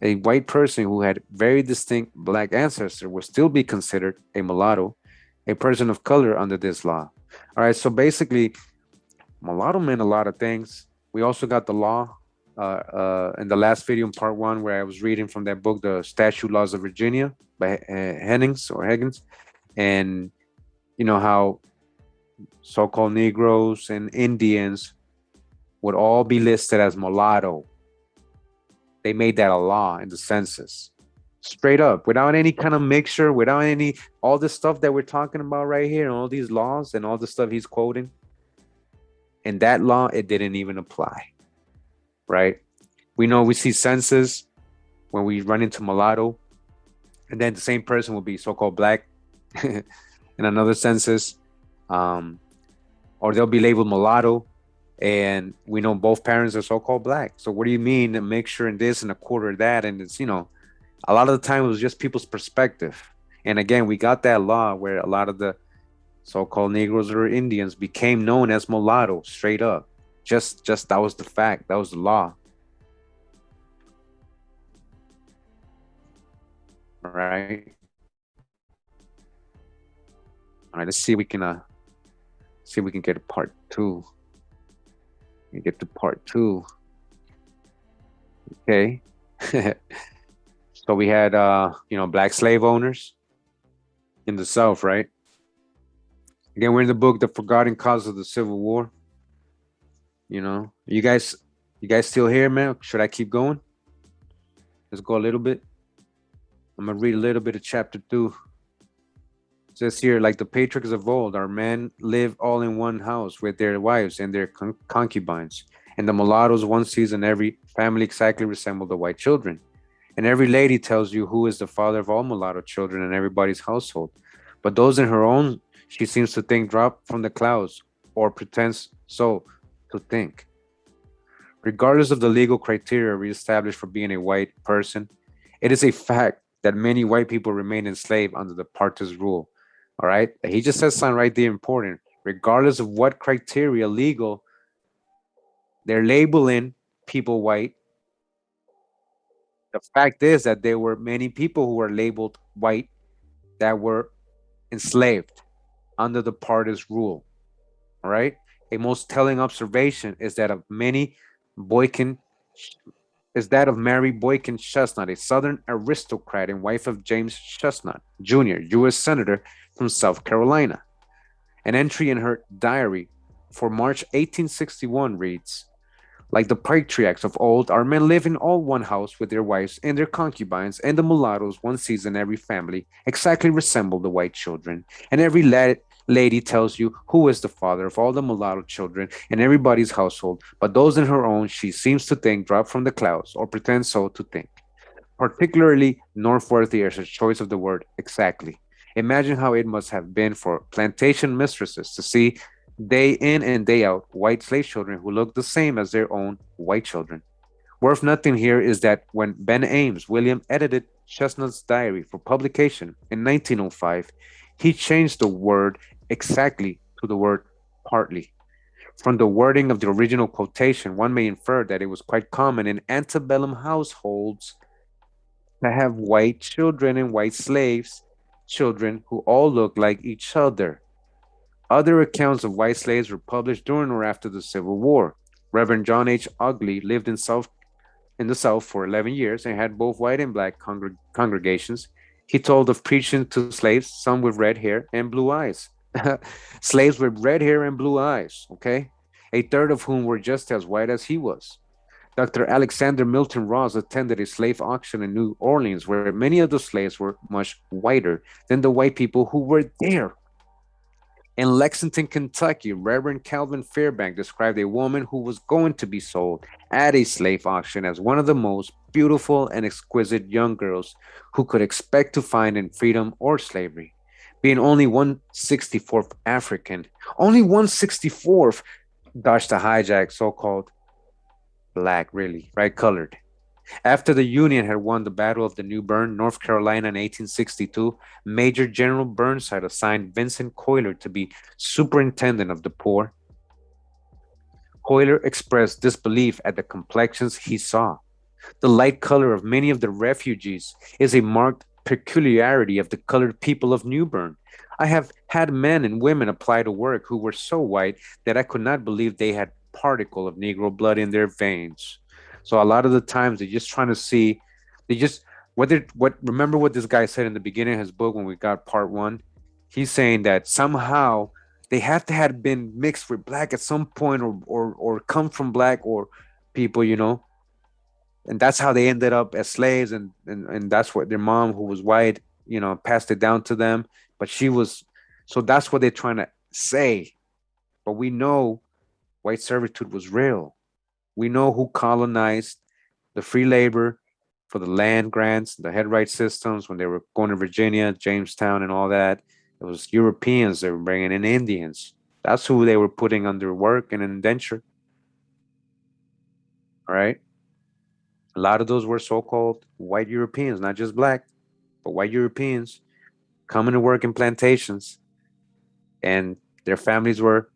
A white person who had very distinct black ancestors would still be considered a mulatto, a person of color under this law. All right, so basically, mulatto meant a lot of things. We also got the law in the last video in part 1 where I was reading from that book, The Statute Laws of Virginia by Higgins, and how so-called Negroes and Indians would all be listed as mulatto. They made that a law in the census, straight up, without any kind of mixture, without all this stuff that we're talking about right here, and all these laws and all the stuff he's quoting. In that law, it didn't even apply, right? We know we see census when we run into mulatto, and then the same person will be so-called black in another census, or they'll be labeled mulatto, and we know both parents are so-called black. So what do you mean a mixture in this and a quarter of that? And it's, a lot of the time it was just people's perspective. And again, we got that law where a lot of the so-called Negroes or Indians became known as mulatto, straight up. Just that was the fact. That was the law. All right. All right. Let's see if we can get a part 2. We get to part 2. Okay. So we had black slave owners in the South, right? Again, we're in the book, The Forgotten Cause of the Civil War. You guys still here, man? Should I keep going? Let's go a little bit. I'm going to read a little bit of chapter 2. It says here, like the patriarchs of old, our men live all in one house with their wives and their concubines. And the mulattoes one sees in every family exactly resemble the white children. And every lady tells you who is the father of all mulatto children in everybody's household. But those in her own, she seems to think drop from the clouds, or pretends so to think. Regardless of the legal criteria reestablished for being a white person, it is a fact that many white people remain enslaved under the Partis rule. All right? He just says something right there important. Regardless of what criteria legal, they're labeling people white. The fact is that there were many people who were labeled white that were enslaved under the Partis rule. All right? A most telling observation is that of Mary Boykin Chestnut, a Southern aristocrat and wife of James Chestnut, Jr., U.S. Senator from South Carolina. An entry in her diary for March 1861 reads, Like the patriarchs of old, our men live in all one house with their wives and their concubines, and the mulattoes one sees in every family exactly resemble the white children. And every lady tells you who is the father of all the mulatto children in everybody's household, but those in her own she seems to think drop from the clouds, or pretends so to think. Particularly Northworthy is a choice of the word exactly. Imagine how it must have been for plantation mistresses to see day in and day out white slave children who look the same as their own white children. Worth noting here is that when Ben Ames William edited Chestnut's diary for publication in 1905, he changed the word exactly to the word partly. From the wording of the original quotation, one may infer that it was quite common in antebellum households to have white children and white slaves, children who all look like each other. Other accounts of white slaves were published during or after the Civil War. Reverend John H. Ugley lived in the South for 11 years and had both white and black congregations. He told of preaching to slaves, some with red hair and blue eyes. Slaves with red hair and blue eyes, okay? A third of whom were just as white as he was. Dr. Alexander Milton Ross attended a slave auction in New Orleans where many of the slaves were much whiter than the white people who were there. In Lexington, Kentucky, Reverend Calvin Fairbank described a woman who was going to be sold at a slave auction as one of the most beautiful and exquisite young girls who could expect to find in freedom or slavery. Being only 1/64th African, only 1/64th, dodged the hijack, so-called black, really, right colored. After the Union had won the Battle of the New Bern, North Carolina in 1862, Major General Burnside assigned Vincent Coiler to be superintendent of the poor. Coiler expressed disbelief at the complexions he saw. The light color of many of the refugees is a marked peculiarity of the colored people of New Bern. I have had men and women apply to work who were so white that I could not believe they had particle of Negro blood in their veins. So a lot of the times they're just trying to see, they just remember what this guy said in the beginning of his book when we got part one. He's saying that somehow they have to have been mixed with black at some point, or come from black or people, and that's how they ended up as slaves, and that's what their mom, who was white, passed it down to them, but she was, so that's what they're trying to say. But we know white servitude was real. We know who colonized the free labor for the land grants, the headright systems when they were going to Virginia, Jamestown, and all that. It was Europeans. They were bringing in Indians. That's who they were putting under work and indenture. All right. A lot of those were so-called white Europeans, not just black, but white Europeans coming to work in plantations, and their families were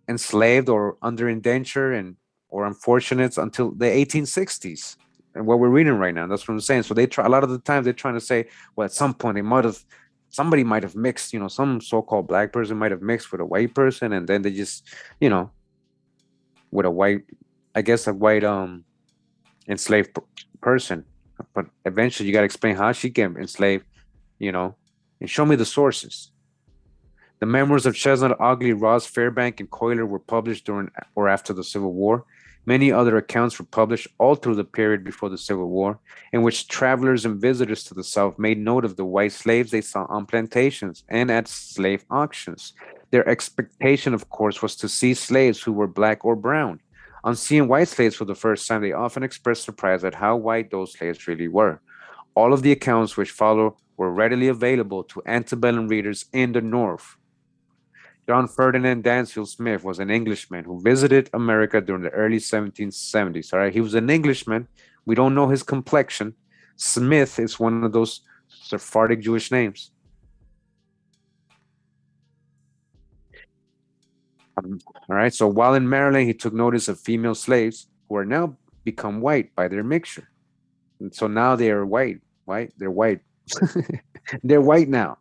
enslaved or under indenture or unfortunates until the 1860s. And what we're reading right now, that's what I'm saying. So they try, a lot of the times they're trying to say, well, at some point somebody might have mixed, some so-called black person might have mixed with a white person, and then they just, with a white, I guess a white enslaved person. But eventually you got to explain how she came enslaved, and show me the sources. The memoirs of Chestnut, Ugley, Ross, Fairbank, and Coiler were published during or after the Civil War. Many other accounts were published all through the period before the Civil War, in which travelers and visitors to the South made note of the white slaves they saw on plantations and at slave auctions. Their expectation, of course, was to see slaves who were black or brown. On seeing white slaves for the first time, they often expressed surprise at how white those slaves really were. All of the accounts which follow were readily available to antebellum readers in the North. John Ferdinand Dansfield Smith was an Englishman who visited America during the early 1770s. All right, he was an Englishman. We don't know his complexion. Smith is one of those Sephardic Jewish names. All right, so while in Maryland, he took notice of female slaves who are now become white by their mixture. And so now they are white. They're white. They're white now.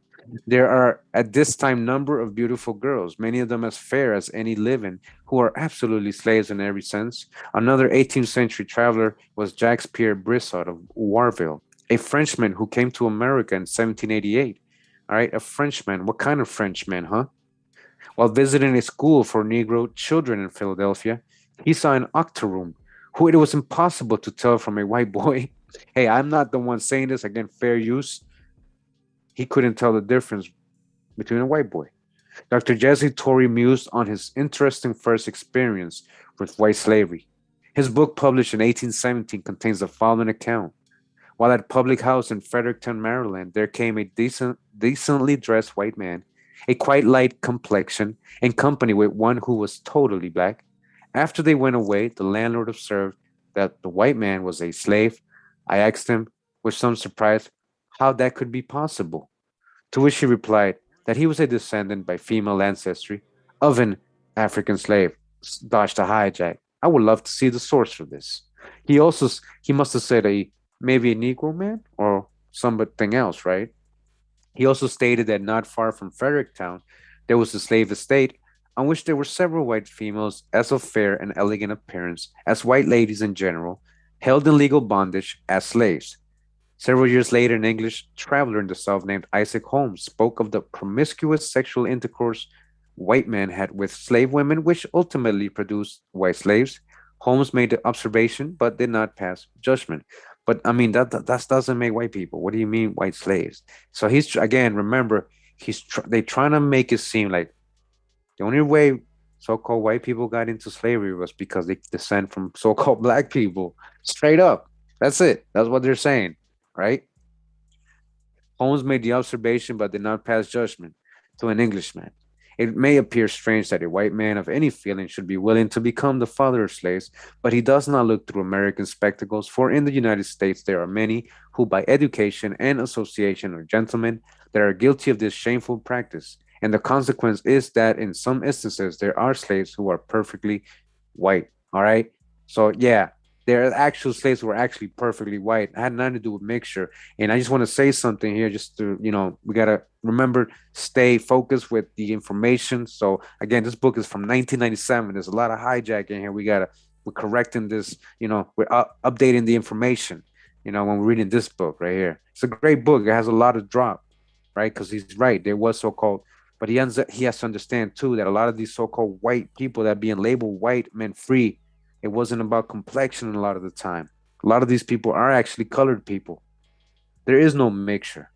There are at this time number of beautiful girls, many of them as fair as any living, who are absolutely slaves in every sense. Another 18th century traveler was Jacques Pierre Brissot of Warville, a Frenchman who came to America in 1788. All right, a Frenchman. What kind of Frenchman, huh? While visiting a school for Negro children in Philadelphia, He saw an octoroon who it was impossible to tell from a white boy. Hey, I'm not the one saying this, again, fair use. He couldn't tell the difference between a white boy. Dr. Jesse Torrey mused on his interesting first experience with white slavery. His book, published in 1817, contains the following account. While at public house in Fredericton, Maryland, there came a decently dressed white man, a quite light complexion, in company with one who was totally black. After they went away, the landlord observed that the white man was a slave. I asked him, with some surprise, how that could be possible. To which he replied that he was a descendant by female ancestry of an African slave. Dodged a hijack. I would love to see the source for this. He must have said maybe a Negro man or something else, right? He also stated that not far from Fredericktown there was a slave estate on which there were several white females as of fair and elegant appearance as white ladies in general, held in legal bondage as slaves. Several years later, an English traveler in the South named Isaac Holmes spoke of the promiscuous sexual intercourse white men had with slave women, which ultimately produced white slaves. Holmes made the observation but did not pass judgment. But I mean, that doesn't make white people. What do you mean, white slaves? So he's again, remember, they trying to make it seem like the only way so-called white people got into slavery was because they descend from so-called black people. Straight up. That's it. That's what they're saying, right? Holmes made the observation but did not pass judgment to an Englishman. It may appear strange that a white man of any feeling should be willing to become the father of slaves, but he does not look through American spectacles, for in the United States there are many who by education and association are gentlemen that are guilty of this shameful practice. And the consequence is that in some instances there are slaves who are perfectly white. All right. So yeah, there are actual slaves who are actually perfectly white. It had nothing to do with mixture. And I just want to say something here, just to, we gotta remember, stay focused with the information. So again, this book is from 1997. There's a lot of hijacking here. We're correcting this, we're updating the information, when we're reading this book right here. It's a great book. It has a lot of drop, right? Because he's right. There was so-called, but he has to understand too that a lot of these so-called white people that being labeled white meant free. It wasn't about complexion a lot of the time. A lot of these people are actually colored people. There is no mixture,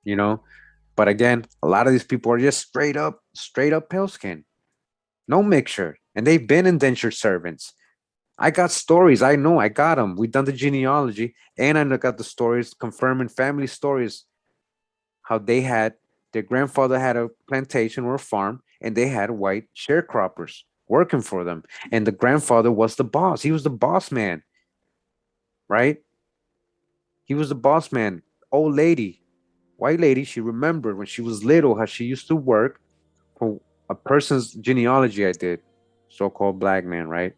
But again, a lot of these people are just straight up pale skin. No mixture. And they've been indentured servants. I got stories. I know. I got them. We've done the genealogy. And I got the stories confirming family stories. How their grandfather had a plantation or a farm. And they had white sharecroppers working for them, and the grandfather was the boss. He was the boss man, right? He was the boss man. Old lady, white lady, she remembered when she was little how she used to work for a person's genealogy I did, so-called black man, right?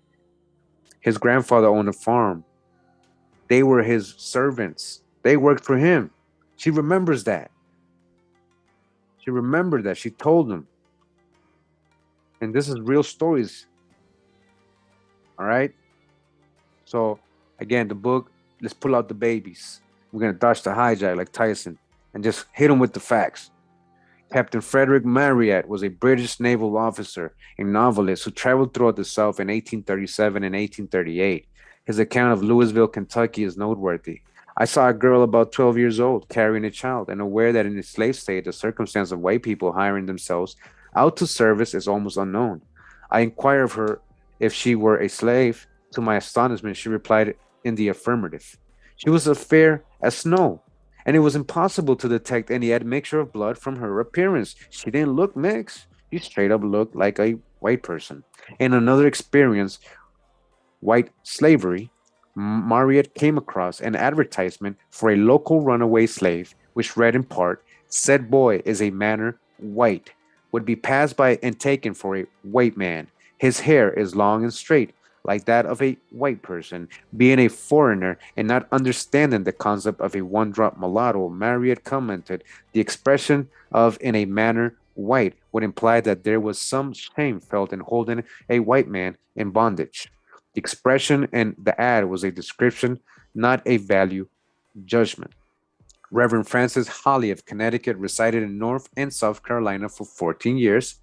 His grandfather owned a farm. They were his servants. They worked for him. She remembers that. She remembered that. She told them. And this is real stories. All right. So again, the book, let's pull out the babies. We're going to dodge the hijack like Tyson and just hit them with the facts. Captain Frederick Marryat was a British naval officer and novelist who traveled throughout the South in 1837 and 1838. His account of Louisville, Kentucky is noteworthy. I saw a girl about 12 years old carrying a child and aware that in the slave state, the circumstance of white people hiring themselves out to service is almost unknown. I inquired of her if she were a slave. To my astonishment, she replied in the affirmative. She was as fair as snow, and it was impossible to detect any admixture of blood from her appearance. She didn't look mixed. She straight up looked like a white person. In another experience, white slavery, Marriott came across an advertisement for a local runaway slave, which read in part, "Said boy is a manner white, would be passed by and taken for a white man. His hair is long and straight, like that of a white person." Being a foreigner and not understanding the concept of a one-drop mulatto, Marriott commented, "The expression of in a manner white would imply that there was some shame felt in holding a white man in bondage." The expression in the ad was a description, not a value judgment. Reverend Francis Holly of Connecticut resided in North and South Carolina for 14 years.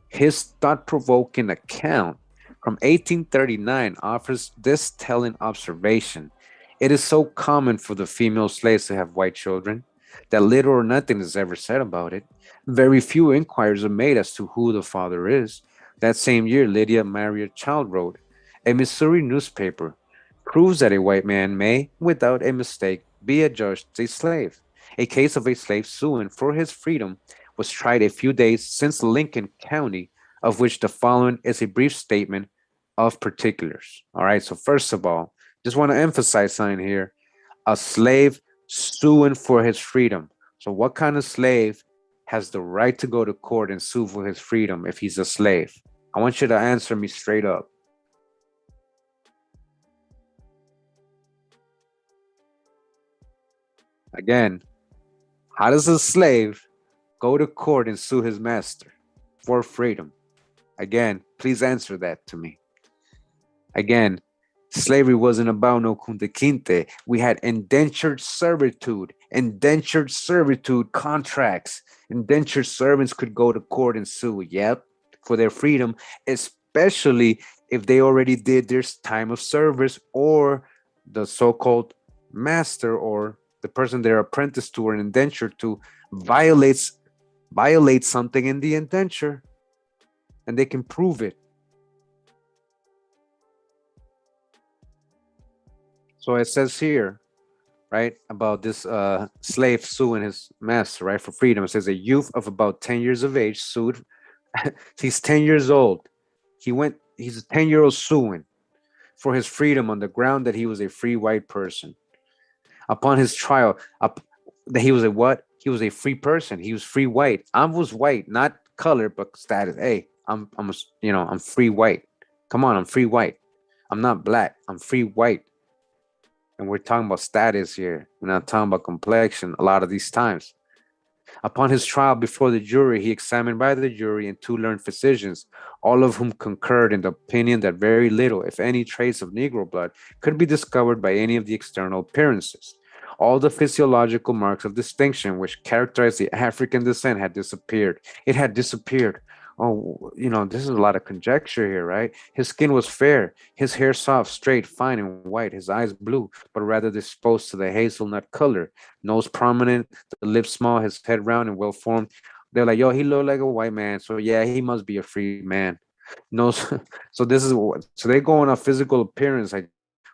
His thought-provoking account from 1839 offers this telling observation. It is so common for the female slaves to have white children that little or nothing is ever said about it. Very few inquiries are made as to who the father is. That same year, Lydia Maria Child wrote, a Missouri newspaper proves that a white man may, without a mistake, be adjudged a slave. A case of a slave suing for his freedom was tried a few days since Lincoln County, of which the following is a brief statement of particulars. All right, so first of all, just want to emphasize something here. A slave suing for his freedom. So what kind of slave has the right to go to court and sue for his freedom if he's a slave? I want you to answer me straight up. Again, how does a slave go to court and sue his master for freedom? Again, please answer that to me. Again, slavery wasn't about no kunde kinte. We had indentured servitude contracts. Indentured servants could go to court and sue, yep, for their freedom, especially if they already did their time of service, or the so-called master or the person they're apprenticed to or indentured to violates something in the indenture, and they can prove it. So it says here, right, about this slave suing his master, right, for freedom. It says a youth of about 10 years of age sued. He's 10 years old. He's a 10-year-old suing for his freedom on the ground that he was a free white person. Upon his trial, that he was a what? He was a free person. He was free white. I was white, not color, but status. Hey, I'm free white. Come on, I'm free white. I'm not black. I'm free white. And we're talking about status here. We're not talking about complexion a lot of these times. Upon his trial before the jury, he examined by the jury and 2 learned physicians, all of whom concurred in the opinion that very little, if any, trace of Negro blood could be discovered by any of the external appearances. All the physiological marks of distinction which characterized the African descent had disappeared. It had disappeared. Oh, this is a lot of conjecture here, right? His skin was fair, his hair soft, straight, fine, and white, his eyes blue, but rather disposed to the hazelnut color, nose prominent, the lips small, his head round and well-formed. They're like, yo, he looked like a white man, so yeah, he must be a free man. Nose, so they're going on physical appearance, like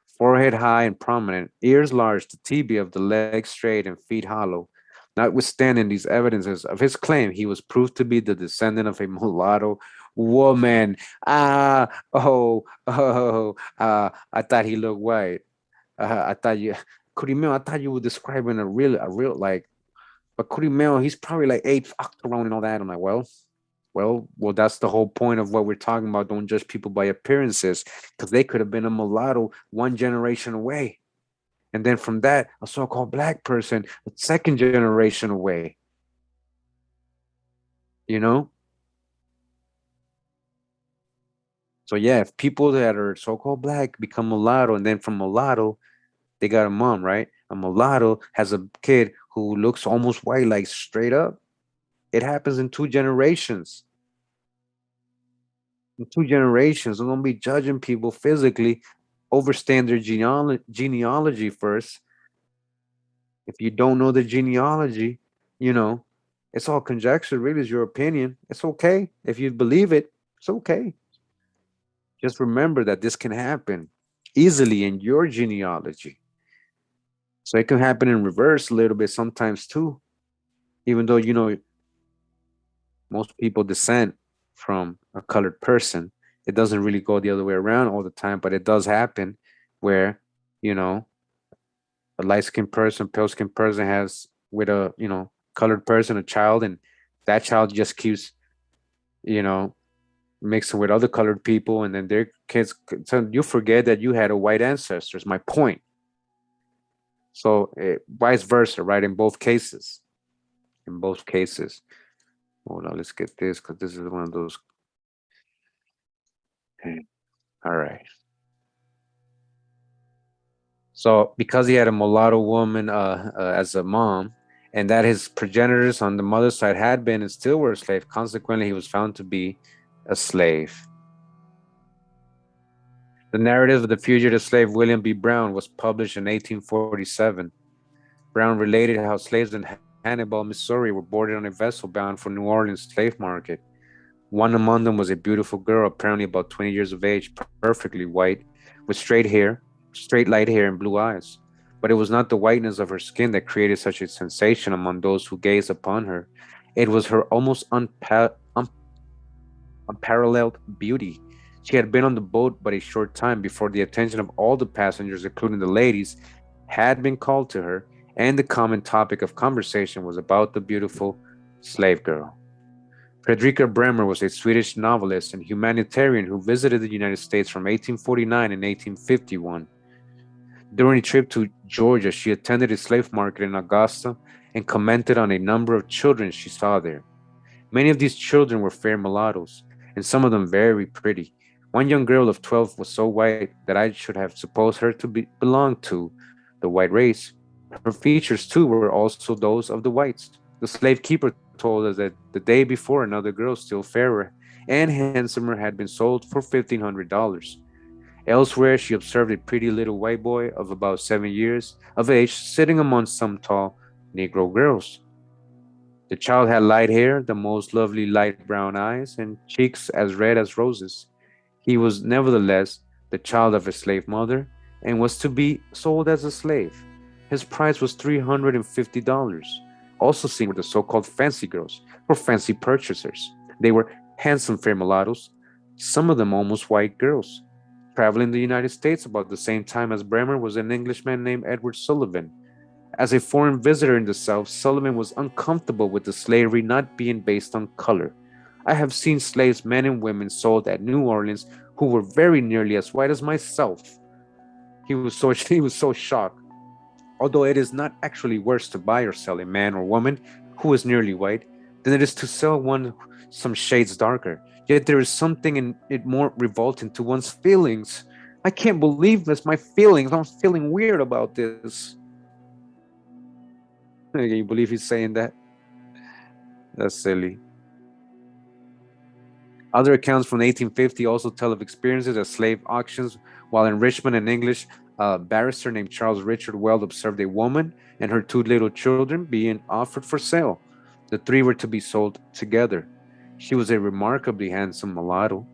forehead high and prominent, ears large, the tibia of the leg straight and feet hollow. Notwithstanding these evidences of his claim, he was proved to be the descendant of a mulatto woman. I thought he looked white. Kurimeo, I thought you were describing a real like, but Kurimeo, he's probably like 8 octoround and all that. I'm like, well, that's the whole point of what we're talking about. Don't judge people by appearances, because they could have been a mulatto 1 generation away. And then from that, a so-called black person, a 2nd generation away. So yeah, if people that are so-called black become mulatto, and then from mulatto, they got a mom, right? A mulatto has a kid who looks almost white, like straight up. It happens in 2 generations. In 2 generations, I'm gonna be judging people physically, overstand their genealogy first. If you don't know the genealogy, it's all conjecture. Really, is your opinion. It's okay. If you believe it, it's okay. Just remember that this can happen easily in your genealogy. So it can happen in reverse a little bit sometimes too. Even though, most people descend from a colored person, it doesn't really go the other way around all the time, but it does happen where, a light-skinned person, pale-skinned person has with a, colored person, a child, and that child just keeps, mixing with other colored people, and then their kids, so you forget that you had a white ancestor, is my point. So vice versa, right? In both cases. Hold on, let's get this, because this is one of those. Okay. All right. So because he had a mulatto woman as a mom, and that his progenitors on the mother's side had been and still were slaves, consequently he was found to be a slave. The narrative of the fugitive slave William B. Brown was published in 1847. Brown related how slaves in Hannibal, Missouri were boarded on a vessel bound for New Orleans slave market. One among them was a beautiful girl, apparently about 20 years of age, perfectly white, with straight light hair and blue eyes. But it was not the whiteness of her skin that created such a sensation among those who gazed upon her. It was her almost unparalleled beauty. She had been on the boat but a short time before the attention of all the passengers, including the ladies, had been called to her, and the common topic of conversation was about the beautiful slave girl. Fredrika Bremer was a Swedish novelist and humanitarian who visited the United States from 1849 and 1851. During a trip to Georgia, she attended a slave market in Augusta and commented on a number of children she saw there. Many of these children were fair mulattoes, and some of them very pretty. One young girl of 12 was so white that I should have supposed her to belong to the white race. Her features, too, were also those of the whites. The slave keeper told us that the day before another girl, still fairer and handsomer, had been sold for $1,500. Elsewhere, she observed a pretty little white boy of about 7 years of age sitting among some tall Negro girls. The child had light hair, the most lovely light brown eyes, and cheeks as red as roses. He was nevertheless the child of a slave mother and was to be sold as a slave. His price was $350. Also seen were the so-called fancy girls, or fancy purchasers. They were handsome fair mulattoes, some of them almost white girls. Traveling the United States about the same time as Bremer was an Englishman named Edward Sullivan. As a foreign visitor in the South, Sullivan was uncomfortable with the slavery not being based on color. I have seen slaves, men and women, sold at New Orleans who were very nearly as white as myself. He was so shocked. Although it is not actually worse to buy or sell a man or woman who is nearly white than it is to sell one some shades darker, yet there is something in it more revolting to one's feelings. I can't believe this, my feelings. I'm feeling weird about this. Can you believe he's saying that? That's silly. Other accounts from 1850 also tell of experiences at slave auctions. While in Richmond in English, a barrister named Charles Richard Weld observed a woman and her two little children being offered for sale. The three were to be sold together. She was a remarkably handsome mulatto,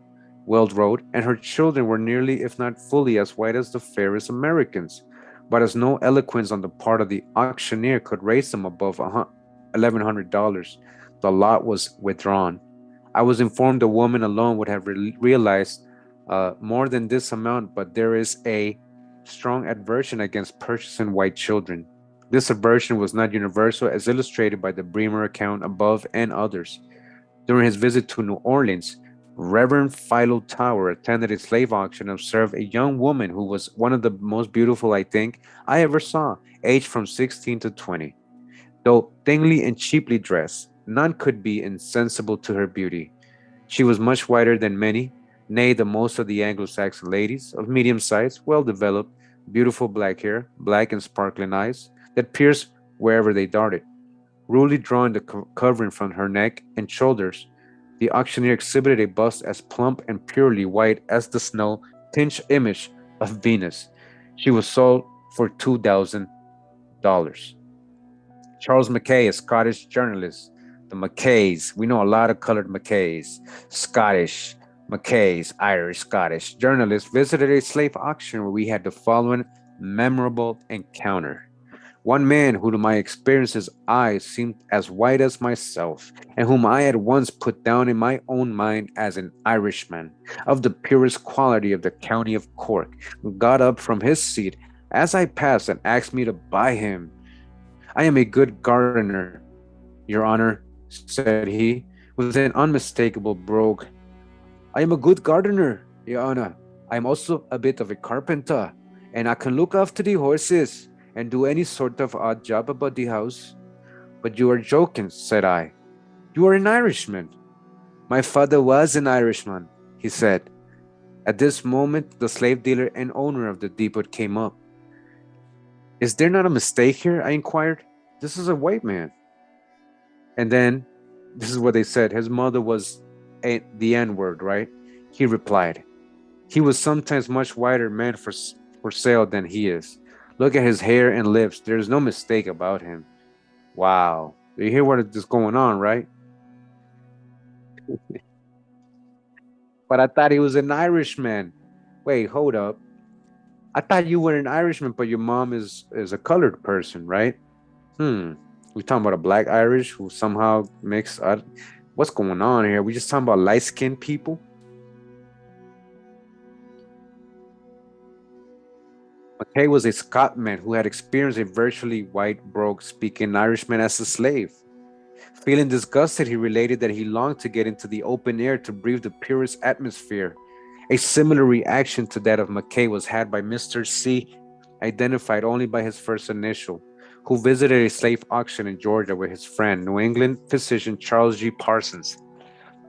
Weld wrote, and her children were nearly, if not fully, as white as the fairest Americans. But as no eloquence on the part of the auctioneer could raise them above $1,100, the lot was withdrawn. I was informed the woman alone would have realized more than this amount, but there is a strong aversion against purchasing white children. This aversion was not universal, as illustrated by the Bremer account above and others. During his visit to New Orleans, Reverend Philo Tower attended a slave auction and observed a young woman who was one of the most beautiful, I think, I ever saw, aged from 16 to 20. Though thinly and cheaply dressed, none could be insensible to her beauty. She was much whiter than many, nay, the most of the Anglo-Saxon ladies, of medium size, well-developed, beautiful black hair, black and sparkling eyes that pierced wherever they darted. Rudely drawing the covering from her neck and shoulders, the auctioneer exhibited a bust as plump and purely white as the snow-tinged image of Venus. She was sold for $2,000. Charles Mackay, a Scottish journalist. The Mackays, we know a lot of colored Mackays. Scottish, Mackays, Irish, Scottish journalists visited a slave auction where we had the following memorable encounter. One man who to my experience's eyes seemed as white as myself, and whom I at once put down in my own mind as an Irishman of the purest quality of the county of Cork, got up from his seat as I passed and asked me to buy him. I am a good gardener, Your Honor, said he, with an unmistakable brogue. I am a good gardener, Your Honor. I am also a bit of a carpenter, and I can look after the horses and do any sort of odd job about the house. But you are joking, said I. You are an Irishman. My father was an Irishman, he said. At this moment, the slave dealer and owner of the depot came up. Is there not a mistake here? I inquired. This is a white man. And then, this is what they said. His mother was the N-word, right? He replied, He was sometimes much whiter man for sale than he is. Look at his hair and lips. There's no mistake about him. Wow. You hear what is going on, right? But I thought he was an Irishman. Wait, hold up. I thought you were an Irishman, but your mom is a colored person, right? We talking about a black Irish who somehow mixed. What's going on here? We just talking about light skinned people. McKay was a Scotsman who had experienced a virtually white brogue speaking Irishman as a slave. Feeling disgusted, he related that he longed to get into the open air to breathe the purest atmosphere. A similar reaction to that of McKay was had by Mr. C, identified only by his first initial, who visited a slave auction in Georgia with his friend, New England physician Charles G. Parsons.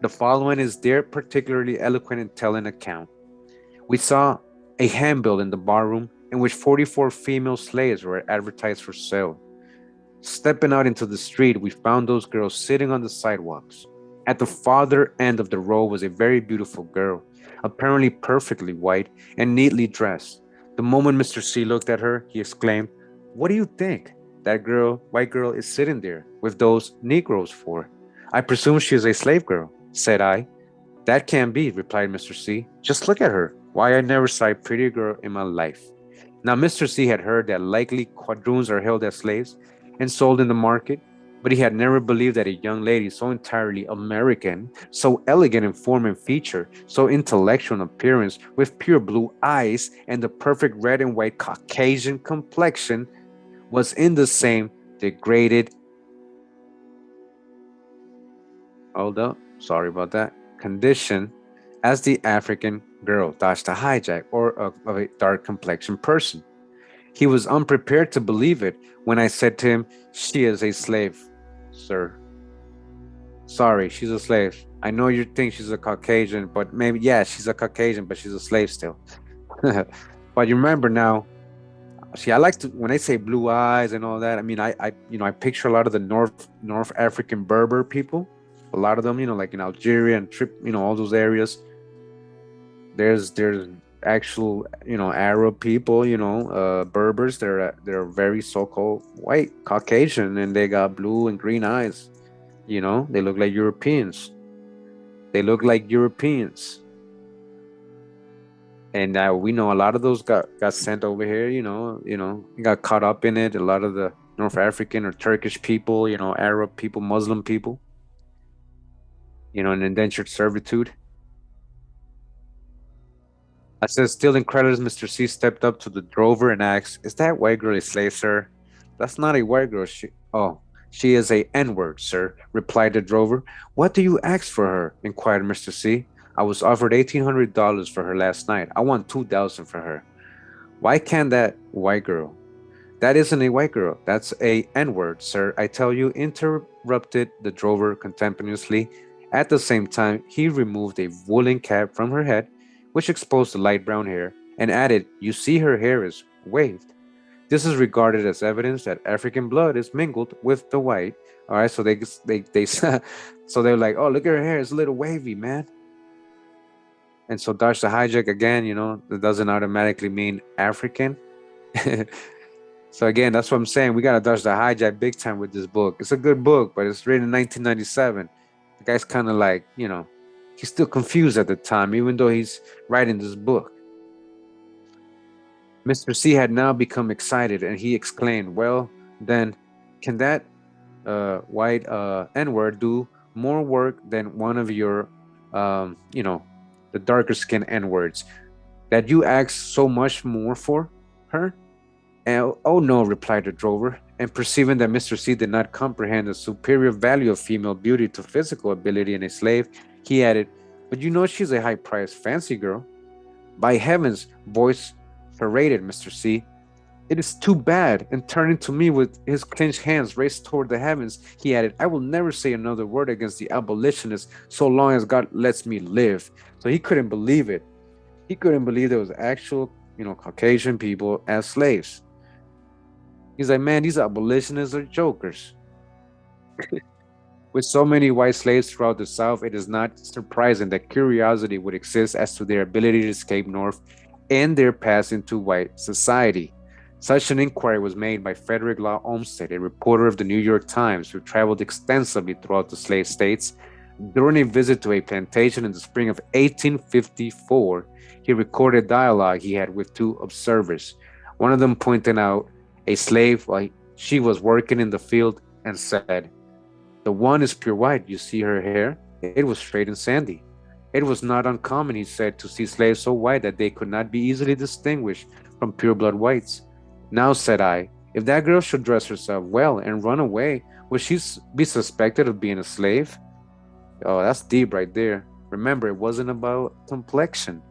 The following is their particularly eloquent and telling account. We saw a handbill in the barroom in which 44 female slaves were advertised for sale. Stepping out into the street, we found those girls sitting on the sidewalks. At the farther end of the row was a very beautiful girl, apparently perfectly white and neatly dressed. The moment Mr. C looked at her, he exclaimed, "What do you think that white girl, is sitting there with those Negroes for?" "I presume she is a slave girl," said I. "That can't be," replied Mr. C. "Just look at her. Why, I never saw a prettier girl in my life." Now, Mr. C had heard that likely quadroons are held as slaves and sold in the market, but he had never believed that a young lady so entirely American, so elegant in form and feature, so intellectual in appearance, with pure blue eyes and the perfect red and white Caucasian complexion, was in the same degraded, condition as the African girl dodged a hijack or of a dark complexioned person. He was unprepared to believe it when I said to him, "She is a slave, sir." "Sorry, she's a slave. I know you think she's a Caucasian, but maybe, yeah, she's a Caucasian, but she's a slave still." But you remember now, see, I like to, when they say blue eyes and all that, I mean, I picture a lot of the North African Berber people. A lot of them, like in Algeria and all those areas. There's actual, Arab people, Berbers. They're very so-called white Caucasian, and they got blue and green eyes. They look like Europeans. And now we know a lot of those got sent over here. Got caught up in it. A lot of the North African or Turkish people, Arab people, Muslim people, in indentured servitude. I said, still incredulous, Mr. C stepped up to the drover and asked, "Is that white girl a slave, sir?" "That's not a white girl. She is a N-word, sir," replied the drover. "What do you ask for her?" inquired Mr. C. "I was offered $1,800 for her last night. I want $2,000 for her." "Why can't that white girl?" "That isn't a white girl. That's a N-word, sir, I tell you," interrupted the drover contemptuously. At the same time, he removed a woolen cap from her head, which exposed the light brown hair, and added, "You see her hair is waved. This is regarded as evidence that African blood is mingled with the white." All right, so they so they're like, "Oh, look at her hair, it's a little wavy, man." And so dodge the hijack again, that doesn't automatically mean African. So again, that's what I'm saying. We gotta dodge the hijack big time with this book. It's a good book, but it's written in 1997. The guy's kind of like, he's still confused at the time, even though he's writing this book. Mr. C had now become excited, and he exclaimed, "Well, then, can that white N-word do more work than one of your, the darker skin N-words that you ask so much more for her?" And, "Oh no," replied the drover, and perceiving that Mr. C did not comprehend the superior value of female beauty to physical ability in a slave, he added, "But she's a high-priced fancy girl." "By heavens," voice paraded Mr. C, "it is too bad." And turning to me with his clenched hands raised toward the heavens, he added, "I will never say another word against the abolitionists so long as God lets me live." So he couldn't believe it. He couldn't believe there was actual, Caucasian people as slaves. He's like, "Man, these abolitionists are jokers." With so many white slaves throughout the South, it is not surprising that curiosity would exist as to their ability to escape North and their path into white society. Such an inquiry was made by Frederick Law Olmsted, a reporter of the New York Times who traveled extensively throughout the slave states. During a visit to a plantation in the spring of 1854, he recorded dialogue he had with two observers. One of them pointed out a slave while she was working in the field and said, "The one is pure white. You see her hair? It was straight and sandy." It was not uncommon, he said, to see slaves so white that they could not be easily distinguished from pure blood whites. "Now," said I, "if that girl should dress herself well and run away, would she be suspected of being a slave?" Oh, that's deep right there. Remember, it wasn't about complexion.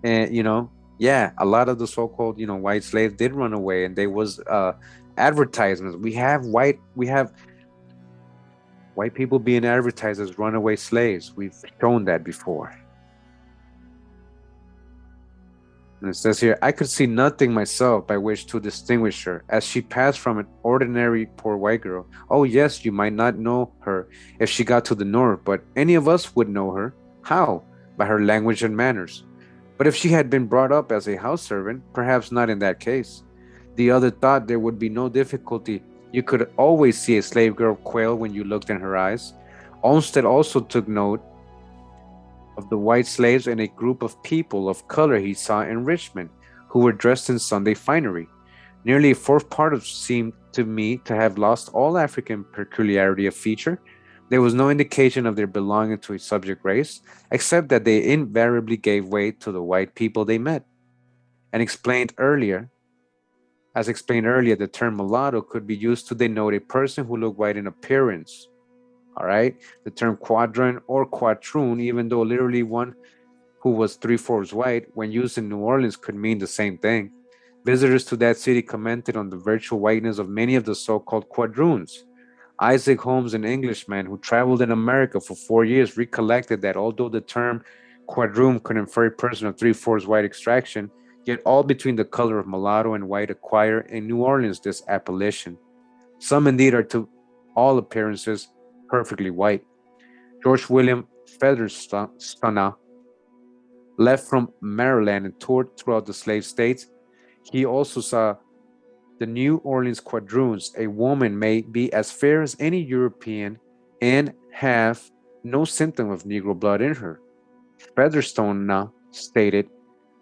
And, yeah, a lot of the so-called, white slaves did run away, and there was advertisements. We have white people being advertised as runaway slaves. We've shown that before. And it says here, "I could see nothing myself by which to distinguish her, as she passed from an ordinary poor white girl. Oh, yes, you might not know her if she got to the north, but any of us would know her. How? By her language and manners. But if she had been brought up as a house servant, perhaps not in that case. The other thought there would be no difficulty. You could always see a slave girl quail when you looked in her eyes." Olmsted also took note of the white slaves and a group of people of color he saw in Richmond, who were dressed in Sunday finery. Nearly a fourth part of seemed to me to have lost all African peculiarity of feature. There was no indication of their belonging to a subject race, except that they invariably gave way to the white people they met. And as explained earlier, the term mulatto could be used to denote a person who looked white in appearance. All right. The term quadrant or quadroon, even though literally one who was three-fourths white, when used in New Orleans, could mean the same thing. Visitors to that city commented on the virtual whiteness of many of the so-called quadroons. Isaac Holmes, an Englishman who traveled in America for 4 years, recollected that although the term quadroon could infer a person of three-fourths white extraction, yet all between the color of mulatto and white acquire in New Orleans this appellation. Some indeed are to all appearances perfectly white. George William Featherstone left from Maryland and toured throughout the slave states. He also saw the New Orleans quadroons. A woman may be as fair as any European and have no symptom of Negro blood in her. Featherstone now stated,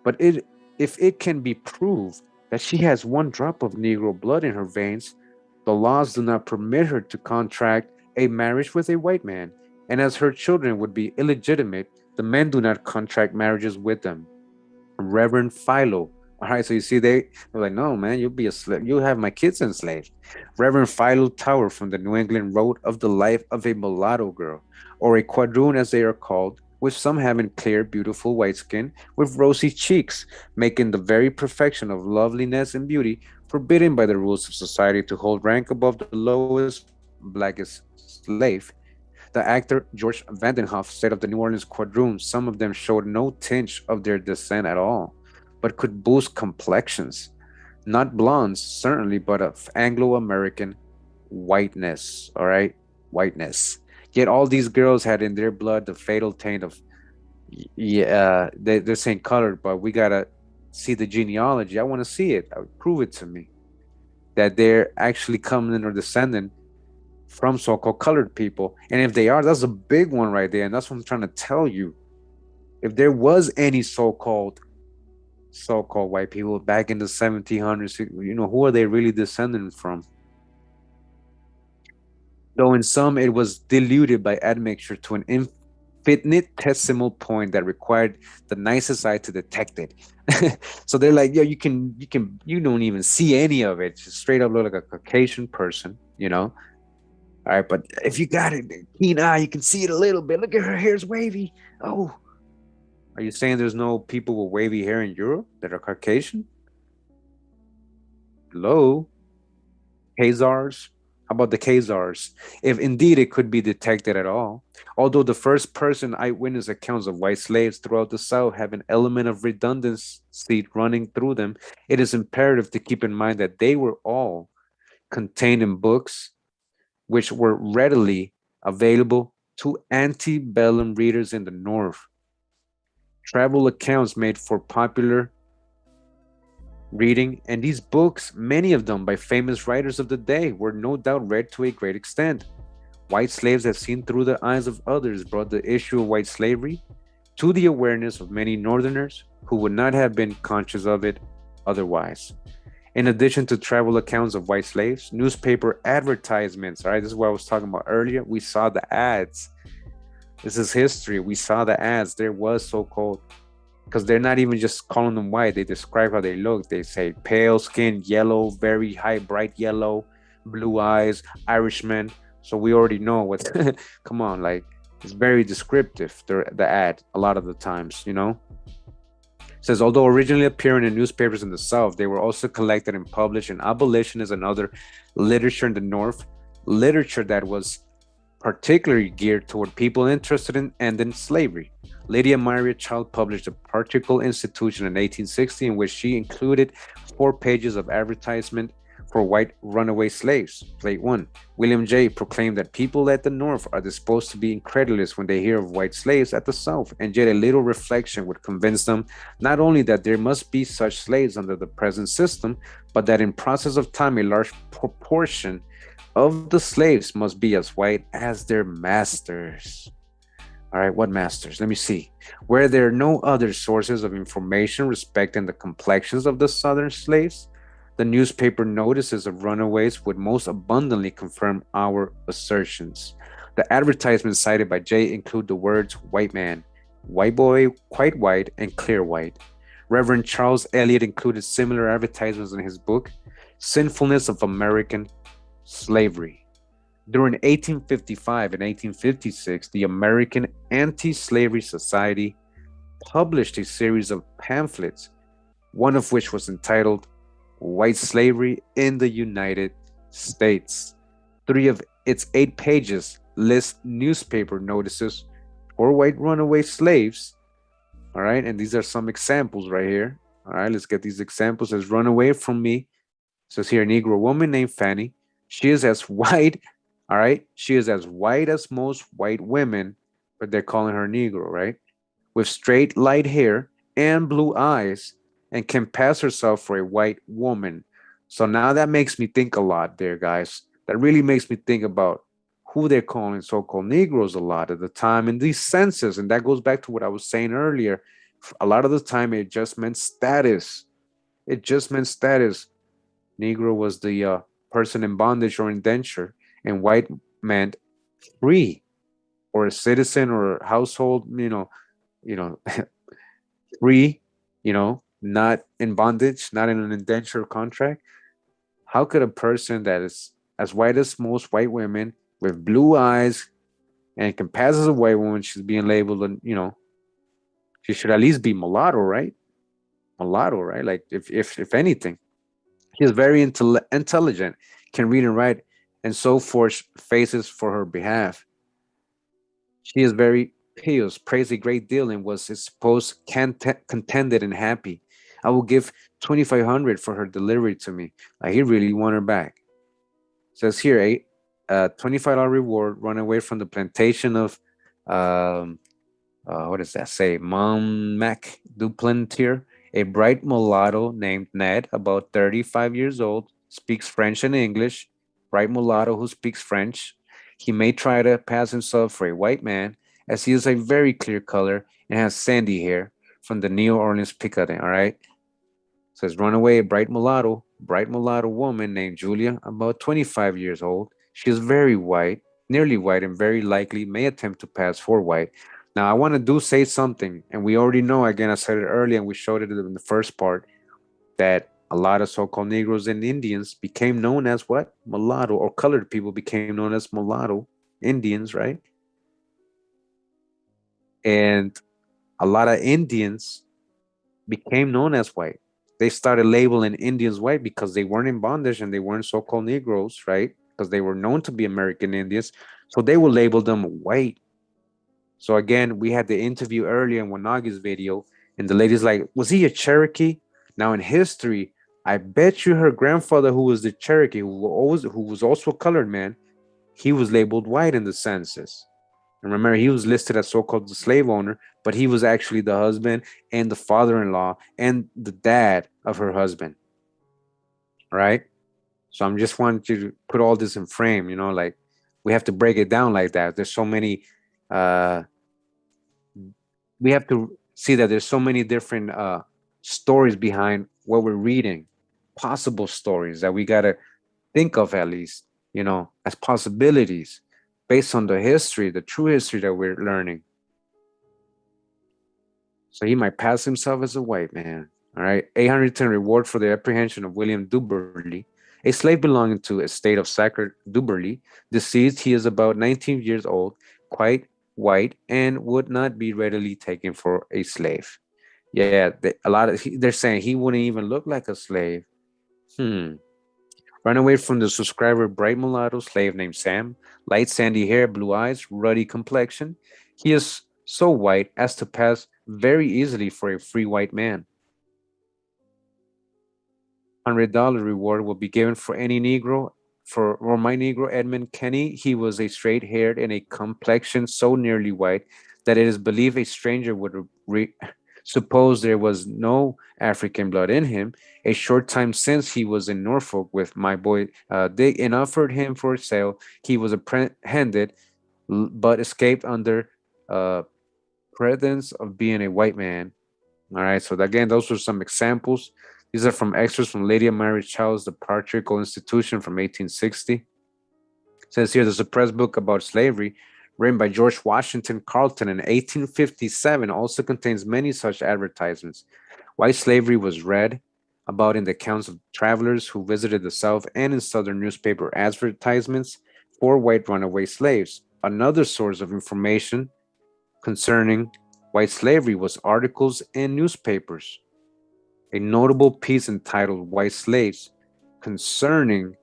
but if it can be proved that she has one drop of Negro blood in her veins, the laws do not permit her to contract a marriage with a white man, and as her children would be illegitimate, the men do not contract marriages with them. Reverend Philo. All right, so you see, they're like, "No, man, you'll be a slave. You'll have my kids enslaved." Reverend Philo Tower from the New England wrote of the life of a mulatto girl, or a quadroon as they are called, with some having clear, beautiful white skin, with rosy cheeks, making the very perfection of loveliness and beauty, forbidden by the rules of society to hold rank above the lowest, blackest slave. The actor George Vandenhoff said of the New Orleans quadroons, some of them showed no tinge of their descent at all, but could boost complexions. Not blondes, certainly, but of Anglo-American whiteness, all right? Whiteness. Yet all these girls had in their blood the fatal taint of, yeah, they're saying colored, but we gotta see the genealogy. I want to see it. Prove it to me that they're actually coming or descending from so-called colored people. And if they are, that's a big one right there. And that's what I'm trying to tell you. If there was any so-called white people back in the 1700s, who are they really descending from? Though in some it was diluted by admixture to an infinitesimal point that required the nicest eye to detect it. So they're like, you don't even see any of it. Just straight up look like a Caucasian person, All right, but if you got it, keen eye, you can see it a little bit. Look at her hair's wavy. Oh, are you saying there's no people with wavy hair in Europe that are Caucasian? Hello? Khazars? How about the Khazars? If indeed it could be detected at all. Although the first person eyewitness accounts of white slaves throughout the South have an element of redundancy running through them, it is imperative to keep in mind that they were all contained in books which were readily available to antebellum readers in the North. Travel accounts made for popular reading, and these books, many of them by famous writers of the day, were no doubt read to a great extent. White slaves, as seen through the eyes of others, brought the issue of white slavery to the awareness of many Northerners who would not have been conscious of it otherwise. In addition to travel accounts of white slaves, newspaper advertisements, all right, this is what I was talking about earlier. We saw the ads. This is history. We saw the ads. There was so-called, because they're not even just calling them white. They describe how they look. They say pale skin, yellow, very high, bright yellow, blue eyes, Irishman. So we already know what, come on, like, it's very descriptive, the ad, a lot of the times, you know? It says, although originally appearing in newspapers in the South, they were also collected and published in abolitionist and other literature in the North, literature that was particularly geared toward people interested in ending slavery. Lydia Maria Child published a particle institution in 1860 in which she included 4 pages of advertisement for white runaway slaves. Plate 1. William J. proclaimed that people at the North are disposed to be incredulous when they hear of white slaves at the South, and yet a little reflection would convince them not only that there must be such slaves under the present system, but that in process of time a large proportion of the slaves must be as white as their masters. All right, what masters? Let me see. Were there no other sources of information respecting the complexions of the Southern slaves? The newspaper notices of runaways would most abundantly confirm our assertions. The advertisements cited by Jay include the words white man, white boy, quite white, and clear white. Reverend Charles Eliot included similar advertisements in his book, Sinfulness of American Slavery. During 1855 and 1856, the American Anti-Slavery Society published a series of pamphlets, one of which was entitled White Slavery in the United States. 3 of its 8 pages list newspaper notices for white runaway slaves. All right, and these are some examples right here. All right, let's get these examples. It says, run away from me. It says here, a Negro woman named Fanny. She is as white, all right? She is as white as most white women, but they're calling her Negro, right? With straight light hair and blue eyes, and can pass herself for a white woman. So now that makes me think a lot there, guys. That really makes me think about who they're calling so-called Negroes a lot of the time in these senses. And that goes back to what I was saying earlier. A lot of the time, it just meant status. It just meant status. Negro was the person in bondage or indenture, and white meant free, or a citizen or a household, free, not in bondage, not in an indenture contract. How could a person that is as white as most white women with blue eyes and can pass as a white woman, she's being labeled, and she should at least be mulatto, right? Mulatto, right? Like if anything, she is very intelligent, can read and write, and so forth faces for her behalf. She is very pious, prays a great deal, and was supposed contented and happy. I will give 2,500 for her delivery to me. He really want her back. Says here, a $25 reward, run away from the plantation of, what does that say? Monmac Duplantier, a bright mulatto named Ned, about 35 years old, speaks French and English. Bright mulatto who speaks French. He may try to pass himself for a white man, as he is a very clear color and has sandy hair from the New Orleans Picadilly, all right? Says, run away, a bright mulatto woman named Julia, about 25 years old. She is very white, nearly white, and very likely may attempt to pass for white. Now, I want to say something, and we already know, again, I said it earlier, and we showed it in the first part, that a lot of so-called Negroes and Indians became known as what? Mulatto, or colored people became known as mulatto Indians, right? And a lot of Indians became known as white. They started labeling Indians white because they weren't in bondage and they weren't so-called Negroes, right? Because they were known to be American Indians. So they would label them white. So again, we had the interview earlier in Wanagi's video, and the lady's like, was he a Cherokee? Now in history, I bet you her grandfather, who was the Cherokee, who was also a colored man, he was labeled white in the census. And remember, he was listed as so-called the slave owner, but he was actually the husband and the father-in-law and the dad of her husband, right? So I'm just wanting you to put all this in frame, like we have to break it down like that. There's so many, uh, we have to see that there's so many different stories behind what we're reading, possible stories that we got to think of at least, as possibilities based on the history, the true history that we're learning. So he might pass himself as a white man. All right. 810 reward for the apprehension of William Duberly, a slave belonging to a state of Sacred Duberly. Deceased, he is about 19 years old, quite white, and would not be readily taken for a slave. Yeah, they're saying he wouldn't even look like a slave. Run away from the subscriber, bright mulatto slave named Sam, light sandy hair, blue eyes, ruddy complexion. He is so white as to pass very easily for a free white man. $100 reward will be given for any Negro. For my Negro Edmund Kenny, he was a straight-haired and a complexion so nearly white that it is believed a stranger would suppose there was no African blood in him. A short time since he was in Norfolk with my boy Dick and offered him for sale. He was apprehended, but escaped under pretense of being a white man. All right, so again, those were some examples. These are from extras from Lady Mary Child's The Patriarchal Institution from 1860. It says here, there's a press book about slavery written by George Washington Carleton in 1857 also contains many such advertisements. Why slavery was read about in the accounts of travelers who visited the South and in Southern newspaper advertisements for white runaway slaves. Another source of information concerning white slavery was articles in newspapers. A notable piece entitled White Slaves concerning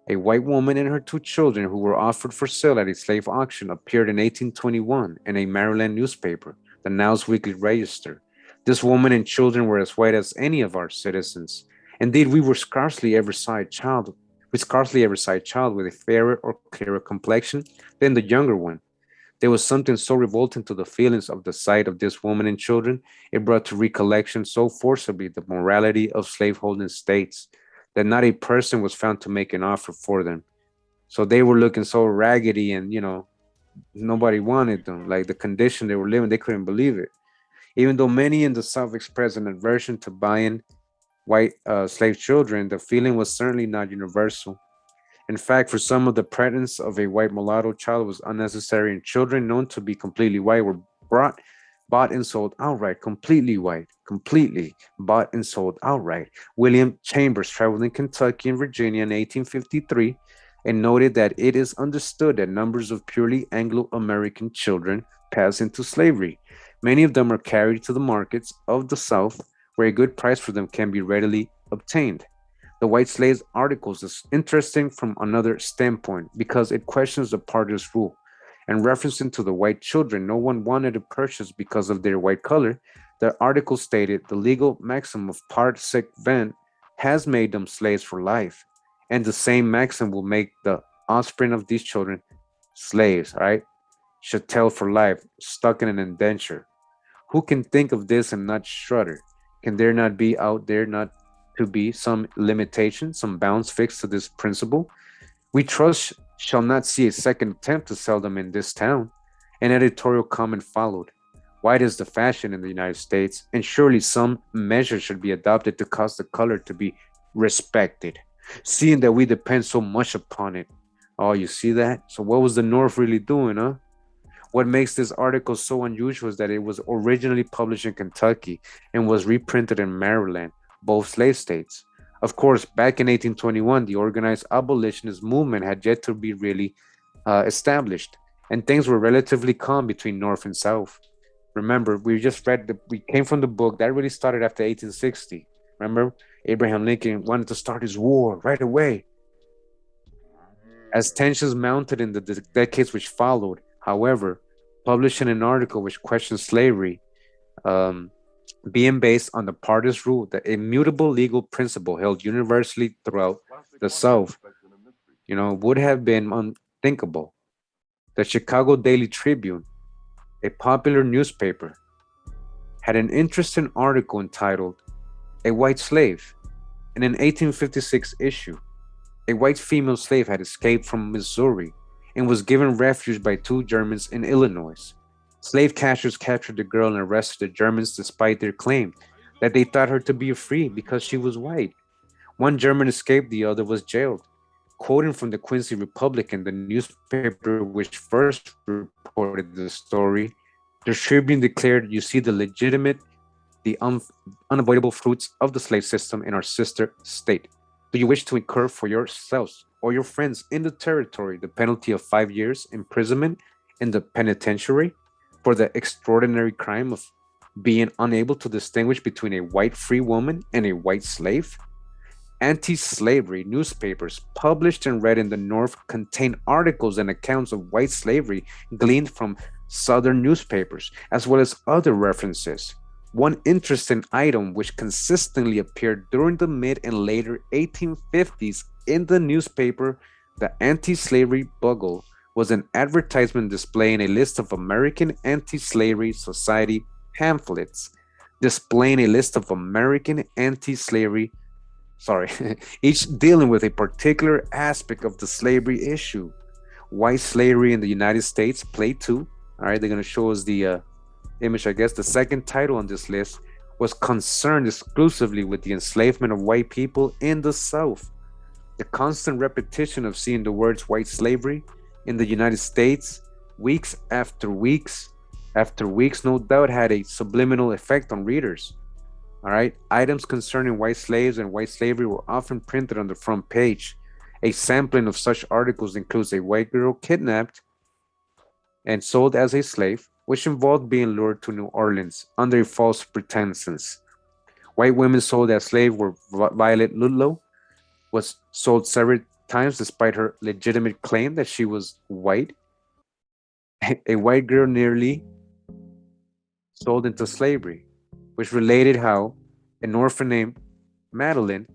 a white woman and her two children who were offered for sale at a slave auction appeared in 1821 in a Maryland newspaper, the Now's Weekly Register. This woman and children were as white as any of our citizens. Indeed, we scarcely ever saw a child with a fairer or clearer complexion than the younger one. There was something so revolting to the feelings of the sight of this woman and children, it brought to recollection so forcibly the morality of slaveholding states that not a person was found to make an offer for them. So they were looking so raggedy and, nobody wanted them. Like the condition they were living, they couldn't believe it. Even though many in the South expressed an aversion to buying white slave children, the feeling was certainly not universal. In fact, for some of the presence of a white mulatto child was unnecessary, and children known to be completely white were bought and sold outright, completely bought and sold outright. William Chambers traveled in Kentucky and Virginia in 1853 and noted that it is understood that numbers of purely Anglo-American children pass into slavery. Many of them are carried to the markets of the South, where a good price for them can be readily obtained. The White Slaves articles is interesting from another standpoint because it questions the party's rule. And referencing to the white children no one wanted to purchase because of their white color, the article stated the legal maxim of part sic vent has made them slaves for life. And the same maxim will make the offspring of these children slaves, right? Chattel for life, stuck in an indenture. Who can think of this and not shudder? Can there not be out there not to be some limitation, some bounds fixed to this principle? We trust shall not see a second attempt to sell them in this town. An editorial comment followed. White is the fashion in the United States, and surely some measure should be adopted to cause the color to be respected, seeing that we depend so much upon it. Oh, you see that? So what was the North really doing, huh? What makes this article so unusual is that it was originally published in Kentucky and was reprinted in Maryland, both slave states. Of course, back in 1821, the organized abolitionist movement had yet to be really established, and things were relatively calm between North and South. Remember, we came from the book that really started after 1860. Remember, Abraham Lincoln wanted to start his war right away. As tensions mounted in the decades which followed, however, publishing an article which questioned slavery, being based on the party's rule, the immutable legal principle held universally throughout the South, would have been thinkable. The Chicago Daily Tribune, a popular newspaper, had an interesting article entitled A White Slave. In an 1856 issue, a white female slave had escaped from Missouri and was given refuge by two Germans in Illinois. Slave catchers captured the girl and arrested the Germans despite their claim that they thought her to be free because she was white. One German escaped, the other was jailed. Quoting from the Quincy Republican, the newspaper which first reported the story, the Tribune declared, "You see the legitimate, the unavoidable fruits of the slave system in our sister state. Do you wish to incur for yourselves or your friends in the territory the penalty of 5 years imprisonment in the penitentiary for the extraordinary crime of being unable to distinguish between a white free woman and a white slave?" Anti-slavery newspapers published and read in the North contained articles and accounts of white slavery gleaned from Southern newspapers, as well as other references. One interesting item which consistently appeared during the mid and later 1850s in the newspaper, the Anti-Slavery Bugle, was an advertisement displaying a list of American Anti-Slavery Society pamphlets, each dealing with a particular aspect of the slavery issue. White slavery in the United States, play 2. All right, they're going to show us the image, I guess. The second title on this list was concerned exclusively with the enslavement of white people in the South. The constant repetition of seeing the words white slavery in the United States, weeks after weeks, no doubt had a subliminal effect on readers. All right, items concerning white slaves and white slavery were often printed on the front page. A sampling of such articles includes a white girl kidnapped and sold as a slave, which involved being lured to New Orleans under false pretenses. White women sold as slaves were Violet Ludlow was sold several times despite her legitimate claim that she was white. A white girl nearly sold into slavery, which related how an orphan named Madeline,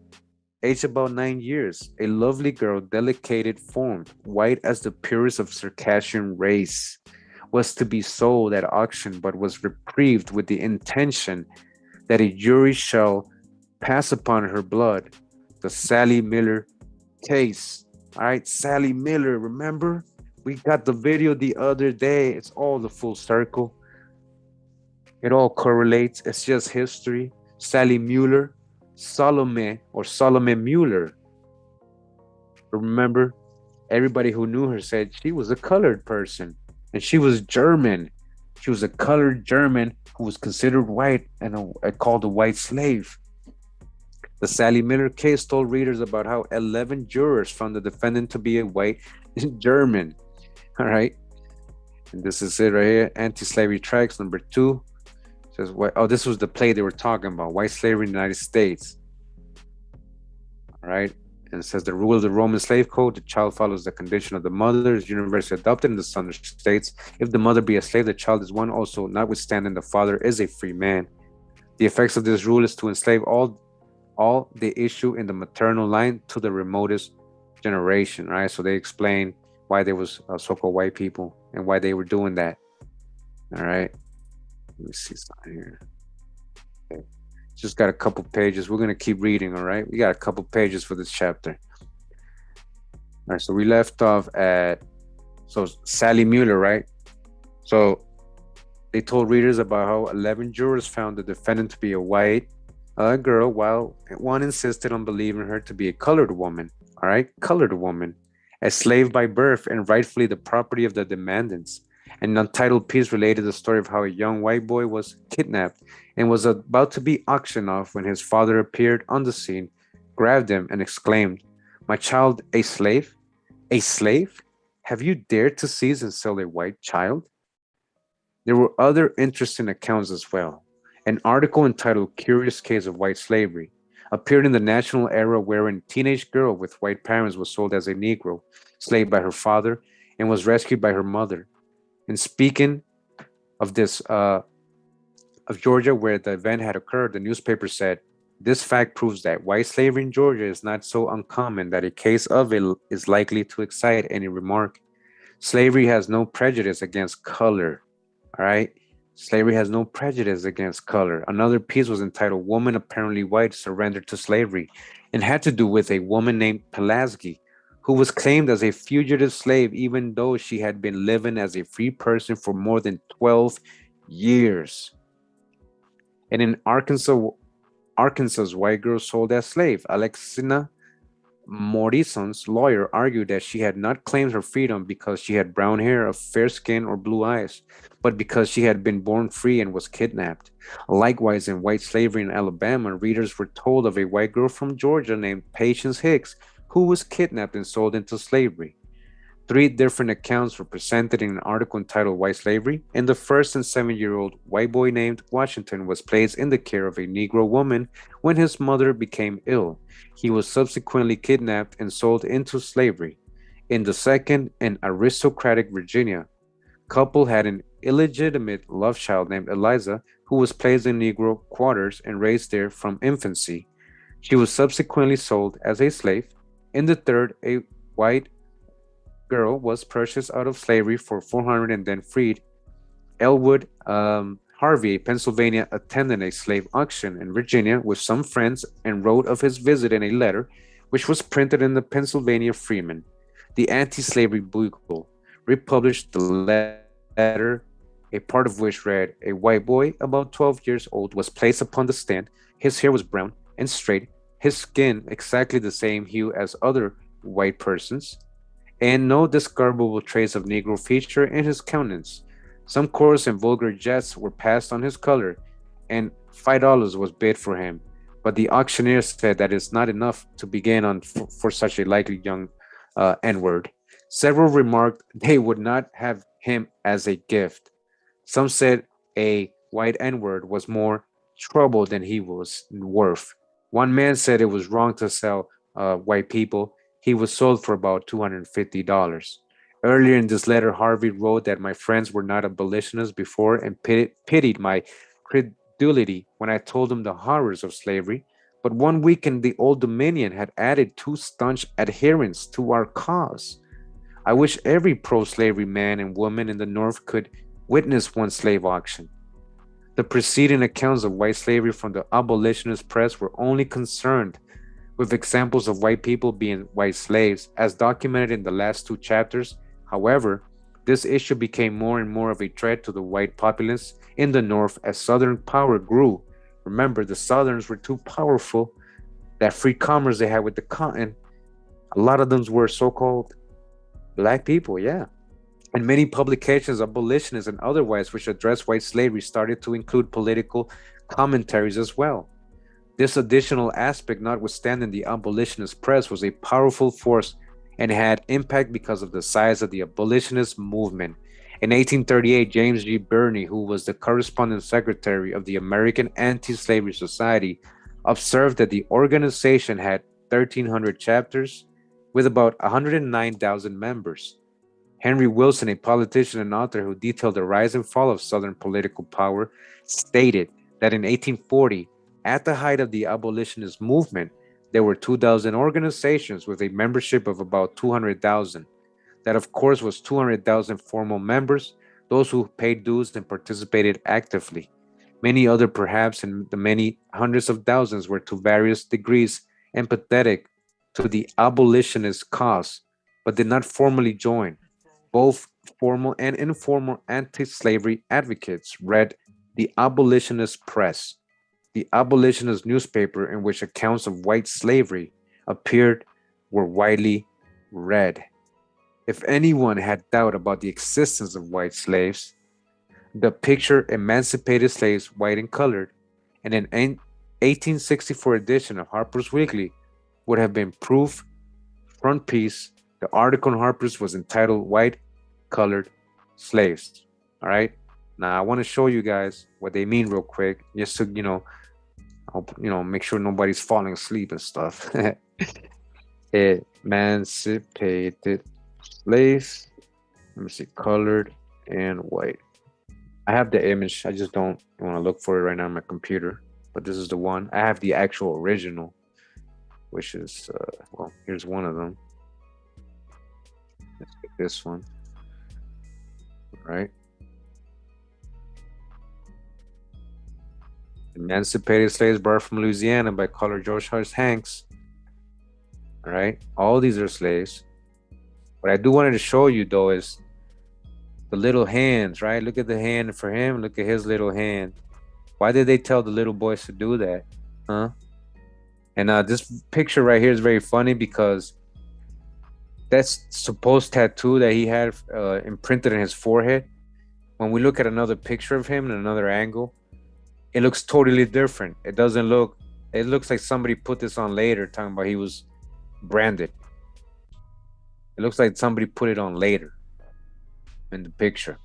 aged about 9 years, a lovely girl, delicate formed, white as the purest of Circassian race, was to be sold at auction, but was reprieved with the intention that a jury shall pass upon her blood. The Sally Miller case. All right, Sally Miller, remember? We got the video the other day. It's all the full circle. It all correlates. It's just history. Sally Mueller, Salome Mueller. Remember, everybody who knew her said she was a colored person and she was German. She was a colored German who was considered white and called a white slave. The Sally Miller case told readers about how 11 jurors found the defendant to be a white German. All right. And this is it right here. Anti-slavery tracts, number 2. Says, oh, this was the play they were talking about, white slavery in the United States. All right. And it says the rule of the Roman slave code, the child follows the condition of the mother, is universally adopted in the Southern states. If the mother be a slave, the child is one also, notwithstanding the father is a free man. The effects of this rule is to enslave all the issue in the maternal line to the remotest generation. Right. So they explain why there was so-called white people and why they were doing that. All right. Let me see something here. Okay. Just got a couple pages. We're going to keep reading, all right? We got a couple pages for this chapter. All right, so we left off at, Sally Mueller, right? So they told readers about how 11 jurors found the defendant to be a white girl, while one insisted on believing her to be a colored woman, all right? Colored woman, a slave by birth and rightfully the property of the demandants. An untitled piece related the story of how a young white boy was kidnapped and was about to be auctioned off when his father appeared on the scene, grabbed him, and exclaimed, "My child, a slave? A slave? Have you dared to seize and sell a white child?" There were other interesting accounts as well. An article entitled "Curious Case of White Slavery" appeared in the National Era, wherein a teenage girl with white parents was sold as a Negro, slave by her father, and was rescued by her mother. And speaking of this, of Georgia, where the event had occurred, the newspaper said, "This fact proves that white slavery in Georgia is not so uncommon that a case of it is likely to excite any remark. Slavery has no prejudice against color. All right. Slavery has no prejudice against color. Another piece was entitled Woman Apparently White Surrendered to Slavery and had to do with a woman named Pulaski who was claimed as a fugitive slave even though she had been living as a free person for more than 12 years. And in Arkansas's white girl sold as slave. Alexina Morrison's lawyer argued that she had not claimed her freedom because she had brown hair, a fair skin, or blue eyes, but because she had been born free and was kidnapped. Likewise, in white slavery in Alabama, readers were told of a white girl from Georgia named Patience Hicks who was kidnapped and sold into slavery. Three different accounts were presented in an article entitled White Slavery. In the first, and 7-year-old white boy named Washington was placed in the care of a Negro woman when his mother became ill. He was subsequently kidnapped and sold into slavery. In the second, an aristocratic Virginia couple had an illegitimate love child named Eliza, who was placed in Negro quarters and raised there from infancy. She was subsequently sold as a slave. In the third, a white girl was purchased out of slavery for 400 and then freed. Elwood Harvey, a Pennsylvania, attended a slave auction in Virginia with some friends and wrote of his visit in a letter, which was printed in the Pennsylvania Freeman. The anti-slavery bugle republished the letter, a part of which read, "A white boy about 12 years old was placed upon the stand. His hair was brown and straight, his skin exactly the same hue as other white persons, and no discoverable trace of Negro feature in his countenance. Some coarse and vulgar jests were passed on his color, and $5 was bid for him. But the auctioneer said that it's not enough to begin on for such a likely young N-word. Several remarked they would not have him as a gift. Some said a white N-word was more trouble than he was worth. One man said it was wrong to sell white people. He was sold for about $250. Earlier in this letter, Harvey wrote that my friends were not abolitionists before and pitied my credulity when I told them the horrors of slavery. But 1 week in the Old Dominion had added 2 staunch adherents to our cause. I wish every pro-slavery man and woman in the North could witness one slave auction. The preceding accounts of white slavery from the abolitionist press were only concerned with examples of white people being white slaves, as documented in the last 2 chapters. However, this issue became more and more of a threat to the white populace in the North as Southern power grew. Remember, the Southerns were too powerful. That free commerce they had with the cotton, a lot of them were so-called black people, yeah. And many publications, abolitionists and otherwise, which addressed white slavery started to include political commentaries as well. This additional aspect, notwithstanding the abolitionist press, was a powerful force and had impact because of the size of the abolitionist movement. In 1838, James G. Birney, who was the corresponding secretary of the American Anti-Slavery Society, observed that the organization had 1,300 chapters with about 109,000 members. Henry Wilson, a politician and author who detailed the rise and fall of Southern political power, stated that in 1840, at the height of the abolitionist movement, there were 2,000 organizations with a membership of about 200,000. That, of course, was 200,000 formal members, those who paid dues and participated actively. Many other, perhaps, and the many hundreds of thousands were to various degrees empathetic to the abolitionist cause, but did not formally join. Both formal and informal anti-slavery advocates read the abolitionist press. The abolitionist newspaper in which accounts of white slavery appeared were widely read. If anyone had doubt about the existence of white slaves, the picture Emancipated Slaves, White and Colored, in an 1864 edition of Harper's Weekly would have been proof. Front piece, the article in Harper's was entitled White Colored Slaves. All right. Now I want to show you guys what they mean real quick, just to, make sure nobody's falling asleep and stuff. Emancipated slaves. Let me see, colored and white. I have the image. I just don't want to look for it right now on my computer. But this is the one. I have the actual original, which is, here's one of them. Let's get this one. right? Emancipated slaves brought from Louisiana by Colonel George Hart Hanks. All right, all these are slaves. What I do wanted to show you though is the little hands, right? Look at the hand for him. Look at his little hand. Why did they tell the little boys to do that? Huh? And this picture right here is very funny because that's supposed tattoo that he had imprinted in his forehead. When we look at another picture of him in another angle, it looks totally different. It doesn't look, it looks like somebody put this on later, talking about he was branded. It looks like somebody put it on later in the picture.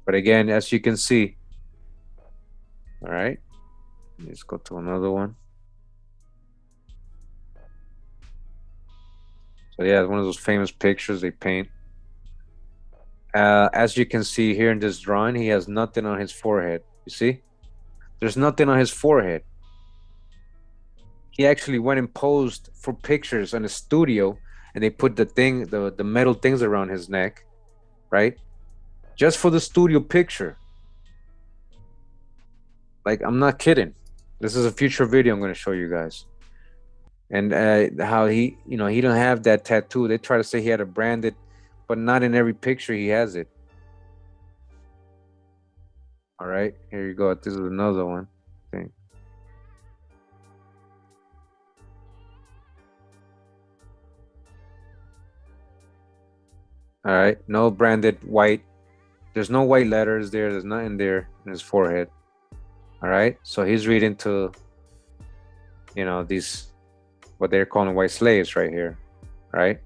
But again, as you can see, all right, let's go to another one. So yeah, one of those famous pictures they paint. As you can see here in this drawing, he has nothing on his forehead. You see? There's nothing on his forehead. He actually went and posed for pictures in a studio, and they put the metal things around his neck, right? Just for the studio picture. Like, I'm not kidding. This is a future video I'm going to show you guys. And how he, you know, he don't have that tattoo. They try to say he had a branded, but not in every picture he has it. All right, here you go. This is another one, I think. All right, no branded white. There's no white letters there. There's nothing there in his forehead. All right, so he's reading to, you know, these, what they're calling white slaves right here, right?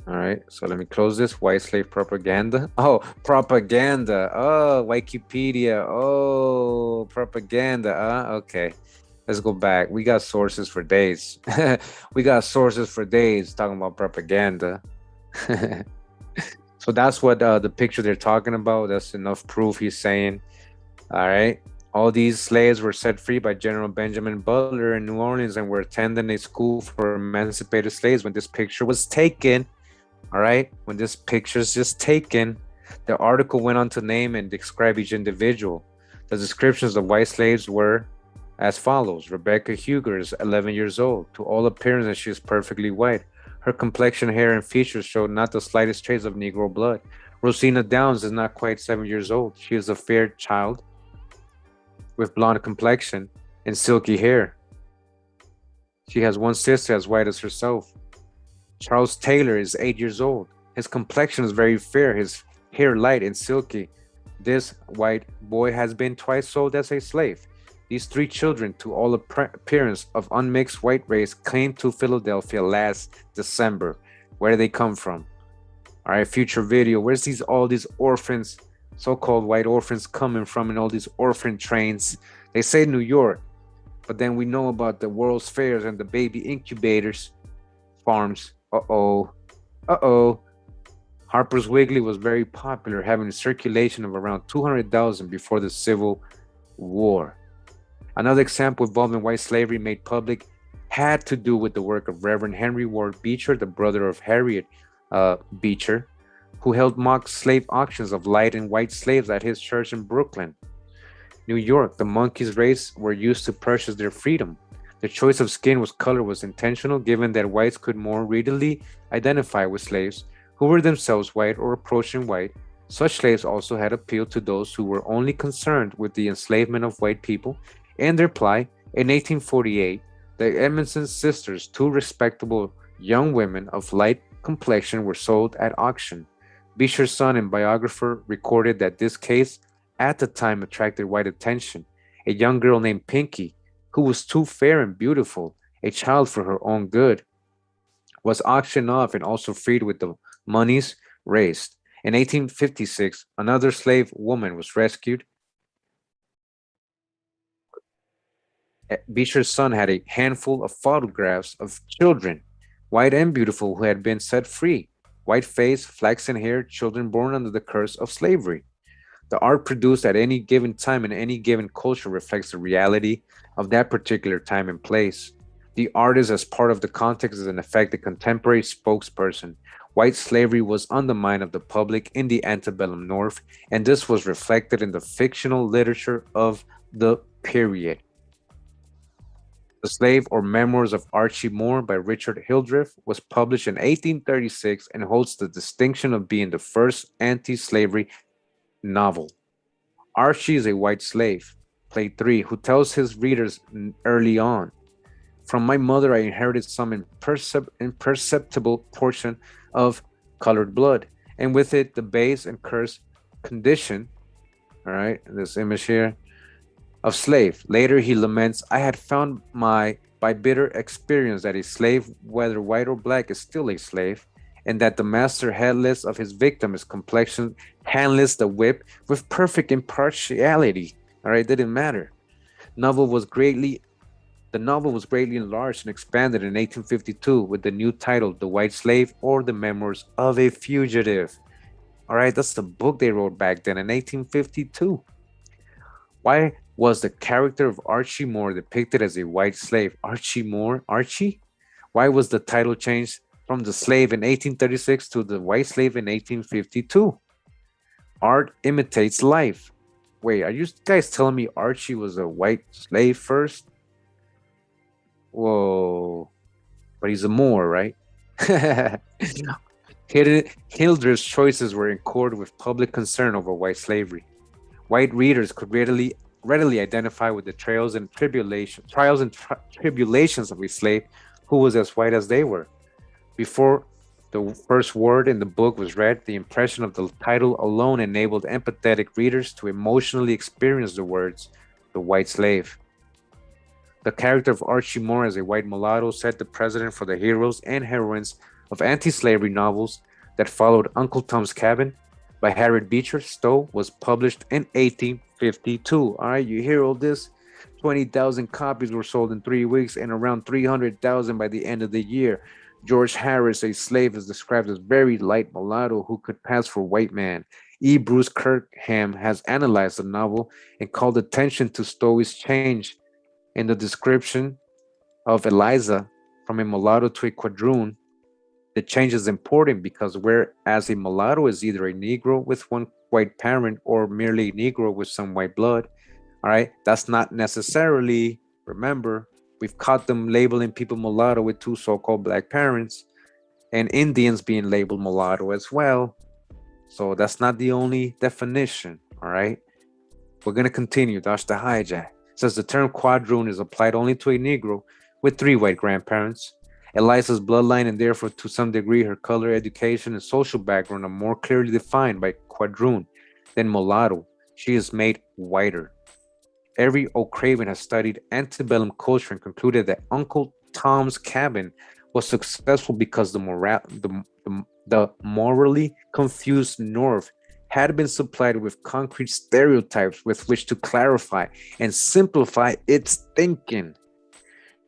All right, so let me close this. White slave propaganda. Oh, propaganda. Oh, Wikipedia. Oh, propaganda. Okay, let's go back. We got sources for days. We got sources for days talking about propaganda. So that's what the picture they're talking about. That's enough proof, he's saying. All right. All these slaves were set free by General Benjamin Butler in New Orleans and were attending a school for emancipated slaves when this picture was taken. All right. When this picture is just taken, the article went on to name and describe each individual. The descriptions of white slaves were as follows. Rebecca Huger is 11 years old. To all appearances, she is perfectly white. Her complexion, hair, and features showed not the slightest trace of Negro blood. Rosina Downs is not quite 7 years old. She is a fair child with blonde complexion and silky hair. She has one sister as white as herself. Charles Taylor is 8 years old. His complexion is very fair, his hair light and silky. This white boy has been twice sold as a slave. These three children, to all appearance of unmixed white race, came to Philadelphia last December. Where do they come from? All right, future video. Where's all these orphans, so-called white orphans, coming from in all these orphan trains? They say New York, but then we know about the World's Fairs and the baby incubators farms. Harper's Wiggly was very popular, having a circulation of around 200,000 before the Civil War. Another example involving white slavery made public had to do with the work of Reverend Henry Ward Beecher, the brother of Harriet Beecher, who held mock slave auctions of light and white slaves at his church in Brooklyn, New York. The monkeys race were used to purchase their freedom. The choice of skin color was intentional, given that whites could more readily identify with slaves who were themselves white or approaching white. Such slaves also had appealed to those who were only concerned with the enslavement of white people and their plight. In 1848, the Edmondson sisters, two respectable young women of light complexion, were sold at auction. Beecher's son and biographer recorded that this case at the time attracted wide attention. A young girl named Pinky, who was too fair and beautiful, a child for her own good, was auctioned off and also freed with the monies raised. In 1856, another slave woman was rescued. Beecher's son had a handful of photographs of children, white and beautiful, who had been set free. White face, flaxen hair, children born under the curse of slavery. The art produced at any given time in any given culture reflects the reality of that particular time and place. The artist, as part of the context, is in effect the contemporary spokesperson. White slavery was on the mind of the public in the antebellum North, and this was reflected in the fictional literature of the period. The Slave or Memoirs of Archie Moore by Richard Hildreth was published in 1836 and holds the distinction of being the first anti-slavery novel. Archie is a white slave, play 3, who tells his readers early on, "From my mother I inherited some imperceptible portion of colored blood, and with it the base and cursed condition," all right, this image here, "of slave." Later he laments, "I had found by bitter experience that a slave, whether white or black, is still a slave, and that the master, heedless of his victim, his complexion, handless the whip with perfect impartiality." All right, didn't matter. The novel was greatly enlarged and expanded in 1852 with the new title, The White Slave or The Memoirs of a Fugitive. All right, that's the book they wrote back then in 1852. Why was the character of Archie Moore depicted as a white slave? Archie Moore? Archie? Why was the title changed from the slave in 1836 to the white slave in 1852? Art imitates life. Wait, are you guys telling me Archie was a white slave first? Whoa, but he's a Moor, right? Hildreth's choices were in accord with public concern over white slavery. White readers could readily identify with the trials and tribulations of a slave who was as white as they were. Before the first word in the book was read, the impression of the title alone enabled empathetic readers to emotionally experience the words, "the white slave." The character of Archie Moore as a white mulatto set the precedent for the heroes and heroines of anti-slavery novels that followed. Uncle Tom's Cabin by Harriet Beecher Stowe was published in 1852. All right, you hear all this? 20,000 copies were sold in 3 weeks and around 300,000 by the end of the year. George Harris, a slave, is described as very light mulatto who could pass for white man. E. Bruce Kirkham has analyzed the novel and called attention to Stowe's change in the description of Eliza from a mulatto to a quadroon. The change is important because whereas a mulatto is either a Negro with one white parent or merely a Negro with some white blood, all right, that's not necessarily, remember, we've caught them labeling people mulatto with 2 so-called black parents and Indians being labeled mulatto as well. So that's not the only definition, all right? We're going to continue. That's the hijack. It says the term quadroon is applied only to a Negro with 3 white grandparents. Eliza's bloodline and therefore to some degree her color, education, and social background are more clearly defined by quadroon than mulatto. She is made whiter. Every O'Craven has studied antebellum culture and concluded that Uncle Tom's Cabin was successful because the morally confused North had been supplied with concrete stereotypes with which to clarify and simplify its thinking.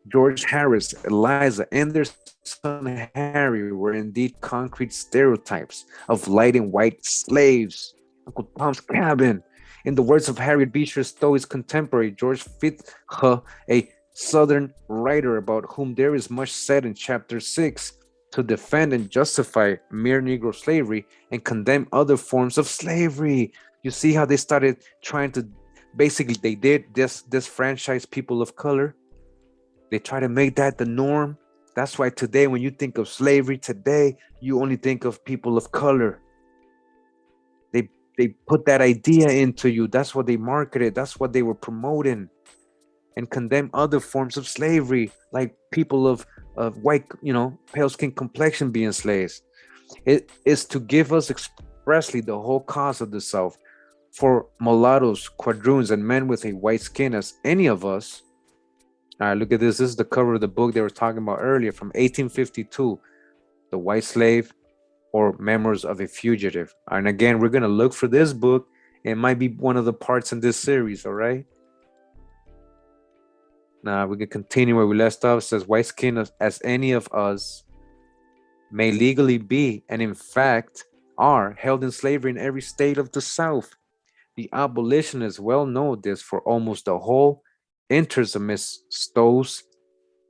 George Harris, Eliza, and their son Harry were indeed concrete stereotypes of light and white slaves. Uncle Tom's Cabin. In the words of Harriet Beecher Stowe's contemporary, George Fitzhugh, a Southern writer about whom there is much said in Chapter 6, to defend and justify mere Negro slavery and condemn other forms of slavery. You see how they started trying to, basically they did disfranchise people of color. They try to make that the norm. That's why today, when you think of slavery today, you only think of people of color. They put that idea into you. That's what they marketed. That's what they were promoting, and condemn other forms of slavery, like people of white, pale skin complexion being slaves. It is to give us expressly the whole cause of the South. For mulattoes, quadroons, and men with a white skin, as any of us. All right, look at this. This is the cover of the book they were talking about earlier from 1852, The White Slave or Memoirs of a Fugitive. And again, we're going to look for this book. It might be one of the parts in this series, all right? Now, we can continue where we left off. It says, white skin as any of us may legally be, and in fact are, held in slavery in every state of the South. The abolitionists well know this, for almost the whole enters amidst Stowe's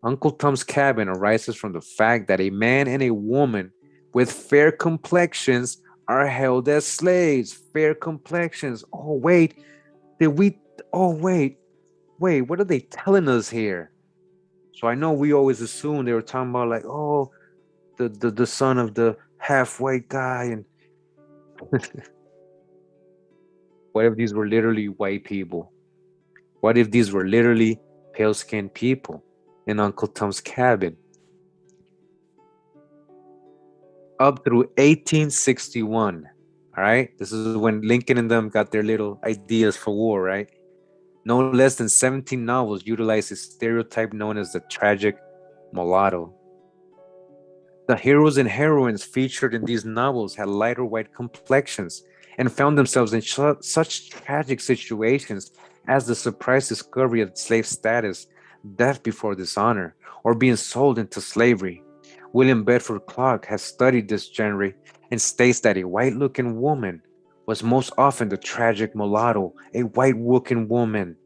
Uncle Tom's Cabin arises from the fact that a man and a woman with fair complexions are held as slaves. Fair complexions. Oh, wait. Wait, what are they telling us here? So I know we always assume they were talking about like, oh, the son of the half-white guy. And what if these were literally white people? What if these were literally pale-skinned people in Uncle Tom's Cabin? Up through 1861, all right? This is when Lincoln and them got their little ideas for war, right? No less than 17 novels utilize a stereotype known as the tragic mulatto. The heroes and heroines featured in these novels had lighter white complexions and found themselves in such tragic situations as the surprise discovery of slave status, death before dishonor, or being sold into slavery. William Bedford Clark has studied this genre and states that a white-looking woman was most often the tragic mulatto, a white-looking woman.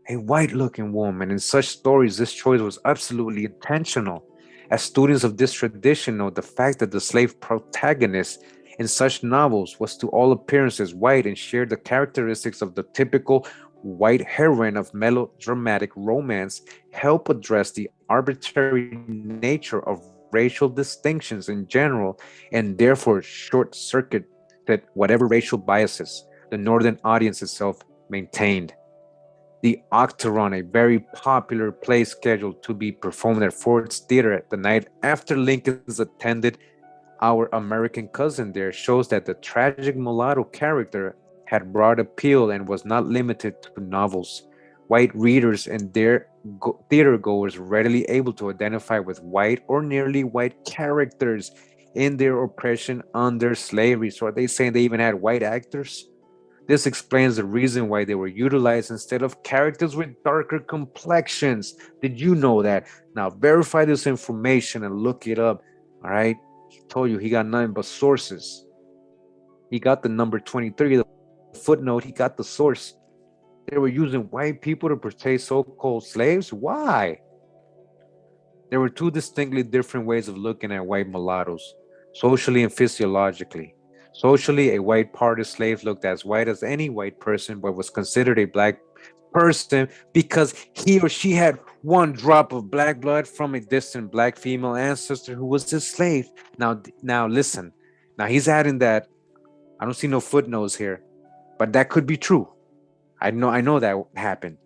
A white-looking woman. In such stories, this choice was absolutely intentional. As students of this tradition know, the fact that the slave protagonist in such novels was to all appearances white and shared the characteristics of the typical white heroine of melodramatic romance help address the arbitrary nature of racial distinctions in general, and therefore short-circuited whatever racial biases the northern audience itself maintained. The Octoroon, a very popular play scheduled to be performed at Ford's Theater the night after Lincoln's attended Our American Cousin there, shows that the tragic mulatto character had broad appeal and was not limited to novels. White readers and their theater goers readily able to identify with white or nearly white characters in their oppression under slavery. So are they saying they even had white actors? This explains the reason why they were utilized instead of characters with darker complexions. Did you know that? Now verify this information and look it up. All right. He told you he got nothing but sources. He got the number 23, the footnote, he got the source. They were using white people to portray so-called slaves? Why? There were two distinctly different ways of looking at white mulattoes, socially and physiologically. Socially, a white parted slave looked as white as any white person, but was considered a black person because he or she had one drop of black blood from a distant black female ancestor who was his slave. Now listen. Now he's adding that. I don't see no footnotes here, but that could be true. I know that happened,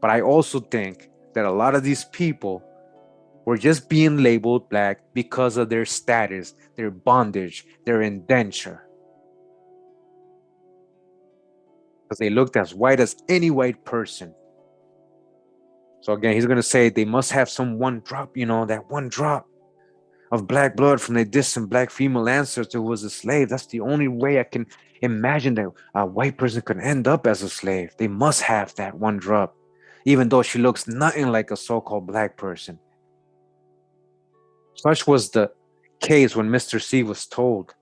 but I also think that a lot of these people were just being labeled black because of their status, their bondage, their indenture. Because they looked as white as any white person. So again, he's going to say they must have some one drop, that one drop of black blood from a distant black female ancestor who was a slave. That's the only way I can imagine that a white person could end up as a slave. They must have that one drop, even though she looks nothing like a so-called black person. Such was the case when Mr. C was told,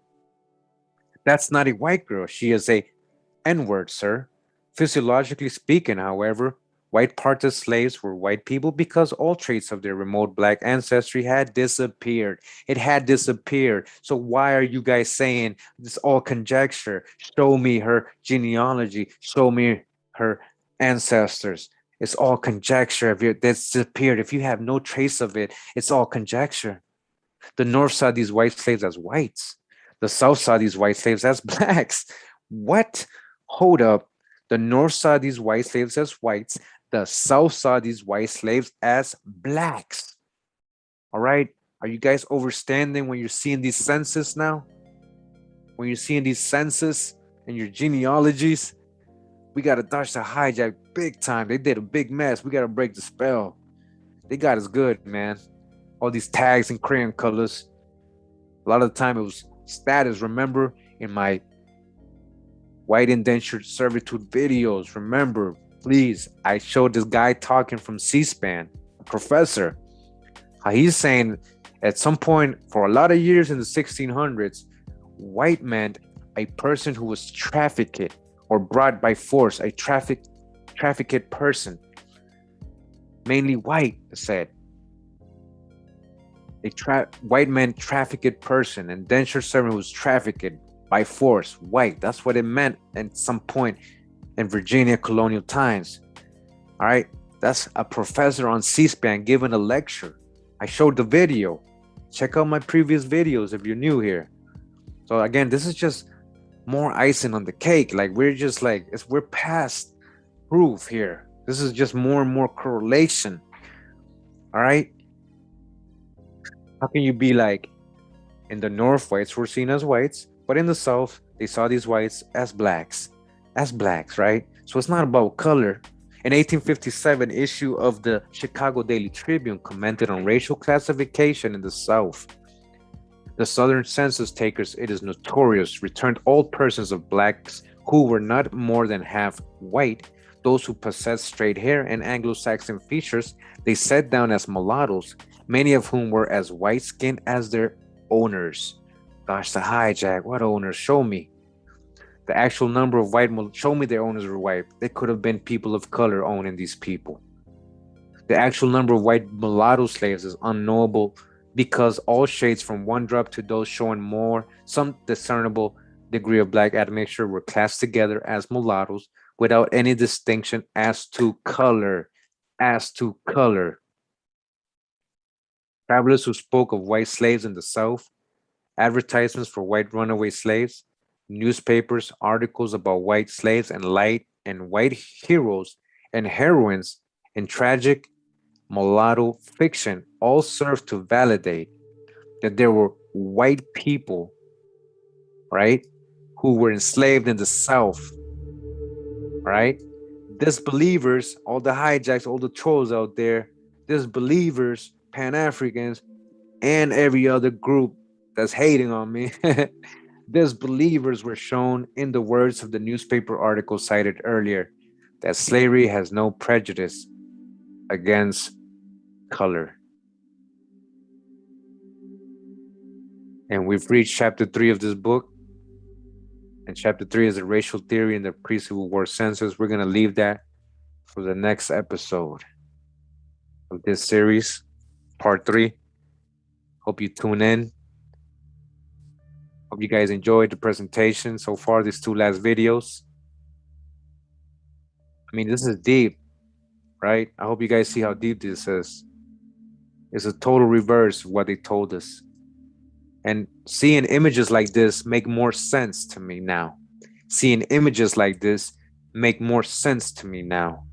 "That's not a white girl. She is a N-word, sir." Physiologically speaking, however, white parted slaves were white people because all traits of their remote black ancestry had disappeared. It had disappeared. So why are you guys saying this all conjecture? Show me her genealogy. Show me her ancestors. It's all conjecture. If that's disappeared, if you have no trace of it, it's all conjecture. The North saw these white slaves as whites. The South saw these white slaves as blacks. What? Hold up. The North saw these white slaves as whites. The South saw these white slaves as blacks. All right? Are you guys understanding when you're seeing these census now? When you're seeing these census and your genealogies, we got to dodge the hijack big time. They did a big mess. We got to break the spell. They got us good, man. All these tags and crayon colors. A lot of the time it was status. Remember in my white indentured servitude videos, remember, please, I showed this guy talking from C-SPAN, a professor, how he's saying at some point for a lot of years in the 1600s, white meant a person who was trafficked or brought by force, a trafficked person, mainly white, said. white man trafficked person, indentured servant who was trafficked by force, white. That's what it meant at some point in Virginia colonial times. All right, that's a professor on C-SPAN giving a lecture. I showed the video. Check out my previous videos if you're new here. So again, this is just more icing on the cake. Like we're past proof here. This is just more and more correlation. All right. How can you be like, in the North, whites were seen as whites, but in the South, they saw these whites as blacks, right? So it's not about color. An 1857 issue of the Chicago Daily Tribune commented on racial classification in the South. The Southern census takers, it is notorious, returned all persons of blacks who were not more than half white. Those who possessed straight hair and Anglo-Saxon features, they set down as mulattoes, many of whom were as white-skinned as their owners. Gosh, the hijack, what owners? Show me. The actual number of white, show me their owners were white. They could have been people of color owning these people. The actual number of white mulatto slaves is unknowable because all shades from one drop to those showing some discernible degree of black admixture were classed together as mulattoes without any distinction as to color. Travelers who spoke of white slaves in the South, advertisements for white runaway slaves, newspapers, articles about white slaves and white heroes and heroines in tragic mulatto fiction all serve to validate that there were white people, right, who were enslaved in the South, right? Disbelievers, all the hijacks, all the trolls out there, disbelievers, Pan-Africans, and every other group that's hating on me, disbelievers were shown, in the words of the newspaper article cited earlier, that slavery has no prejudice against color. And we've reached chapter 3 of this book. And chapter 3 is the racial theory in the pre-Civil War census. We're going to leave that for the next episode of this series, part 3. Hope you tune in. Hope you guys enjoyed the presentation so far, these 2 last videos. I mean, this is deep, right? I hope you guys see how deep this is. It's a total reverse of what they told us. And seeing images like this make more sense to me now. Seeing images like this make more sense to me now.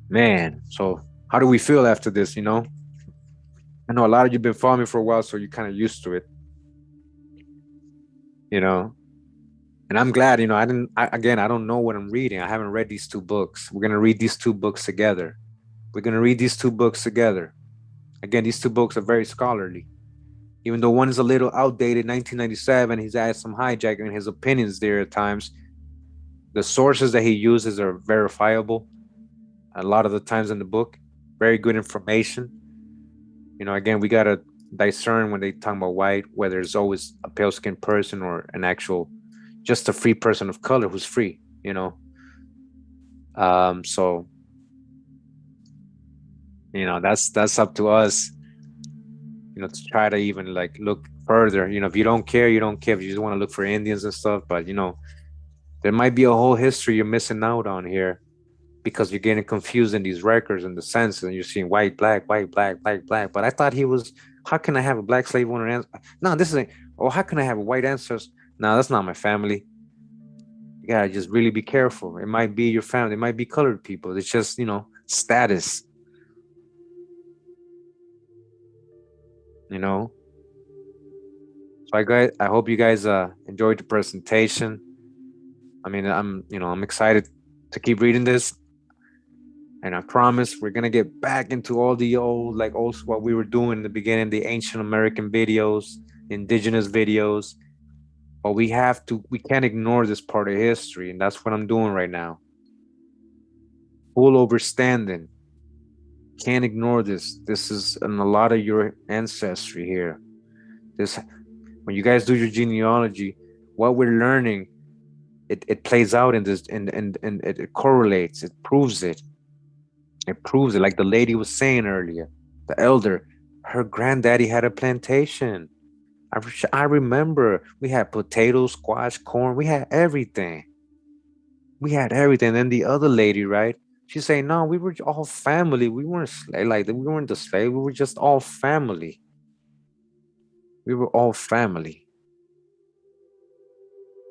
Man, so how do we feel after this, I know a lot of you have been following me for a while, so you're kind of used to it. And I'm glad, I don't know what I'm reading. I haven't read these 2 books. We're going to read these 2 books together. Again, these 2 books are very scholarly. Even though one is a little outdated, 1997, he's added some hijacking in his opinions there at times. The sources that he uses are verifiable a lot of the times in the book. Very good information. Again, we got to discern when they talk about white, whether it's always a pale-skinned person or an actual, just a free person of color who's free, So, that's up to us, to try to even like look further. If you don't care, you don't care. If you just want to look for Indians and stuff, but there might be a whole history you're missing out on here because you're getting confused in these records and the census, and you're seeing white, black. But I thought he was. How can I have a black slave owner? No, this isn't. Oh, how can I have a white ancestor? No, that's not my family. You gotta just really be careful. It might be your family. It might be colored people. It's just status. So I hope you guys enjoyed the presentation. I mean, I'm excited to keep reading this, and I promise we're gonna get back into all the old what we were doing in the beginning, the ancient American videos, indigenous videos. But we can't ignore this part of history, and that's what I'm doing right now. Full overstanding. Can't ignore this. This is in a lot of your ancestry here. When you guys do your genealogy, what we're learning, it plays out in this, and it correlates, it proves it. It proves it. Like the lady was saying earlier, the elder, her granddaddy had a plantation. I remember we had potatoes, squash, corn. We had everything. We had everything. And then the other lady, right? She's saying, no, we were all family. We weren't slave, like we weren't the slave. We were just all family. We were all family.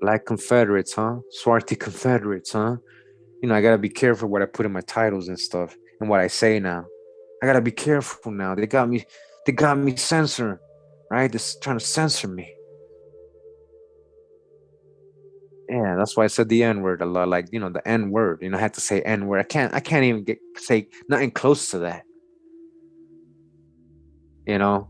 Black Confederates, huh? Swarthy Confederates, huh? You know, I gotta be careful what I put in my titles and stuff and what I say now. I gotta be careful now. They got me censored, right? They're trying to censor me. Yeah, that's why I said the N word a lot. Like, you know, the N word. You know, I had to say N word. I can't even say nothing close to that. You know.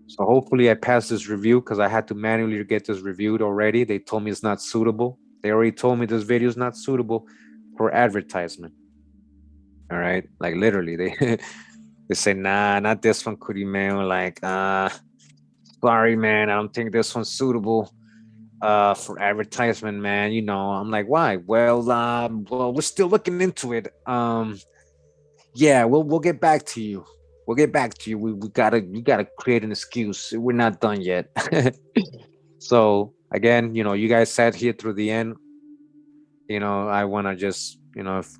So hopefully I passed this review because I had to manually get this reviewed already. They told me it's not suitable. They already told me this video is not suitable for advertisement. All right, like literally, they they say, nah, not this one, Kurimeo. Like, sorry, man, I don't think this one's suitable for advertisement, man. You know, I'm like, why? Well, we're still looking into it. Yeah, we'll get back to you. We'll get back to you. We gotta create an excuse. We're not done yet. So again, you know, you guys sat here through the end. You know, I wanna just, you know, if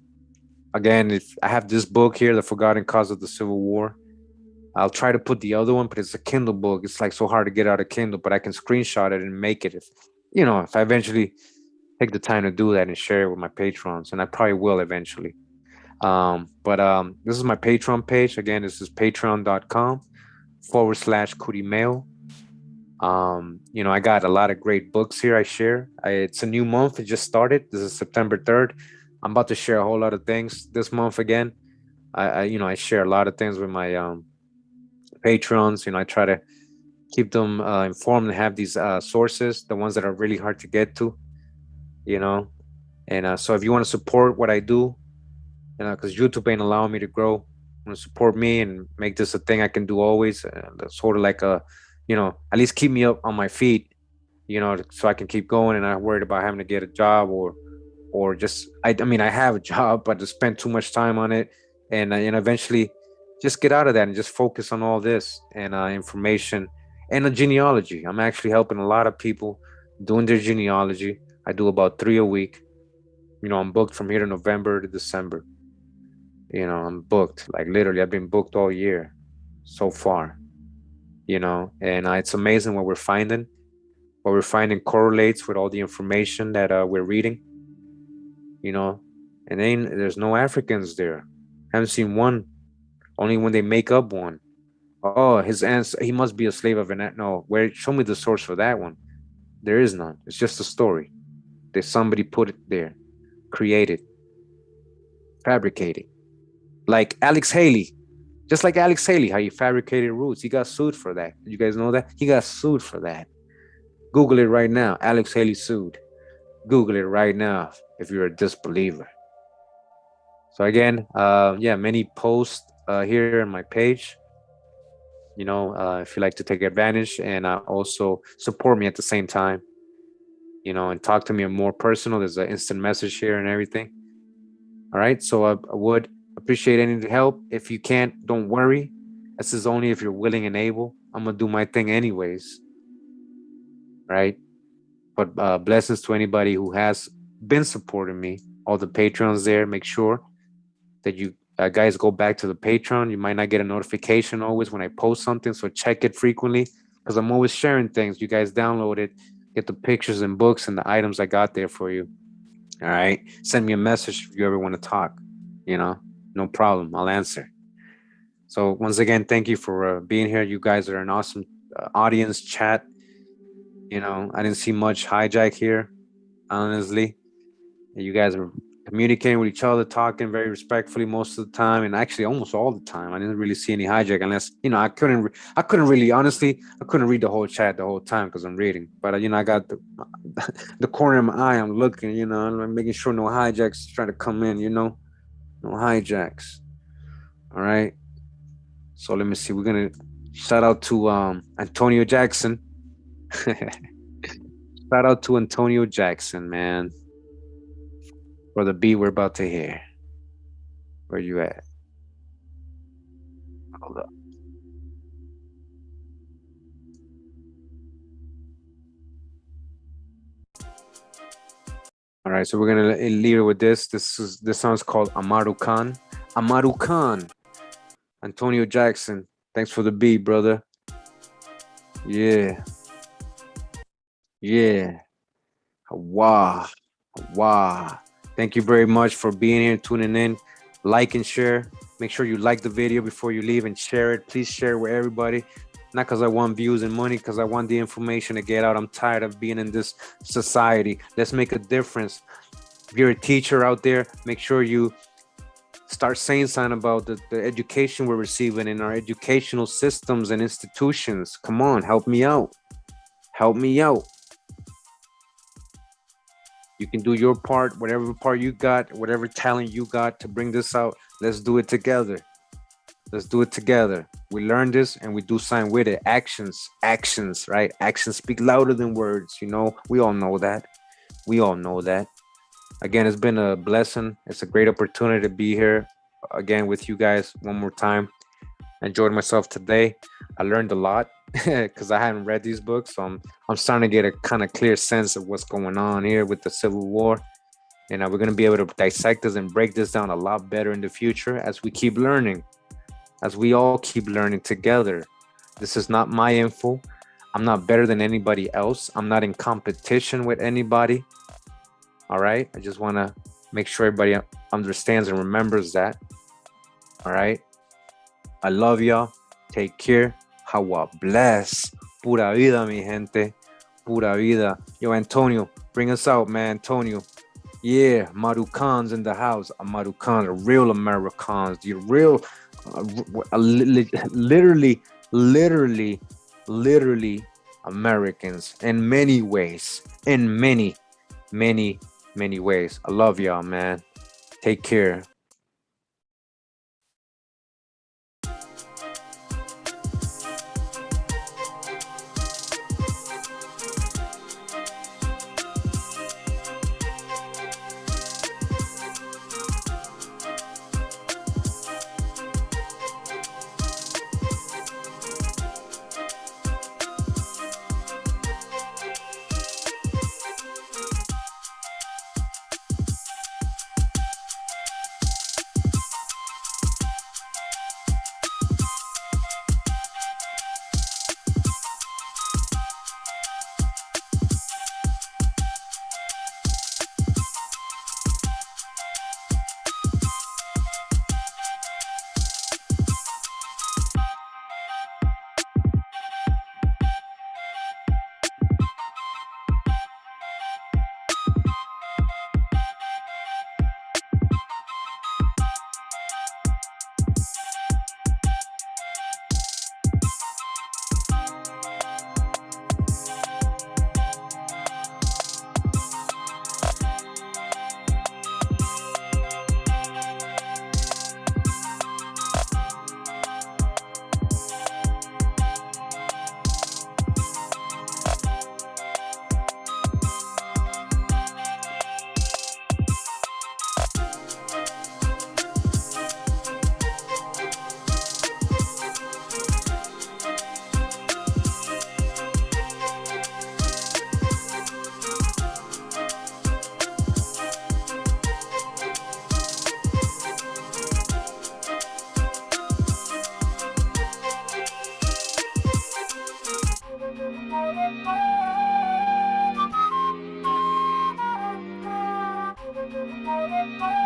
I have this book here, The Forgotten Cause of the Civil War. I'll try to put the other one, but it's a Kindle book. It's like so hard to get out of Kindle, but I can screenshot it and make it if I eventually take the time to do that and share it with my patrons, and I probably will eventually. But this is my Patreon page. Again, this is patreon.com/Kurimeo. You know, I got a lot of great books here I share. It's a new month. It just started. This is September 3rd. I'm about to share a whole lot of things this month again. I share a lot of things with my patrons. You know, I try to keep them informed and have these sources, the ones that are really hard to get to, you know. And so if you want to support what I do, you know, because YouTube ain't allowing me to grow, want to support me and make this a thing I can do always. Sort of like at least keep me up on my feet, you know, so I can keep going and not worried about having to get a job or just I mean I have a job, but to spend too much time on it and eventually just get out of that and just focus on all this and information and the genealogy. I'm actually helping a lot of people doing their genealogy. I do about 3 a week. You know, I'm booked from here to November to December. You know, I'm booked. Like literally, I've been booked all year so far. You know, and it's amazing what we're finding. What we're finding correlates with all the information that we're reading. You know, and there's no Africans there. Haven't seen one. Only when they make up one. Oh, his answer. He must be a slave of an. No, where? Show me the source for that one. There is none. It's just a story that somebody put it there, created, fabricated. Like Alex Haley, just like Alex Haley, how he fabricated roots. He got sued for that. Did you guys know that? He got sued for that. Google it right now. Alex Haley sued. Google it right now if you're a disbeliever. So again, many posts here on my page. You know, if you like to take advantage and also support me at the same time, you know, and talk to me more personal. There's an instant message here and everything. All right. So I would appreciate any help. If you can't, don't worry. This is only if you're willing and able. I'm going to do my thing anyways. Right. But blessings to anybody who has been supporting me. All the patrons there. Make sure that you guys go back to the Patreon. You might not get a notification always when I post something, so check it frequently because I'm always sharing things. You guys download it, get the pictures and books and the items I got there for you. All right, send me a message if you ever want to talk. You know, no problem, I'll answer. So once again, thank you for being here. You guys are an awesome audience chat. You know, I didn't see much hijack here, honestly. You guys are communicating with each other, talking very respectfully most of the time, and actually almost all the time. I didn't really see any hijack unless, you know, I couldn't really, honestly, I couldn't read the whole chat the whole time because I'm reading. But, you know, I got the corner of my eye, I'm looking, you know, I'm making sure no hijacks trying to come in, you know, no hijacks. All right. So let me see. We're going to shout out to Antonio Jackson. Shout out to Antonio Jackson, man, for the beat we're about to hear. Where you at? Hold up. All right, so we're gonna lead with this. This song's called Amaru Khan. Amaru Khan. Antonio Jackson. Thanks for the beat, brother. Yeah. Yeah. Wow. Wow. Thank you very much for being here, tuning in. Like and share. Make sure you like the video before you leave and share it. Please share it with everybody. Not because I want views and money, because I want the information to get out. I'm tired of being in this society. Let's make a difference. If you're a teacher out there, make sure you start saying something about the education we're receiving in our educational systems and institutions. Come on, help me out. Help me out. You can do your part, whatever part you got, whatever talent you got to bring this out. Let's do it together. Let's do it together. We learn this and we do something with it. Actions, right? Actions speak louder than words. You know, we all know that. We all know that. Again, it's been a blessing. It's a great opportunity to be here again with you guys one more time. I enjoyed myself today. I learned a lot because I hadn't read these books. So I'm starting to get a kind of clear sense of what's going on here with the Civil War. And we're going to be able to dissect this and break this down a lot better in the future as we keep learning, as we all keep learning together. This is not my info. I'm not better than anybody else. I'm not in competition with anybody. All right. I just want to make sure everybody understands and remembers that. All right. I love y'all. Take care. Hawa bless. Pura vida, mi gente. Pura vida. Yo, Antonio, bring us out, man. Antonio. Yeah, Marucans in the house. Marucans, the real Americans. The real, literally Americans in many ways. In many ways. I love y'all, man. Take care. Thank you.